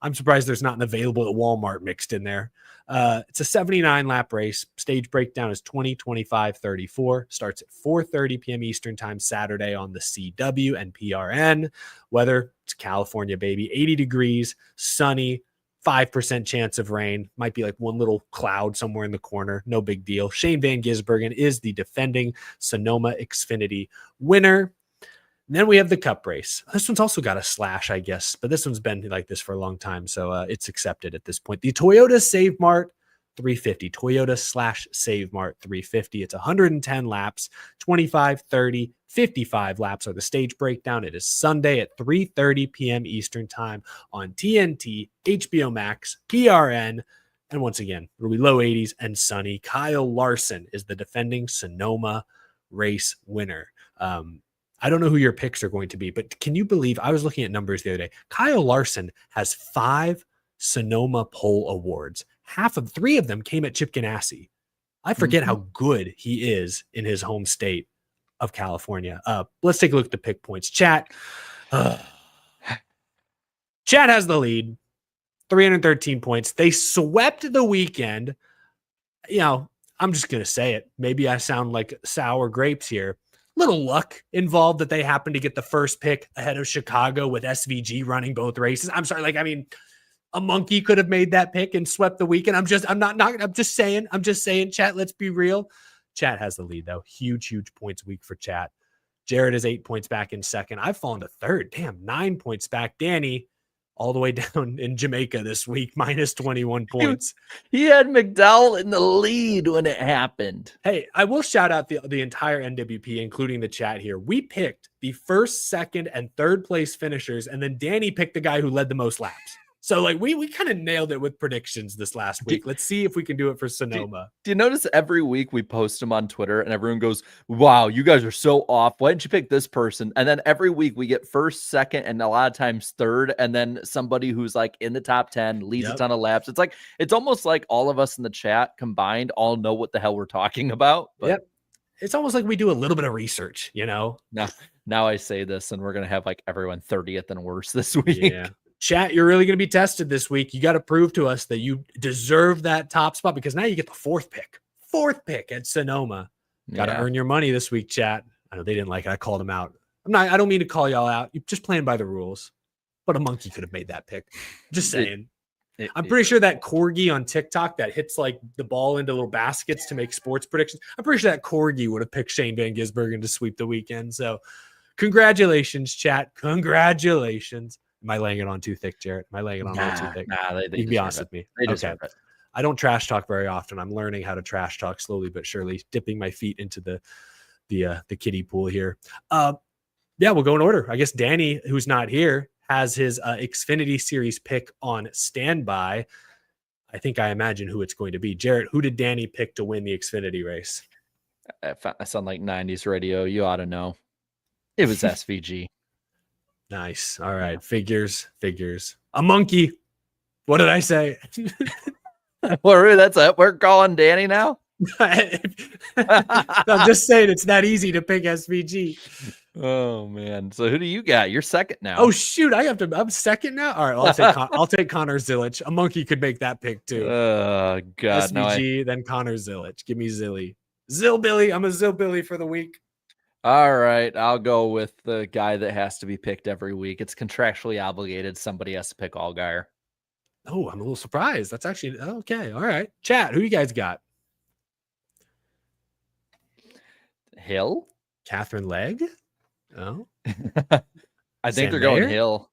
I'm surprised there's not an available at Walmart mixed in there. It's a 79 lap race. Stage breakdown is 20, 25, 34. Starts at 4:30 p.m. Eastern time Saturday on the CW and PRN. Weather, it's California, baby. 80 degrees, sunny. 5% chance of rain. Might be like one little cloud somewhere in the corner. No big deal. Shane Van Gisbergen is the defending Sonoma Xfinity winner. And then we have the Cup race. This one's also got a slash, I guess, but this one's been like this for a long time, so it's accepted at this point. The Toyota Save Mart 350. Toyota / Save Mart 350. It's 110 laps, 25, 30, 55 laps are the stage breakdown. It is Sunday at 3:30 p.m. Eastern time on TNT, HBO Max, PRN, and once again, it'll be low 80s and sunny. Kyle Larson is the defending Sonoma race winner. I don't know who your picks are going to be, but can you believe I was looking at numbers the other day? Kyle Larson has 5 Sonoma pole awards. 3 of them came at Chip Ganassi. I forget how good he is in his home state of California. Let's take a look at the pick points. Chat has the lead, 313 points. They swept the weekend. You know, I'm just going to say it. Maybe I sound like sour grapes here. Little luck involved that they happened to get the first pick ahead of Chicago with SVG running both races. I'm sorry. A monkey could have made that pick and swept the weekend. I'm just saying, chat, let's be real. Chat has the lead though. Huge points week for chat. Jared is 8 points back in second. I've fallen to third. Damn, 9 points back. Danny, all the way down in Jamaica this week, minus 21 points. He had McDowell in the lead when it happened. Hey, I will shout out the entire NWP, including the chat here. We picked the first, second, and third place finishers, and then Danny picked the guy who led the most laps. So like we kind of nailed it with predictions this last week. Let's see if we can do it for Sonoma. Do you notice every week we post them on Twitter and everyone goes, wow, you guys are so off. Why didn't you pick this person? And then every week we get first, second, and a lot of times third. And then somebody who's like in the top 10 leads a ton of laps. It's almost like all of us in the chat combined all know what the hell we're talking about. But it's almost like we do a little bit of research, you know? Now I say this and we're going to have like everyone 30th and worse this week. Yeah. Chat, you're really going to be tested this week. You got to prove to us that you deserve that top spot, because now you get the fourth pick at Sonoma. Got to earn your money this week, chat. I know they didn't like it. I called them out. I don't mean to call y'all out. You're just playing by the rules. But a monkey could have made that pick. Just saying. I'm pretty sure that corgi on TikTok that hits like the ball into little baskets to make sports predictions, I'm pretty sure that corgi would have picked Shane Van Gisbergen to sweep the weekend. So congratulations, chat. Congratulations. Am I laying it on too thick, Jarrett? Am I laying it on too thick? They you can be honest with me. They deserve it. I don't trash talk very often. I'm learning how to trash talk slowly but surely, dipping my feet into the kiddie pool here. We'll go in order. I guess Danny, who's not here, has his Xfinity Series pick on standby. I imagine who it's going to be. Jarrett, who did Danny pick to win the Xfinity race? I sound like 90s radio. You ought to know. It was SVG. Nice. All right. Figures. A monkey. What did I say? That's it. We're calling Danny now. I'm just saying it's that easy to pick SVG. Oh man. So who do you got? You're second now. Oh shoot. I'm second now. All right. Well, I'll take Connor Zilic. A monkey could make that pick too. Oh God. SVG, then Connor Zilic. Give me Zilly. Zillbilly. I'm a Zillbilly for the week. All right. I'll go with the guy that has to be picked every week. It's contractually obligated. Somebody has to pick Allgaier. Oh, I'm a little surprised. That's actually okay. All right. Chat, who you guys got? Hill? Catherine Legg? Oh. I think they're going Hill.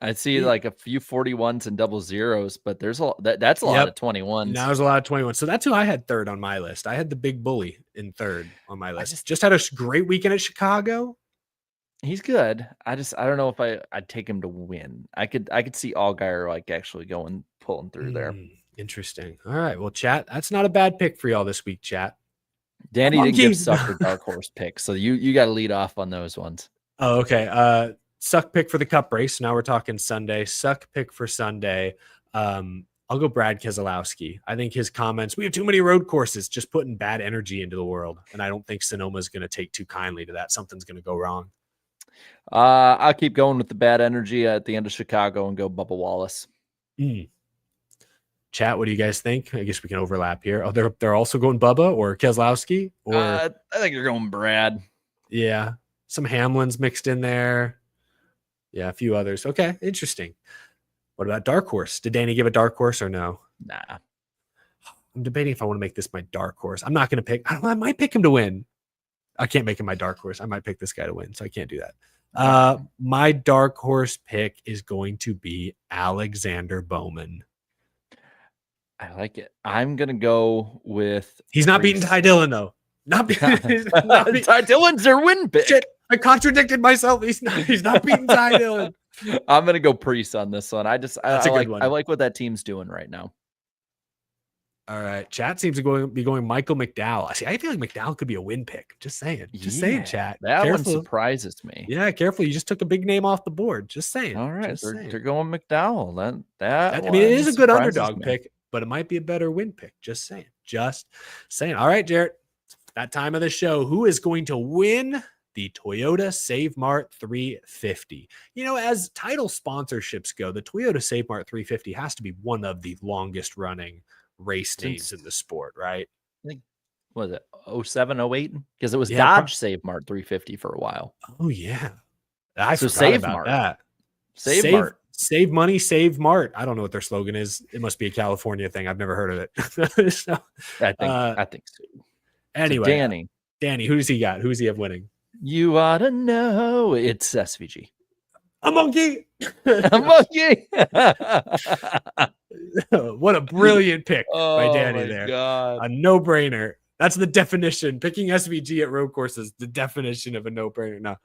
I see like a few 41s and double zeros, but there's that's a lot of 21s. Now there's a lot of 21s. So that's who I had third on my list. I had the big bully in third on my list. Just had a great weekend at Chicago. He's good. I don't know if I'd take him to win. I could see Allgaier like actually pulling through there. Interesting. All right. Well, chat, that's not a bad pick for y'all this week, chat. Danny didn't give Suck or dark horse picks, so you got to lead off on those ones. Oh, okay. Suck pick for the Cup race. Now we're talking Sunday. Suck pick for Sunday. I'll go Brad Keselowski. I think his comments, we have too many road courses, just putting bad energy into the world. And I don't think Sonoma is going to take too kindly to that. Something's going to go wrong. I'll keep going with the bad energy at the end of Chicago and go Bubba Wallace. Chat, what do you guys think? I guess we can overlap here. Oh, they're also going Bubba or Keselowski? Or I think they're going Brad. Yeah. Some Hamlins mixed in there. Yeah, a few others. Okay, interesting. What about dark horse? Did Danny give a dark horse or no? Nah. I'm debating if I want to make this my dark horse. I'm not going to pick. I might pick him to win. I can't make him my dark horse. I might pick this guy to win, so I can't do that. My dark horse pick is going to be Alexander Bowman. I like it. I'm going to go with... He's not beating Ty Dillon, though. Ty Dillon's their win pick. Shit, I contradicted myself. He's not beating Ty Dillon. I'm going to go Priest on this one. I like what that team's doing right now. All right. Chat seems to be going Michael McDowell. I feel like McDowell could be a win pick. Just saying. Saying, chat. That one surprises me. Yeah, careful. You just took a big name off the board. Just saying. All right. They're going McDowell. I mean, it is a good underdog pick, but it might be a better win pick. Just saying. All right, Jarrett. That time of the show. Who is going to win the Toyota Save Mart 350? As title sponsorships go, the Toyota Save Mart 350 has to be one of the longest running race names in the sport, right? I think, was it 07, 08? Because it was Dodge Save Mart 350 for a while. Oh, yeah. I forgot Save about Mart. that. Save Mart. Save money, save Mart. I don't know what their slogan is. It must be a California thing. I've never heard of it. So, I think so. Anyway, so Danny, who does he got? Who does he have winning? You ought to know it's SVG. A monkey. A monkey. What a brilliant pick by Danny there. God. A no-brainer. That's the definition. Picking SVG at road courses, the definition of a no-brainer. No.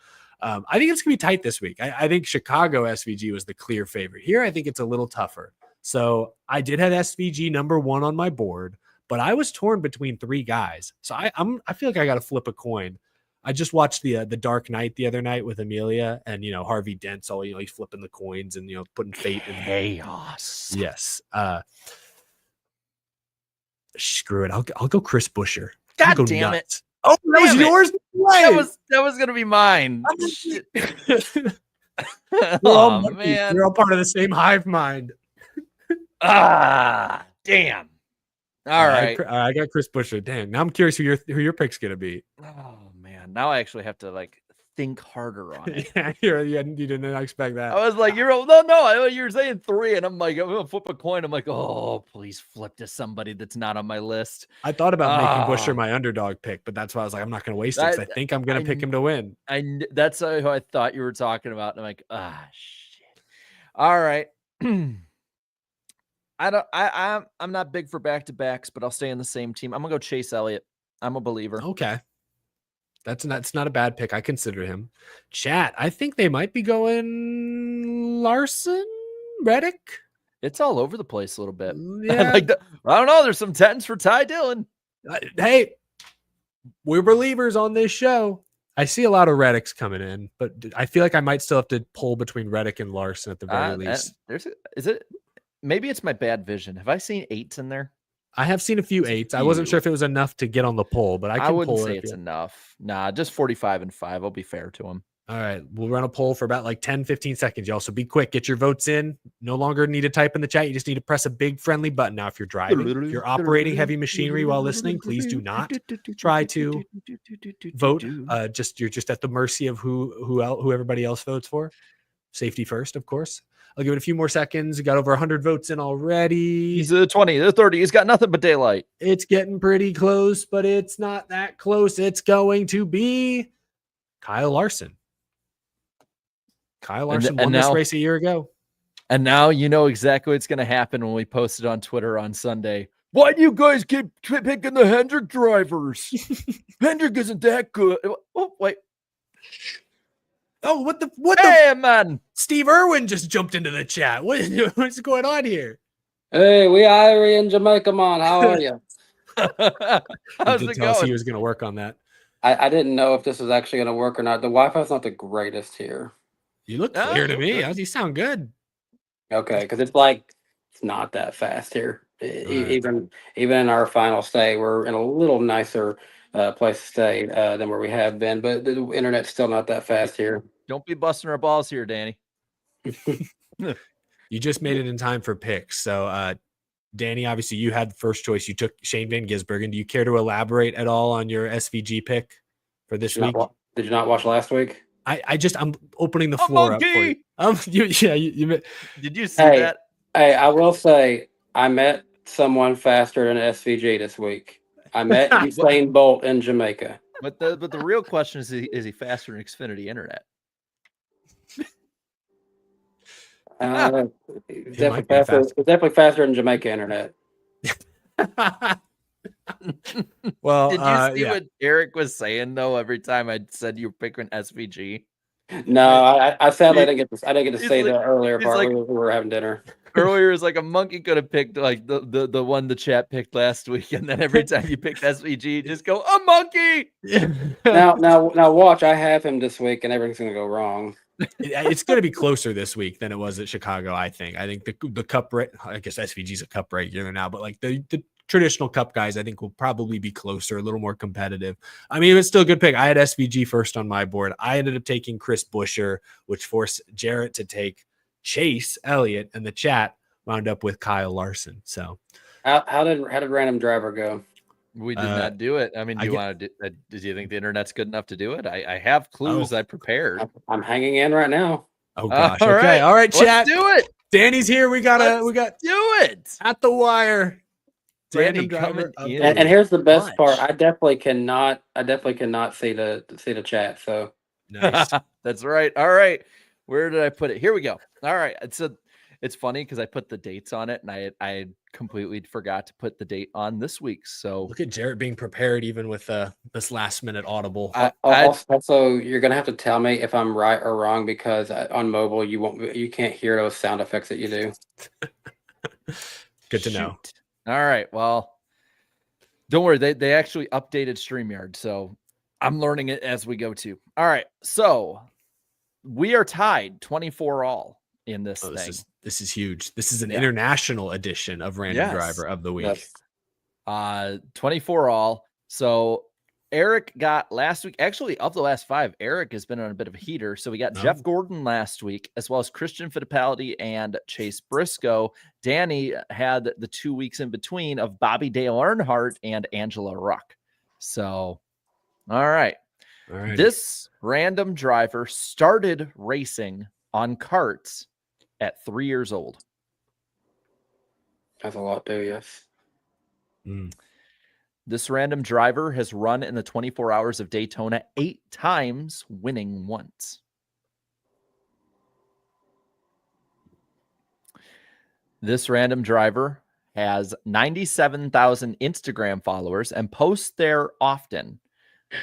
I think it's going to be tight this week. I think Chicago SVG was the clear favorite. Here, I think it's a little tougher. So I did have SVG number 1 on my board, but I was torn between 3 guys. So I feel like I got to flip a coin. I just watched the Dark Knight the other night with Amelia, and Harvey Dent's all he's flipping the coins and putting fate in chaos. Yes. Screw it. I'll go Chris Buescher. God damn it! Oh, that was yours. That was gonna be mine. We're all Oh, monkeys. man. We're all part of the same hive mind. Damn. All right. I got Chris Buescher. Dang. Now I'm curious who your pick's gonna be. Oh man. Now I actually have to like think harder on it. Yeah, you didn't expect that. I was like, you're saying 3, and I'm like, I'm gonna flip a coin. I'm like, oh, please flip to somebody that's not on my list. I thought about making Buescher my underdog pick, but that's why I was like, I'm not gonna waste it because I think I'm gonna pick him to win. That's who I thought you were talking about. And I'm like, shit. All right. I'm not big for back-to-backs, but I'll stay in the same team. I'm gonna go Chase Elliott. I'm a believer. Okay. That's not a bad pick. I consider him. Chat, I think they might be going Larson, Reddick. It's all over the place a little bit. Yeah. I don't know. There's some 10s for Ty Dillon. Hey, we're believers on this show. I see a lot of Reddicks coming in, but I feel like I might still have to pull between Reddick and Larson at the very least. Maybe it's my bad vision. Have I seen 8s in there? I have seen a few 8s. I wasn't sure if it was enough to get on the poll, but I wouldn't pull say it's enough. Nah, just 45 and 5. I'll be fair to him. All right. We'll run a poll for about like 10, 15 seconds, y'all. So be quick. Get your votes in. No longer need to type in the chat. You just need to press a big friendly button. Now, if you're driving, if you're operating heavy machinery while listening, please do not try to vote. You're just at the mercy of who everybody else votes for. Safety first, of course. I'll give it a few more seconds. We got over 100 votes in already. He's a 20, the 30. He's got nothing but daylight. It's getting pretty close, but it's not that close. It's going to be Kyle Larson. Kyle Larson won this race a year ago. And now you know exactly what's going to happen when we post it on Twitter on Sunday. Why do you guys keep picking the Hendrick drivers? Hendrick isn't that good. Oh, wait. Oh, what Hey, man. Steve Irwin just jumped into the chat. What's going on here? Hey, we Irie in Jamaica, man. How are you? How's He did it tell us going? he was going to work on that. I didn't know if this was actually going to work or not. The Wi-Fi's not the greatest here. You look clear to me. You sound good. Okay, because it's not that fast here. Even in our final stay, we're in a little nicer place to stay than where we have been, but the internet's still not that fast here. Don't be busting our balls here, Danny. You just made it in time for picks. So, Danny, obviously you had the first choice. You took Shane Van Gisbergen. Do you care to elaborate at all on your SVG pick for this week? Did you not watch last week? I'm opening the floor up for you. Did you see that? Hey, I will say I met someone faster than SVG this week. I met Usain Bolt in Jamaica. But the real question is he faster than Xfinity internet? Definitely faster than Jamaica internet. Well, did you see what Eric was saying though? Every time I said you were picking SVG. No, I sadly I didn't get to say like, the earlier part. Like, we were having dinner. Earlier is like a monkey could have picked like the one the chat picked last week, and then every time you picked SVG, just go a monkey. now watch. I have him this week, and everything's gonna go wrong. It's going to be closer this week than it was at Chicago. I think the cup. I guess SVG's a cup regular now, but like the traditional cup guys, I think will probably be closer, a little more competitive. I mean, it's still a good pick. I had SVG first on my board. I ended up taking Chris Buescher, which forced Jarrett to take Chase Elliott, and the chat wound up with Kyle Larson. So how did random driver go? We did not do it. I mean, do you think the internet's good enough to do it? I have clues I prepared. I'm hanging in right now. Oh gosh. Okay. All right, chat. Let's do it. Danny's here. We got do it at the wire. Danny coming in. And here's the best part. I definitely cannot see the chat. So nice. That's right. All right. Where did I put it? Here we go. All right. It's funny because I put the dates on it, and I completely forgot to put the date on this week. So look at Jarrett being prepared, even with this last minute audible. Also, you're gonna have to tell me if I'm right or wrong, because on mobile you can't hear those sound effects that you do. Good to know. All right. Well, don't worry. They actually updated StreamYard, so I'm learning it as we go too. All right. So we are tied 24 all in this thing. This is huge. This is an international edition of Random Driver of the Week. Yes. 24 all. So Eric got last week. Actually, of the last 5, Eric has been on a bit of a heater. So we got Jeff Gordon last week, as well as Christian Fittipaldi and Chase Briscoe. Danny had the 2 weeks in between of Bobby Dale Earnhardt and Angela Ruck. So, all right. This random driver started racing on karts at 3 years old. That's a lot too, yes. This random driver has run in the 24 Hours of Daytona 8 times, winning once. This random driver has 97,000 Instagram followers and posts there often,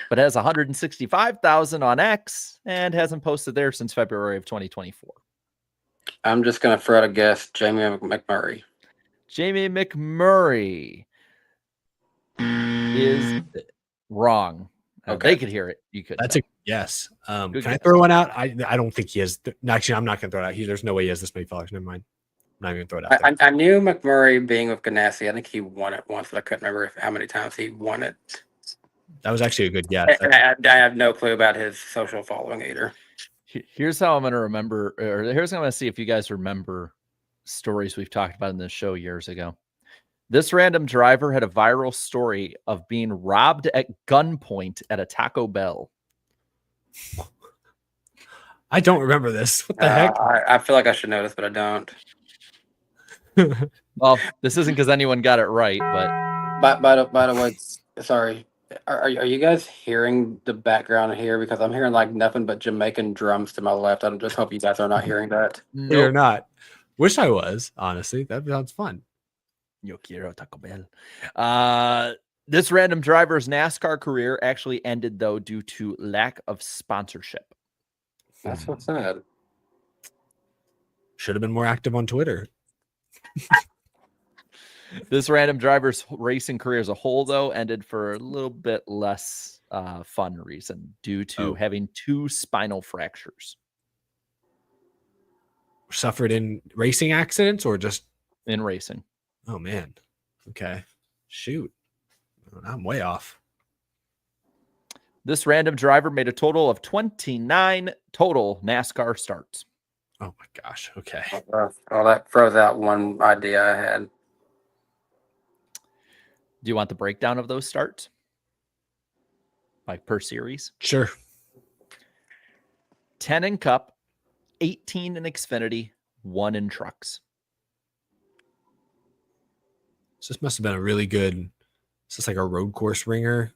but has 165,000 on X and hasn't posted there since February of 2024. I'm just going to throw out a guess. Jamie McMurray. Jamie McMurray is wrong. Okay. They could hear it. You could. That's a yes. Can guess. I throw one out? I don't think he has. Actually, I'm not going to throw it out. There's no way he has this many followers. Never mind. I'm not even going to throw it out there. I knew McMurray being with Ganassi. I think he won it once, but I couldn't remember how many times he won it. That was actually a good guess. I have no clue about his social following either. Here's how I'm going to remember, or here's how I'm going to see if you guys remember stories we've talked about in this show years ago. This random driver had a viral story of being robbed at gunpoint at a Taco Bell. I don't remember this. What the heck? I feel like I should know this, but I don't. Well, this isn't because anyone got it right, but By the way, sorry. Are you guys hearing the background here? Because I'm hearing like nothing but Jamaican drums to my left. I just hope you guys are not hearing that. You're not. Wish I was, honestly. That sounds fun. Yo quiero Taco Bell. This random driver's NASCAR career actually ended, though, due to lack of sponsorship. That's what's sad. Should have been more active on Twitter. This random driver's racing career as a whole, though, ended for a little bit less fun reason due to having 2 spinal fractures. Suffered in racing accidents or just in racing? Oh, man. Okay. Shoot. I'm way off. This random driver made a total of 29 total NASCAR starts. Oh, my gosh. Okay. Well, that throws out one idea I had. Do you want the breakdown of those starts? Like per series? Sure. 10 in Cup, 18 in Xfinity, 1 in trucks. So this must have been a really good. Is this like a road course ringer?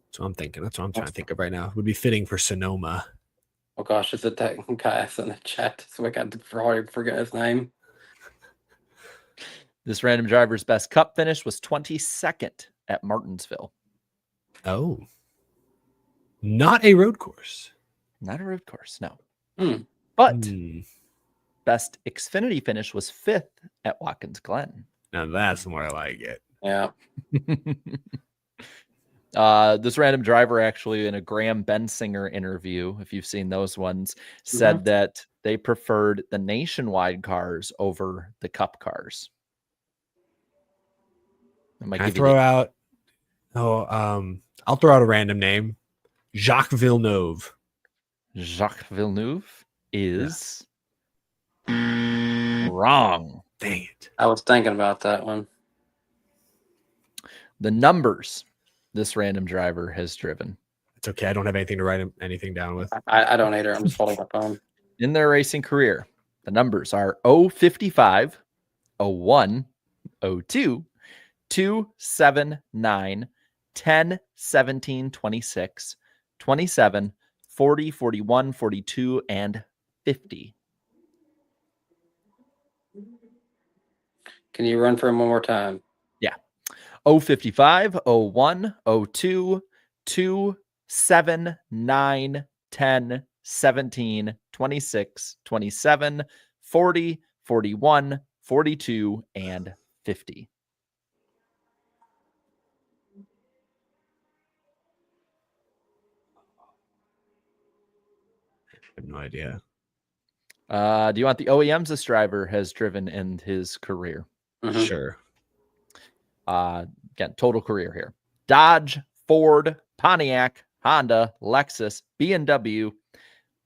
That's what I'm thinking. That's what I'm trying to think of right now. It would be fitting for Sonoma. Oh gosh, it's a technical guy in the chat, so I got to probably forget his name. This random driver's best Cup finish was 22nd at Martinsville. Oh. Not a road course. Not a road course, no. But Hmm. best Xfinity finish was 5th at Watkins Glen. Now that's more like it. Yeah. This random driver actually in a Graham Bensinger interview, if you've seen those ones, said that they preferred the Nationwide cars over the Cup cars. Can I throw out? I'll throw out a random name. Jacques Villeneuve. Jacques Villeneuve is wrong. Dang it. I was thinking about that one. The numbers this random driver has driven. It's okay. I don't have anything to write anything down with. I don't either. I'm just holding my phone. In their racing career, the numbers are 055, 01, 02, 2, 7, 9, 10, 17, 26, 27, 40, 41, 42, and 50. Can you run for him one more time? Yeah. 055, 01, 02, 2, 7, 9, 10, 17, 26, 27, 40, 41, 42, and 50. I have no idea. Do you want the OEMs this driver has driven in his career? Mhm. Sure. Again, total career here. Dodge, Ford, Pontiac, Honda, Lexus, BMW,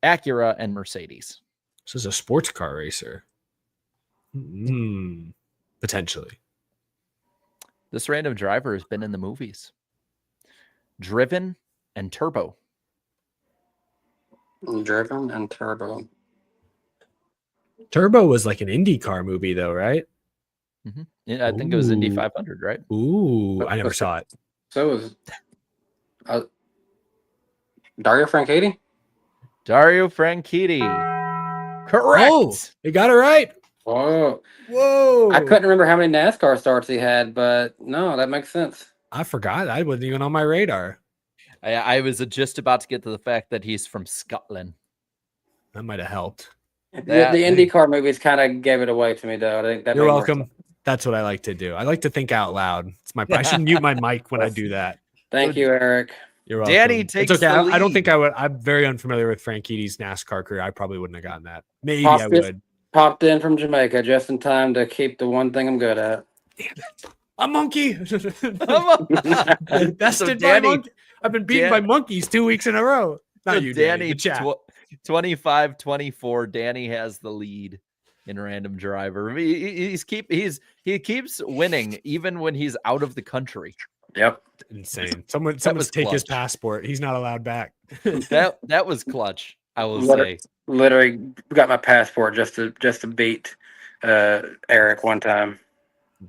Acura, and Mercedes. This is a sports car racer. Potentially. This random driver has been in the movies. Driven and Turbo. Driven and Turbo. Turbo was like an IndyCar movie, though, right? Mm-hmm. Yeah, I think it was Indy Ooh. 500, right? Ooh, I never saw it. So was Dario Franchitti? Dario Franchitti. Correct. Oh, you got it right. Whoa. Whoa. I couldn't remember how many NASCAR starts he had, but no, that makes sense. I forgot. I wasn't even on my radar. I was just about to get to the fact that he's from Scotland. That might have helped. The IndyCar movies kind of gave it away to me, though. I think that You're made more welcome. sense. That's what I like to do. I like to think out loud. It's my. I should mute my mic when I do that. Thank you, Eric. You're welcome. Danny takes it's okay. the I don't think lead. I would. I'm very unfamiliar with Frankitti's NASCAR career. I probably wouldn't have gotten that. Maybe I would. Popped in from Jamaica just in time to keep the one thing I'm good at. Damn it. A monkey. Bested So by Danny- monkey. I've been beaten by monkeys 2 weeks in a row. Not you, Danny. Danny, The chat. 25-24. Danny has the lead in random driver. He keeps winning even when he's out of the country. Yep. Insane. Someone's take his clutch. passport. He's not allowed back. That was clutch. I will say. Literally got my passport just to beat Eric one time.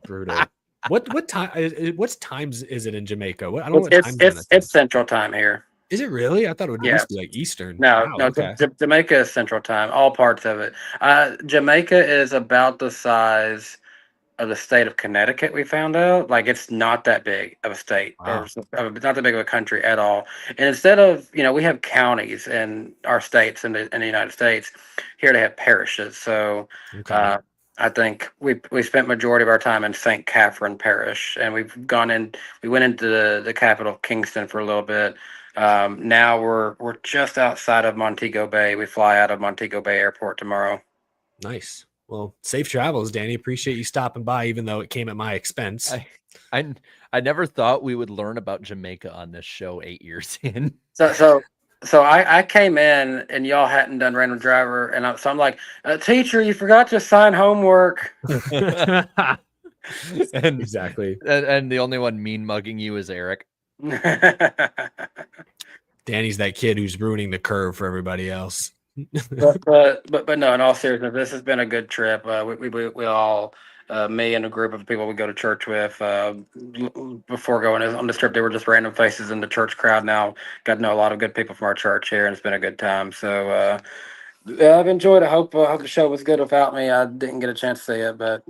Brutal. What time? What's times is it in Jamaica? I don't know what time It's Central Time here. Is it really? I thought it would at least be like Eastern. No, Wow, no. okay. Jamaica is Central Time. All parts of it. Jamaica is about the size of the state of Connecticut. We found out, like, it's not that big of a state, Wow. or not that big of a country at all. And instead of, we have counties in our states in the United States. Here they have parishes. So Okay. I think we spent majority of our time in St. Catherine Parish, and we went into the capital, Kingston, for a little bit. Now we're just outside of Montego Bay. We fly out of Montego Bay Airport tomorrow. Nice. Well, safe travels, Danny. Appreciate you stopping by, even though it came at my expense. I never thought we would learn about Jamaica on this show 8 years in. So I came in and y'all hadn't done random driver, and so I'm like, teacher, you forgot to sign homework. Exactly. And the only one mean mugging you is Eric. Danny's that kid who's ruining the curve for everybody else. but no, in all seriousness, this has been a good trip. We all, me and a group of people we go to church with, before going on this trip, they were just random faces in the church crowd. Now got to know a lot of good people from our church here, and it's been a good time. So I've enjoyed it. Hope the show was good without me. I didn't get a chance to see it, but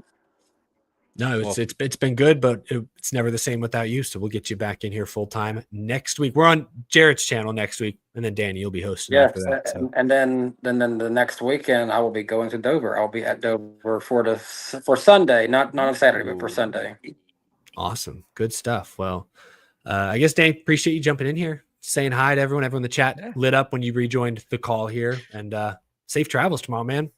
No, it's been good, but it's never the same without you. So we'll get you back in here full time next week. We're on Jarrett's channel next week, and then Danny, you'll be hosting after that. So. And then the next weekend I will be going to Dover. I'll be at Dover for Sunday, not on Saturday, but for Sunday. Awesome, good stuff. Well, I guess Danny, appreciate you jumping in here, saying hi to everyone. Everyone in the chat lit up when you rejoined the call here, and safe travels tomorrow, man.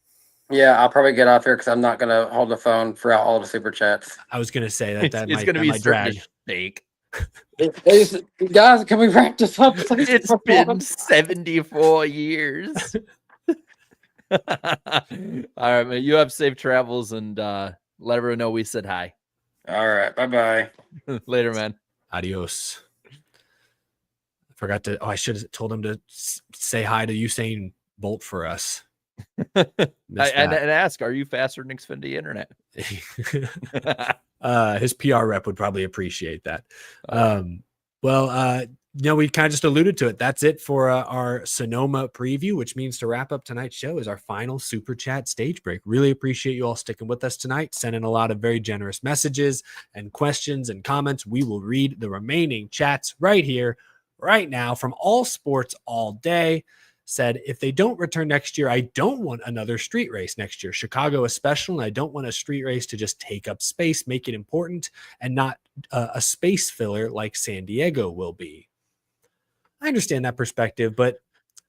Yeah, I'll probably get off here because I'm not going to hold the phone throughout all the super chats. I was going to say that It's going to be drag. fake. Guys, can we wrap this up? It's been 74 years. All right, man. You have safe travels, and let everyone know we said hi. All right. Bye-bye. Later, man. Adios. I forgot to. Oh, I should have told him to say hi to Usain Bolt for us. And ask, are you faster than Xfinity Internet? His PR rep would probably appreciate that. We kind of just alluded to it. That's it for our Sonoma preview, which means to wrap up tonight's show is our final super chat stage break. Really appreciate you all sticking with us tonight, sending a lot of very generous messages and questions and comments. We will read the remaining chats right here, right now, from All Sports All Day. Said, if they don't return next year, I don't want another street race next year. Chicago is special, and I don't want a street race to just take up space, make it important, and not a space filler like San Diego will be. I understand that perspective, but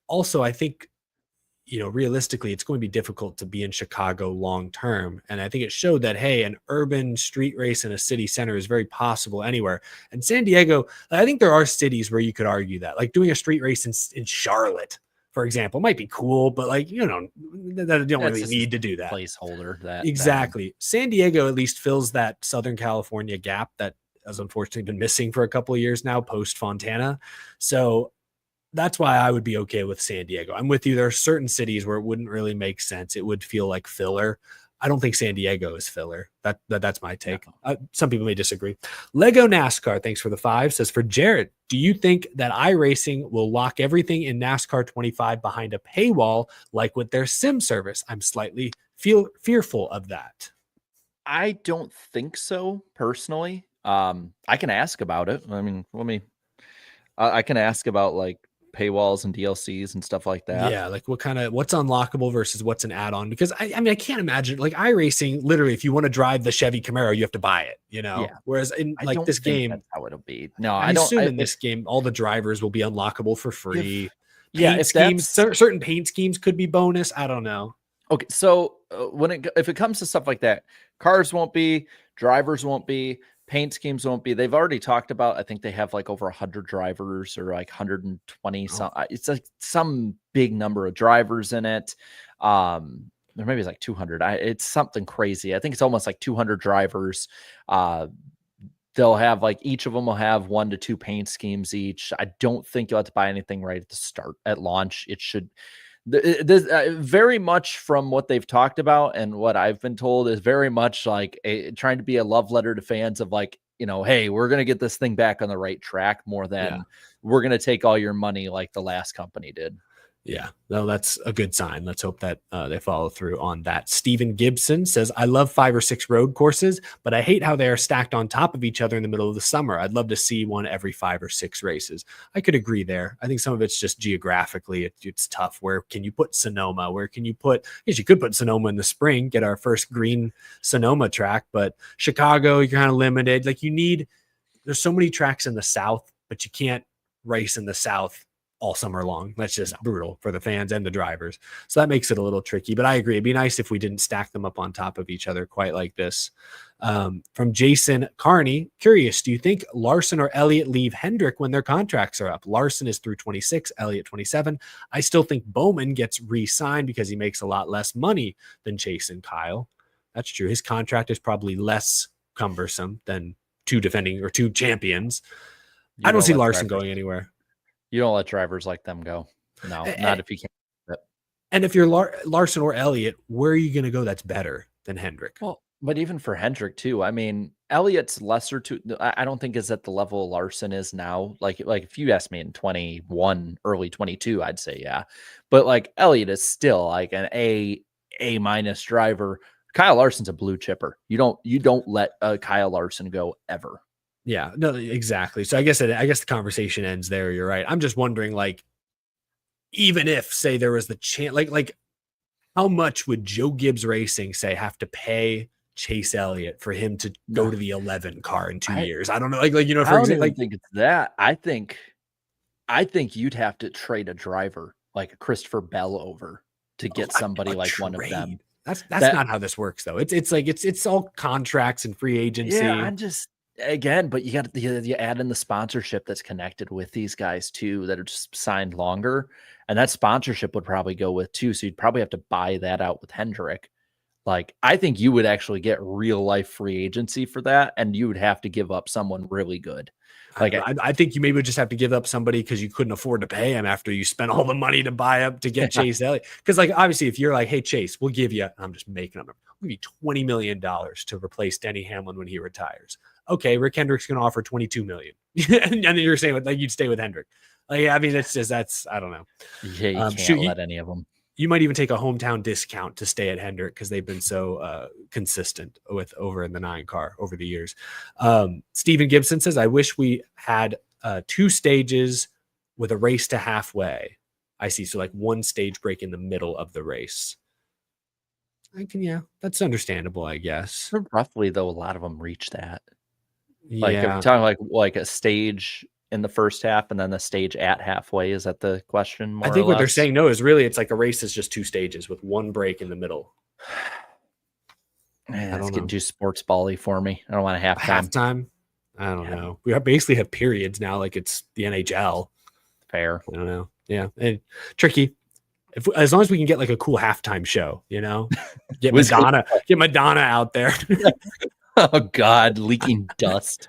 also I think realistically, it's going to be difficult to be in Chicago long term. And I think it showed that, hey, an urban street race in a city center is very possible anywhere. And San Diego, I think there are cities where you could argue that, like doing a street race in Charlotte, for example, might be cool, but like, you don't really need to do that. Placeholder that exactly. San Diego at least fills that Southern California gap that has unfortunately been missing for a couple of years now post Fontana. So that's why I would be okay with San Diego. I'm with you. There are certain cities where it wouldn't really make sense. It would feel like filler. I don't think San Diego is filler. That's my take. No. Some people may disagree. Lego NASCAR, thanks for the 5, says, for Jarrett, do you think that iRacing will lock everything in NASCAR 25 behind a paywall like with their sim service? I'm slightly fearful of that. I don't think so, personally. I can ask about it. I mean, I can ask about like paywalls and DLCs and stuff like that. Yeah, like what's unlockable versus what's an add-on, because I mean I can't imagine like iRacing, literally if you want to drive the Chevy Camaro you have to buy it, Yeah. Whereas in like this game, that's how it'll be. No, I assume in this game all the drivers will be unlockable for free. If certain paint schemes could be bonus. I don't know. Okay, so if it comes to stuff like that, cars won't be, drivers won't be, paint schemes won't be. They've already talked about, I think they have like over 100 drivers or like 120 some. It's like some big number of drivers in it. There maybe it's like 200. It's something crazy. I think it's almost like 200 drivers. They'll have like each of them will have 1 to 2 paint schemes each. I don't think you'll have to buy anything right at the start at launch. It should. Very much from what they've talked about and what I've been told is very much like trying to be a love letter to fans of like, hey, we're going to get this thing back on the right track more than we're going to take all your money like the last company did. Yeah, no, that's a good sign. Let's hope that they follow through on that. Steven Gibson says, I love 5 or 6 road courses, but I hate how they are stacked on top of each other in the middle of the summer. I'd love to see one every 5 or 6 races. I could agree there. I think some of it's just geographically, it's tough. Where can you put Sonoma? Where can you put, you could put Sonoma in the spring, get our first green Sonoma track, but Chicago, you're kind of limited. Like there's so many tracks in the South, but you can't race in the South all summer long. That's just brutal for the fans and the drivers. So that makes it a little tricky, but I agree. It'd be nice if we didn't stack them up on top of each other quite like this. From Jason Carney, curious, do you think Larson or Elliott leave Hendrick when their contracts are up? Larson is through 26, Elliott 27. I still think Bowman gets re-signed because he makes a lot less money than Chase and Kyle. That's true. His contract is probably less cumbersome than 2 champions. I don't see Larson going anywhere. You don't let drivers like them go. No, not if you can't. And if you're Larson or Elliott, where are you going to go that's better than Hendrick? Well, but even for Hendrick too, I mean, Elliott's lesser to, I don't think is at the level Larson is now. Like if you asked me in 21, early 22, I'd say, yeah. But like Elliott is still like an A- driver. Kyle Larson's a blue chipper. You don't let Kyle Larson go ever. Yeah, no, exactly. So I guess the conversation ends there. You're right. I'm just wondering, like, even if, say, there was the chance, like, how much would Joe Gibbs Racing have to pay Chase Elliott for him to go to the 11 car in 2 years? I don't know. For example, I think it's that. I think you'd have to trade a driver like a Christopher Bell over to get somebody like trade. One of them. That's not how this works, though. It's all contracts and free agency. Yeah, again, but you add in the sponsorship that's connected with these guys too, that are just signed longer, and that sponsorship would probably go with too. So you'd probably have to buy that out with Hendrick. Like, I think you would actually get real life free agency for that, and you would have to give up someone really good. Like, I think you maybe would just have to give up somebody because you couldn't afford to pay him after you spent all the money to buy up to get Chase Elliott. Because, like, obviously, if you're like, hey, Chase, we'll give you, I'm just making them, we'll give you $20 million to replace Denny Hamlin when he retires. Okay, Rick Hendrick's going to offer $22 million, and then you're saying like you'd stay with Hendrick. Like, I mean, that's I don't know. Yeah, you can't let any of them. You might even take a hometown discount to stay at Hendrick because they've been so consistent over in the 9 car over the years. Steven Gibson says, I wish we had 2 stages with a race to halfway. I see. So like 1 stage break in the middle of the race. That's understandable, I guess. Roughly, though, a lot of them reach that. Like, if you're talking like a stage in the first half and then the stage at halfway? Is that the question? More I think or what they're less? saying, no, is really it's like a race is just 2 stages with 1 break in the middle. It's getting too sports ball-y for me. I don't want a halftime. Halftime? I don't know. We basically have periods now, like it's the NHL. Fair. I don't know. Yeah, and tricky. As long as we can get like a cool halftime show, get Madonna out there. Oh God, leaking dust.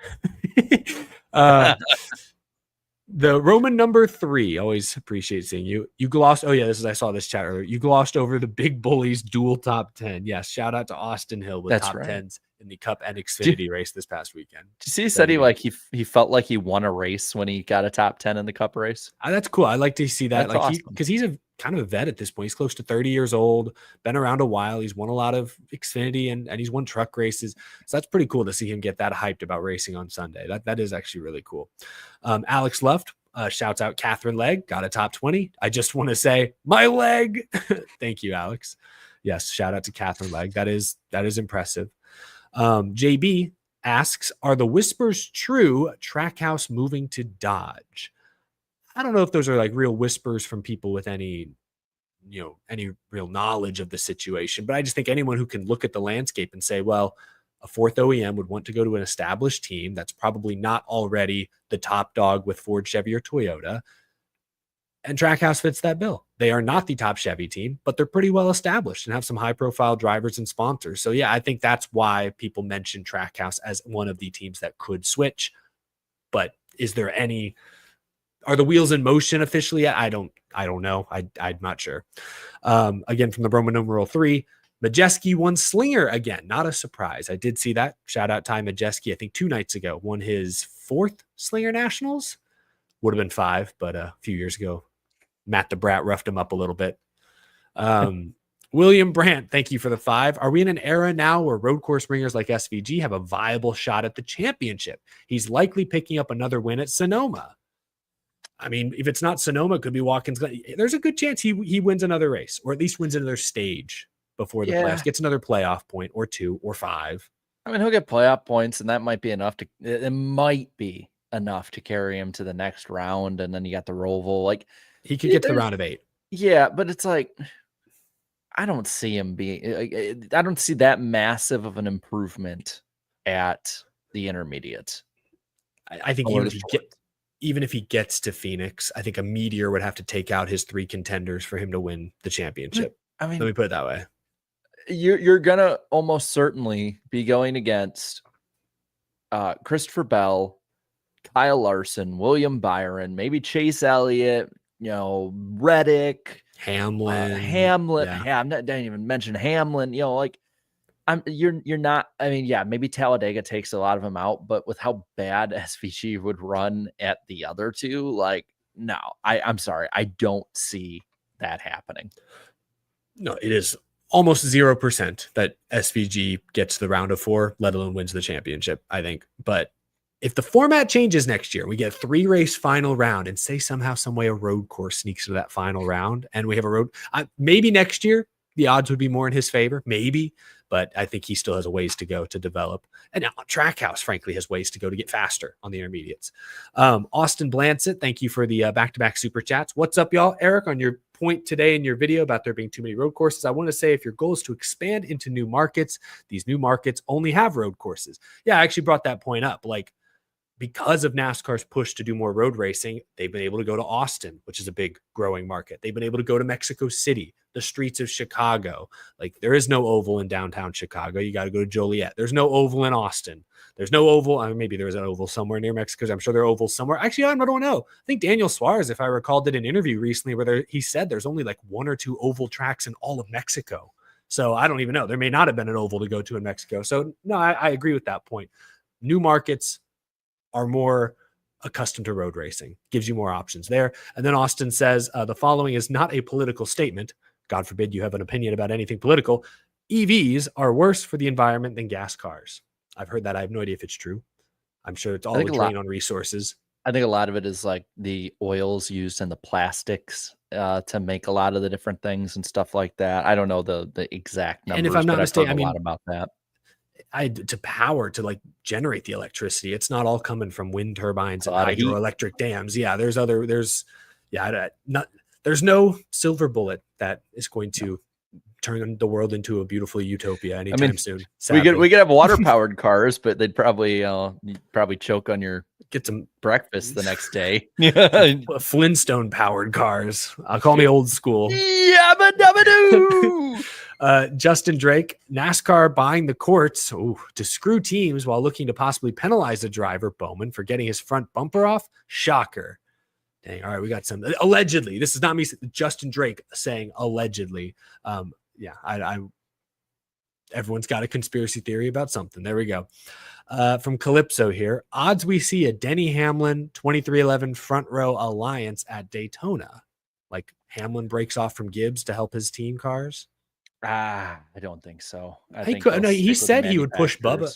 The Roman number 3, always appreciate seeing you. You glossed. Oh yeah, I saw this chat earlier. You glossed over the big bullies dual top 10. Yes, shout out to Austin Hill with That's top right. 10s in the Cup and Xfinity race this past weekend. Did you see? He said he felt like he won a race when he got a top 10 in the Cup race. That's cool. I like to see that. That's like awesome. because he's a kind of a vet at this point. He's close to 30 years old, been around a while. He's won a lot of Xfinity and he's won truck races. So that's pretty cool to see him get that hyped about racing on Sunday. That is actually really cool. Alex Luft shouts out Catherine Legg, got a top 20. I just want to say my leg. Thank you, Alex. Yes, shout out to Catherine Legg. That is impressive. JB asks, are the whispers true? Trackhouse moving to Dodge. I don't know if those are like real whispers from people with any real knowledge of the situation, but I just think anyone who can look at the landscape and say, well, a 4th OEM would want to go to an established team that's probably not already the top dog with Ford, Chevy, or Toyota. And Trackhouse fits that bill. They are not the top Chevy team, but they're pretty well established and have some high-profile drivers and sponsors. So yeah, I think that's why people mention Trackhouse as one of the teams that could switch. But is there any? Are the wheels in motion officially yet? I don't know. I'm not sure. Again, from the Roman numeral 3, Majeski won Slinger again. Not a surprise. I did see that. Shout out Ty Majeski. I think 2 nights ago won his 4th Slinger Nationals. Would have been 5, but a few years ago, Matt the Brat roughed him up a little bit. William Brandt, thank you for the 5. Are we in an era now where road course ringers like SVG have a viable shot at the championship? He's likely picking up another win at Sonoma. I mean, if it's not Sonoma, it could be Watkins. There's a good chance he wins another race, or at least wins another stage before the playoffs, gets another playoff point or 2 or 5. I mean, he'll get playoff points, and that might be enough to. It might be enough to carry him to the next round, and then you got the Roval. Like he could get to the round of 8. Yeah, but it's like I don't see him being. I don't see that massive of an improvement at the intermediate. I think even if he gets to Phoenix, I think a Meteor would have to take out his 3 contenders for him to win the championship. I mean, let me put it that way. You're gonna almost certainly be going against Christopher Bell, Kyle Larson, William Byron, maybe Chase Elliott, Reddick, Hamlin. Yeah, I didn't even mention Hamlin. You're not. I mean, yeah, maybe Talladega takes a lot of them out, but with how bad SVG would run at the other 2, no, I'm sorry, I don't see that happening. No, it is almost 0% that SVG gets the round of 4, let alone wins the championship, I think. But if the format changes next year, we get a 3-race final round, and say somehow, some way a road course sneaks into that final round, and we have a road, maybe next year the odds would be more in his favor, maybe, but I think he still has a ways to go to develop. And now Trackhouse, frankly, has ways to go to get faster on the intermediates. Austin Blancett, thank you for the back-to-back super chats. What's up, y'all? Eric, on your point today in your video about there being too many road courses, I want to say if your goal is to expand into new markets, these new markets only have road courses. Yeah, I actually brought that point up. Because of NASCAR's push to do more road racing, they've been able to go to Austin, which is a big growing market. They've been able to go to Mexico City, the streets of Chicago. There is no oval in downtown Chicago. You got to go to Joliet. There's no oval in Austin. There's no oval. Maybe there is an oval somewhere near Mexico. I'm sure there are ovals somewhere. Actually, I don't know. I think Daniel Suarez, if I recall, did an interview recently where he said there's only 1 or 2 oval tracks in all of Mexico. So I don't even know. There may not have been an oval to go to in Mexico. So no, I agree with that point. New markets are more accustomed to road racing, gives you more options there. And then Austin says, the following is not a political statement. God forbid you have an opinion about anything political. EVs are worse for the environment than gas cars. I've heard that. I have no idea if it's true. I'm sure it's all a drain on resources. I think a lot of it is the oils used in the plastics to make a lot of the different things and stuff like that. I don't know the exact numbers. And if I'm not mistaken, a lot about that. to power to like generate the electricity. It's not all coming from wind turbines and lot of heat. hydroelectric dams. Yeah, there's no silver bullet that is going to turn the world into a beautiful utopia anytime soon. We could have water powered cars, but they'd probably you'd probably choke on your get some breakfast the next day. Flintstone powered cars. I'll call me old school. Yabba dabba doo. Justin Drake, NASCAR buying the courts to screw teams while looking to possibly penalize the driver Bowman for getting his front bumper off. Shocker. Dang. All right, we got some allegedly. This is not me. Justin Drake saying allegedly. I everyone's got a conspiracy theory about something. There we go. From Calypso here. Odds we see a Denny Hamlin 2311 front row alliance at Daytona. Like Hamlin breaks off from Gibbs to help his team cars. I don't think so. He said he would push Bubba.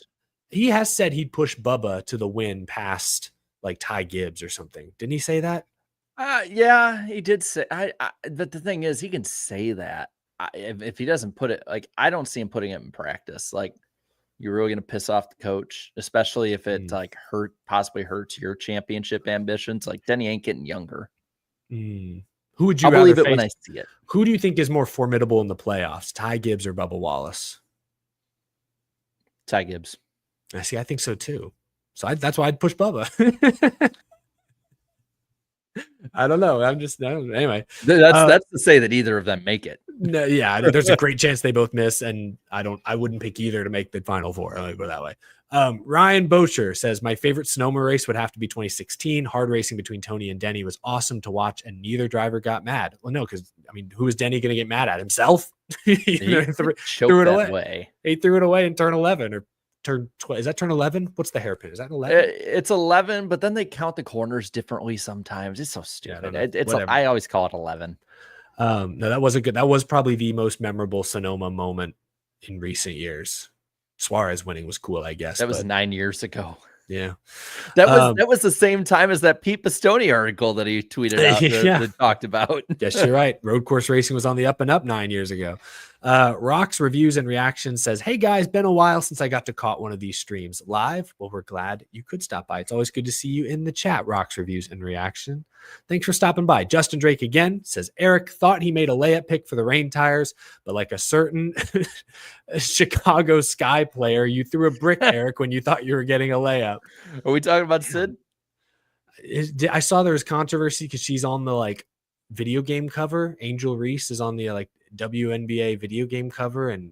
He has said he'd push Bubba to the win past like Ty Gibbs or something. Didn't he say that? Yeah, he did say. But the thing is, he can say that. If he doesn't put it, like, I don't see him putting it in practice. Like, you're really gonna piss off the coach, especially if it possibly hurts your championship ambitions. Like, Denny ain't getting younger. Who would you I'll believe it when I see it? Who do you think is more formidable in the playoffs, Ty Gibbs or Bubba Wallace? Ty Gibbs. I think so too. So that's why I'd push Bubba. I don't know. Anyway. That's to say that either of them make it. No, yeah, there's a great chance they both miss, and I wouldn't pick either to make the Final Four. Let me go that way. Ryan Bocher says, my favorite Sonoma race would have to be 2016. Hard racing between Tony and Denny was awesome to watch, and neither driver got mad. Well, no, because who is Denny going to get mad at? Himself? Threw it away. He threw it away in turn 11 or turn 12. Is that turn 11? What's the hairpin? Is that 11? It's 11, but then they count the corners differently sometimes. It's so stupid. I always call it 11. No, that wasn't good. That was probably the most memorable Sonoma moment in recent years. Suarez winning was cool, I guess. That was 9 years ago. Yeah. That was the same time as that Pete Pistone article that he tweeted out that talked about. Yes, you're right. Road course racing was on the up and up 9 years ago. Rocks Reviews and Reactions says, hey guys, been a while since I got to caught one of these streams live. Well, we're glad you could stop by. It's always good to see you in the chat, Rocks Reviews and Reaction. Thanks for stopping by. Justin Drake again says, Eric thought he made a layup pick for the rain tires, but like a certain Chicago Sky player, you threw a brick, Eric, when you thought you were getting a layup. Are we talking about Sid? I saw there was controversy because she's on the like video game cover. Angel Reese is on the like WNBA video game cover, and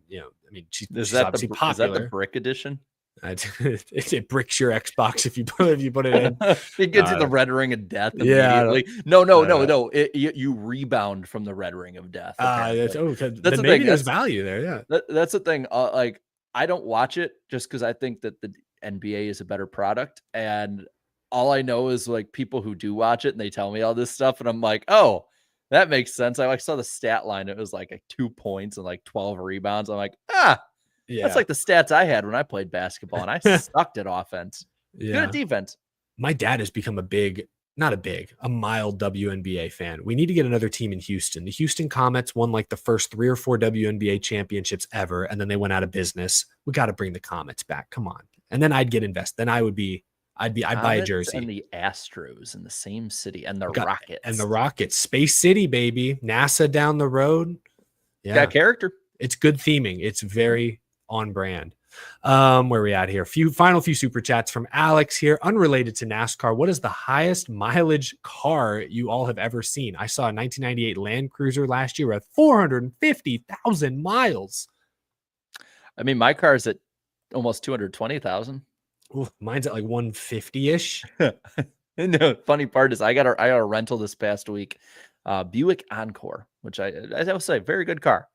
she's obviously popular. Is that the brick edition? It bricks your Xbox if you put it in. It gives you the red ring of death immediately. No. You rebound from the red ring of death. That's the maybe there's value there. Yeah, that's the thing. Like, I don't watch it just because I think that the NBA is a better product, and all I know is like people who do watch it and they tell me all this stuff, and I'm like, oh, that makes sense. I saw the stat line. It was like 2 points and like 12 rebounds. I'm like, that's like the stats I had when I played basketball, and I sucked at offense. Good at defense. My dad has become a mild WNBA fan. We need to get another team in Houston. The Houston Comets won like the first 3 or 4 WNBA championships ever, and then they went out of business. We got to bring the Comets back. Come on. And then I'd get invested. Then I'd buy a jersey. And the Astros in the same city, and the Rockets. And the Rockets. Space City, baby. NASA down the road. Yeah. Got character. It's good theming. It's very on brand. Where are we at here? Few super chats from Alex here. Unrelated to NASCAR, what is the highest mileage car you all have ever seen? I saw a 1998 Land Cruiser last year at 450,000 miles. My car is at almost 220,000. Mine's at like 150-ish. No, funny part is I got a rental this past week, Buick Encore, which I will say very good car.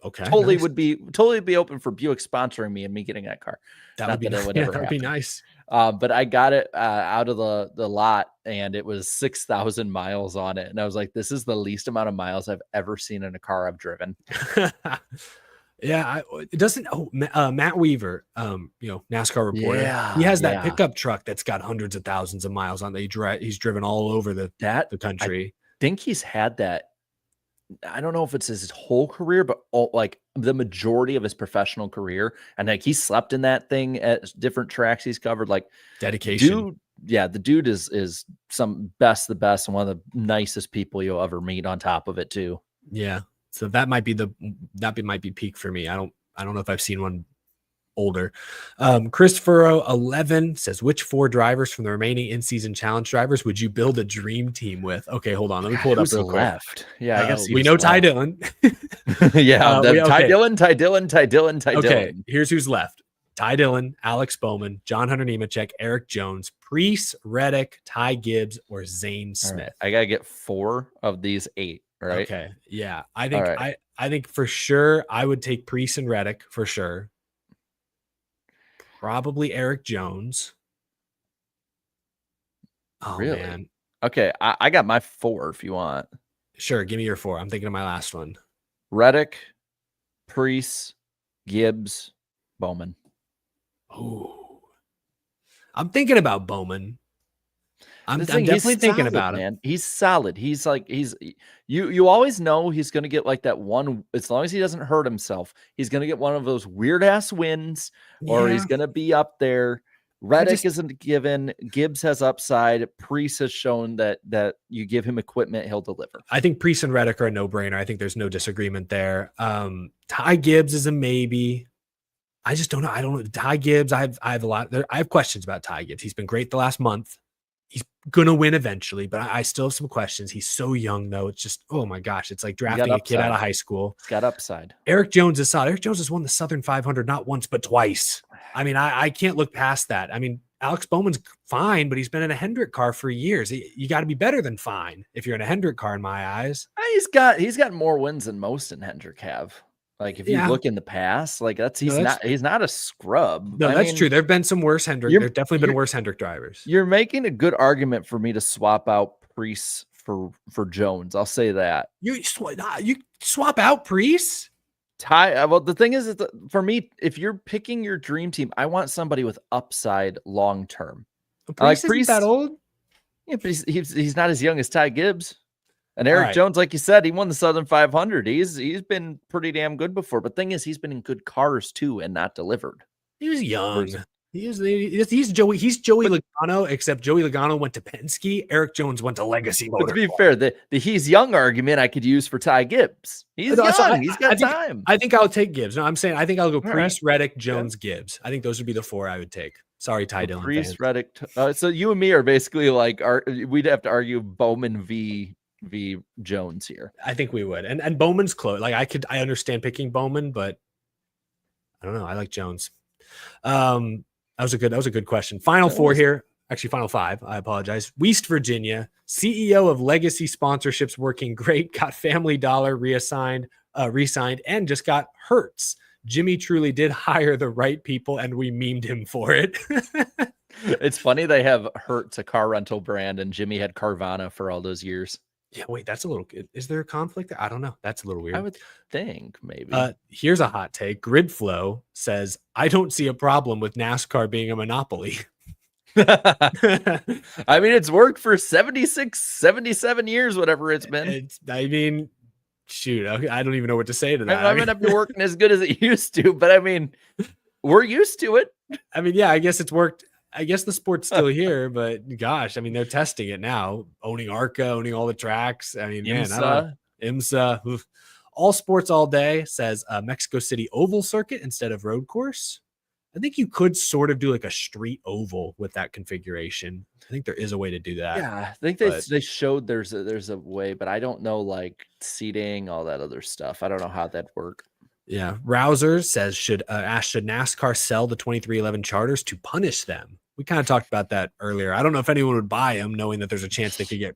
Okay, totally nice. would be open for Buick sponsoring me and me getting that car. That would be nice. But I got it out of the lot, and it was 6,000 miles on it, and I was like, this is the least amount of miles I've ever seen in a car I've driven. Yeah, it doesn't. Matt Weaver, NASCAR reporter. Yeah, he has that pickup truck that's got hundreds of thousands of miles on it. He's driven all over the country. I think he's had that I don't know if it's his whole career, but like the majority of his professional career. And like he slept in that thing at different tracks he's covered. Like Dedication. Dude, yeah, the dude is the best, and one of the nicest people you'll ever meet on top of it too. Yeah. So that might be peak for me. I don't know if I've seen one older. Christopher 11 says, which 4 drivers from the remaining in-season challenge drivers would you build a dream team with? Okay, hold on. Let me pull it up real quick. Left. Yeah, I guess we know Ty Dillon. Yeah, Ty Dillon. Okay, here's who's left. Ty Dillon, Alex Bowman, John Hunter Nemechek, Eric Jones, Preece, Reddick, Ty Gibbs, or Zane Smith. Right. I gotta get 4 of these 8, right? Okay. Yeah. I think I think for sure I would take Preece and Reddick for sure. Probably Eric Jones. Oh, really? Man. Okay, I got my 4 if you want. Sure, give me your 4. I'm thinking of my last one. Reddick, Preece, Gibbs, Bowman. Oh, I'm thinking about Bowman. I'm definitely thinking about him. Man. He's solid. He's like you always know he's gonna get like that one, as long as he doesn't hurt himself, he's gonna get one of those weird ass wins, or he's gonna be up there. Reddick isn't given. Gibbs has upside. Preece has shown that you give him equipment, he'll deliver. I think Preece and Reddick are a no-brainer. I think there's no disagreement there. Ty Gibbs is a maybe. I just don't know. I don't know. Ty Gibbs, I have questions about Ty Gibbs. He's been great the last month. He's gonna win eventually, but I still have some questions. He's so young, though. It's just, oh my gosh, it's like drafting a kid out of high school. It's got upside. Eric Jones is solid. Eric Jones has won the Southern 500 not once but twice. I mean, I can't look past that. I mean, Alex Bowman's fine, but he's been in a Hendrick car for years. You got to be better than fine if you're in a Hendrick car, in my eyes. He's got more wins than most in Hendrick have. Like if you look in the past, like he's not a scrub. No, that's true. There've been some worse Hendrick. There've definitely been worse Hendrick drivers. You're making a good argument for me to swap out Preece for Jones. I'll say that. You swap out Preece? Well, the thing is for me, if you're picking your dream team, I want somebody with upside long term. Preece isn't that old? Yeah, but he's not as young as Ty Gibbs. And Eric Jones, like you said, he won the Southern 500. He's been pretty damn good before. But thing is, he's been in good cars too and not delivered. He was young. He's Joey Logano, except Joey Logano went to Penske. Eric Jones went to Legacy Motor. To be fair, the he's young argument I could use for Ty Gibbs. He's young. He's got time. I think I'll take Gibbs. No, I'm saying I think I'll go Preece, Reddick, Jones, Gibbs. I think those would be the 4 I would take. Sorry, Ty Dillon. Preece, Reddick. So you and me are basically like we'd have to argue Bowman v Jones here. I think we would. And Bowman's close. Like I understand picking Bowman, but I don't know. I like Jones. That was a good question. Final 4 here. Actually, final 5. I apologize. West Virginia, CEO of Legacy Sponsorships, working great. Got Family Dollar re-signed, and just got Hertz. Jimmy truly did hire the right people, and we memed him for it. It's funny they have Hertz, a car rental brand, and Jimmy had Carvana for all those years. Yeah, wait, that's a little. Is there a conflict there? I don't know. That's a little weird. I would think maybe. Here's a hot take. Gridflow says, I don't see a problem with NASCAR being a monopoly. I mean, it's worked for 76, 77 years, whatever it's been. Shoot, I don't even know what to say to that. I might not be working as good as it used to, but I mean, we're used to it. I mean, yeah, I guess it's worked. I guess the sport's still here, but gosh, I mean, they're testing it now, owning ARCA, owning all the tracks. I mean, IMSA, oof. All sports all day says Mexico City oval circuit instead of road course. I think you could sort of do like a street oval with that configuration. I think there is a way to do that. Yeah, I think they showed there's a way, but I don't know like seating, all that other stuff. I don't know how that'd work. Yeah, Rouser says should NASCAR sell the 2311 charters to punish them? We kind of talked about that earlier. I don't know if anyone would buy them, knowing that there's a chance they could get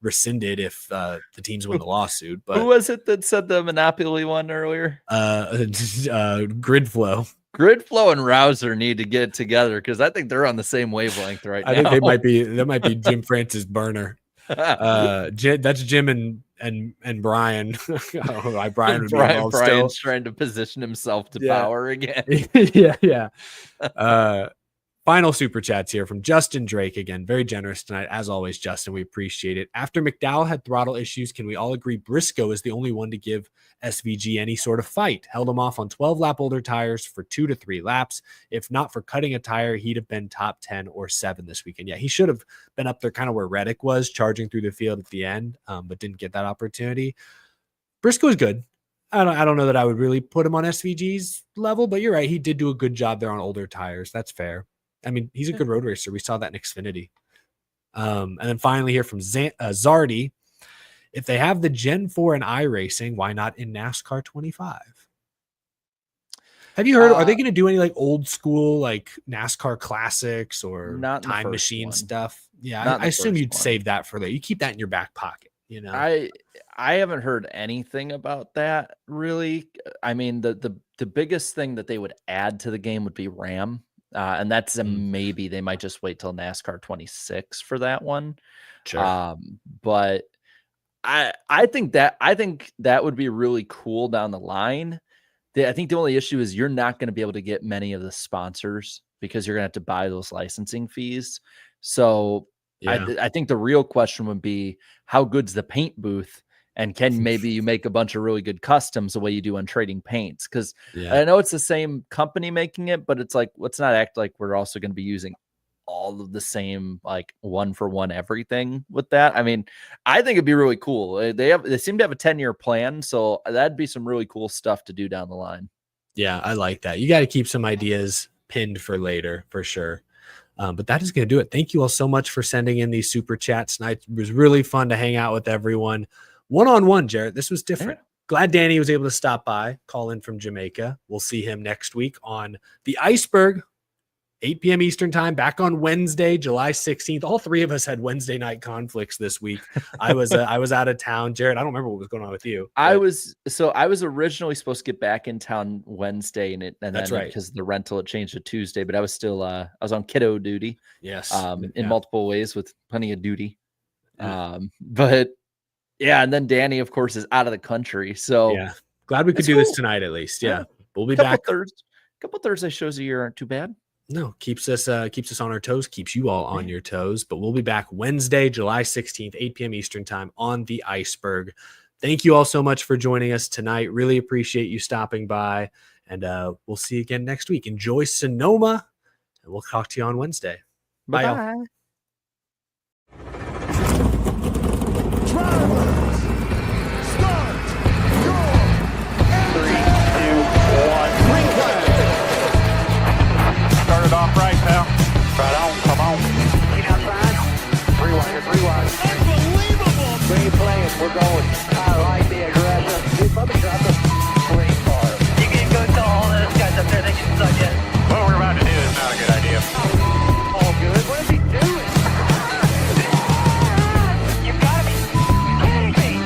rescinded if the teams win the lawsuit. But who was it that said the monopoly one earlier? Gridflow. Gridflow and Rouser need to get together because I think they're on the same wavelength right now. I think that might be Jim Francis' burner. That's Jim and Brian. Brian would be involved. Brian's trying to position himself to power again. Yeah. Final super chats here from Justin Drake. Again, very generous tonight. As always, Justin, we appreciate it. After McDowell had throttle issues, can we all agree Briscoe is the only one to give SVG any sort of fight? Held him off on 12-lap older tires for 2 to 3 laps. If not for cutting a tire, he'd have been top 10 or 7 this weekend. Yeah, he should have been up there kind of where Reddick was, charging through the field at the end, but didn't get that opportunity. Briscoe is good. I don't know that I would really put him on SVG's level, but you're right. He did do a good job there on older tires. That's fair. I mean, he's a good road racer. We saw that in Xfinity. And then finally here from Zardy, if they have the Gen 4 in iRacing, why not in NASCAR 25? Have you heard, are they going to do any like old school, like NASCAR classics or time machine stuff? Yeah, I assume you'd save that for later. You keep that in your back pocket, you know? I haven't heard anything about that really. I mean, the biggest thing that they would add to the game would be RAM. And that's maybe they might just wait till NASCAR 26 for that one. Sure. But I think that would be really cool down the line. I think the only issue is you're not going to be able to get many of the sponsors because you're going to have to buy those licensing fees. So yeah. I think the real question would be, how good's the paint booth? And can maybe you make a bunch of really good customs the way you do on trading paints? Because I know it's the same company making it, but it's like, let's not act like we're also going to be using all of the same, like 1-for-1 everything with that. I mean, I think it'd be really cool. They seem to have a 10-year plan, so that'd be some really cool stuff to do down the line. Yeah, I like that. You got to keep some ideas pinned for later, for sure. But that is going to do it. Thank you all so much for sending in these super chats tonight. It was really fun to hang out with everyone. One-on-one, Jarrett. This was different. Glad Danny was able to stop by, call in from Jamaica. We'll see him next week on the Iceberg, 8 p.m. Eastern time, back on Wednesday, July 16th. All three of us had Wednesday night conflicts this week. I was out of town. Jarrett, I don't remember what was going on with you. I was originally supposed to get back in town Wednesday, and that's right, because the rental had changed to Tuesday, but I was still I was on kiddo duty. Yes. In multiple ways with plenty of duty. But yeah, and then Danny, of course, is out of the country. So yeah, glad we could do this tonight at least. Yeah. We'll be back. Couple Thursday shows a year aren't too bad. No, keeps us on our toes, keeps you all on your toes. But we'll be back Wednesday, July 16th, 8 p.m. Eastern time on the Iceberg. Thank you all so much for joining us tonight. Really appreciate you stopping by, and we'll see you again next week. Enjoy Sonoma, and we'll talk to you on Wednesday. Bye. Bye. Started off right, pal. Right on, come on. Get outside. 3 wide. Unbelievable. Great playing. We're going. I like the aggressive. We've probably got the great car. You can go to all those guys up there. They can suck it. What we're about to do is not a good idea. All good. What is he doing? You've got to be kidding me.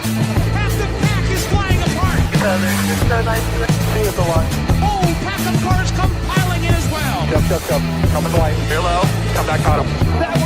Half the pack is flying apart. It's so nice to See you at the line. Oh, pack of cars come piling in as well. Come in the light. Hello. Come back, caught him. That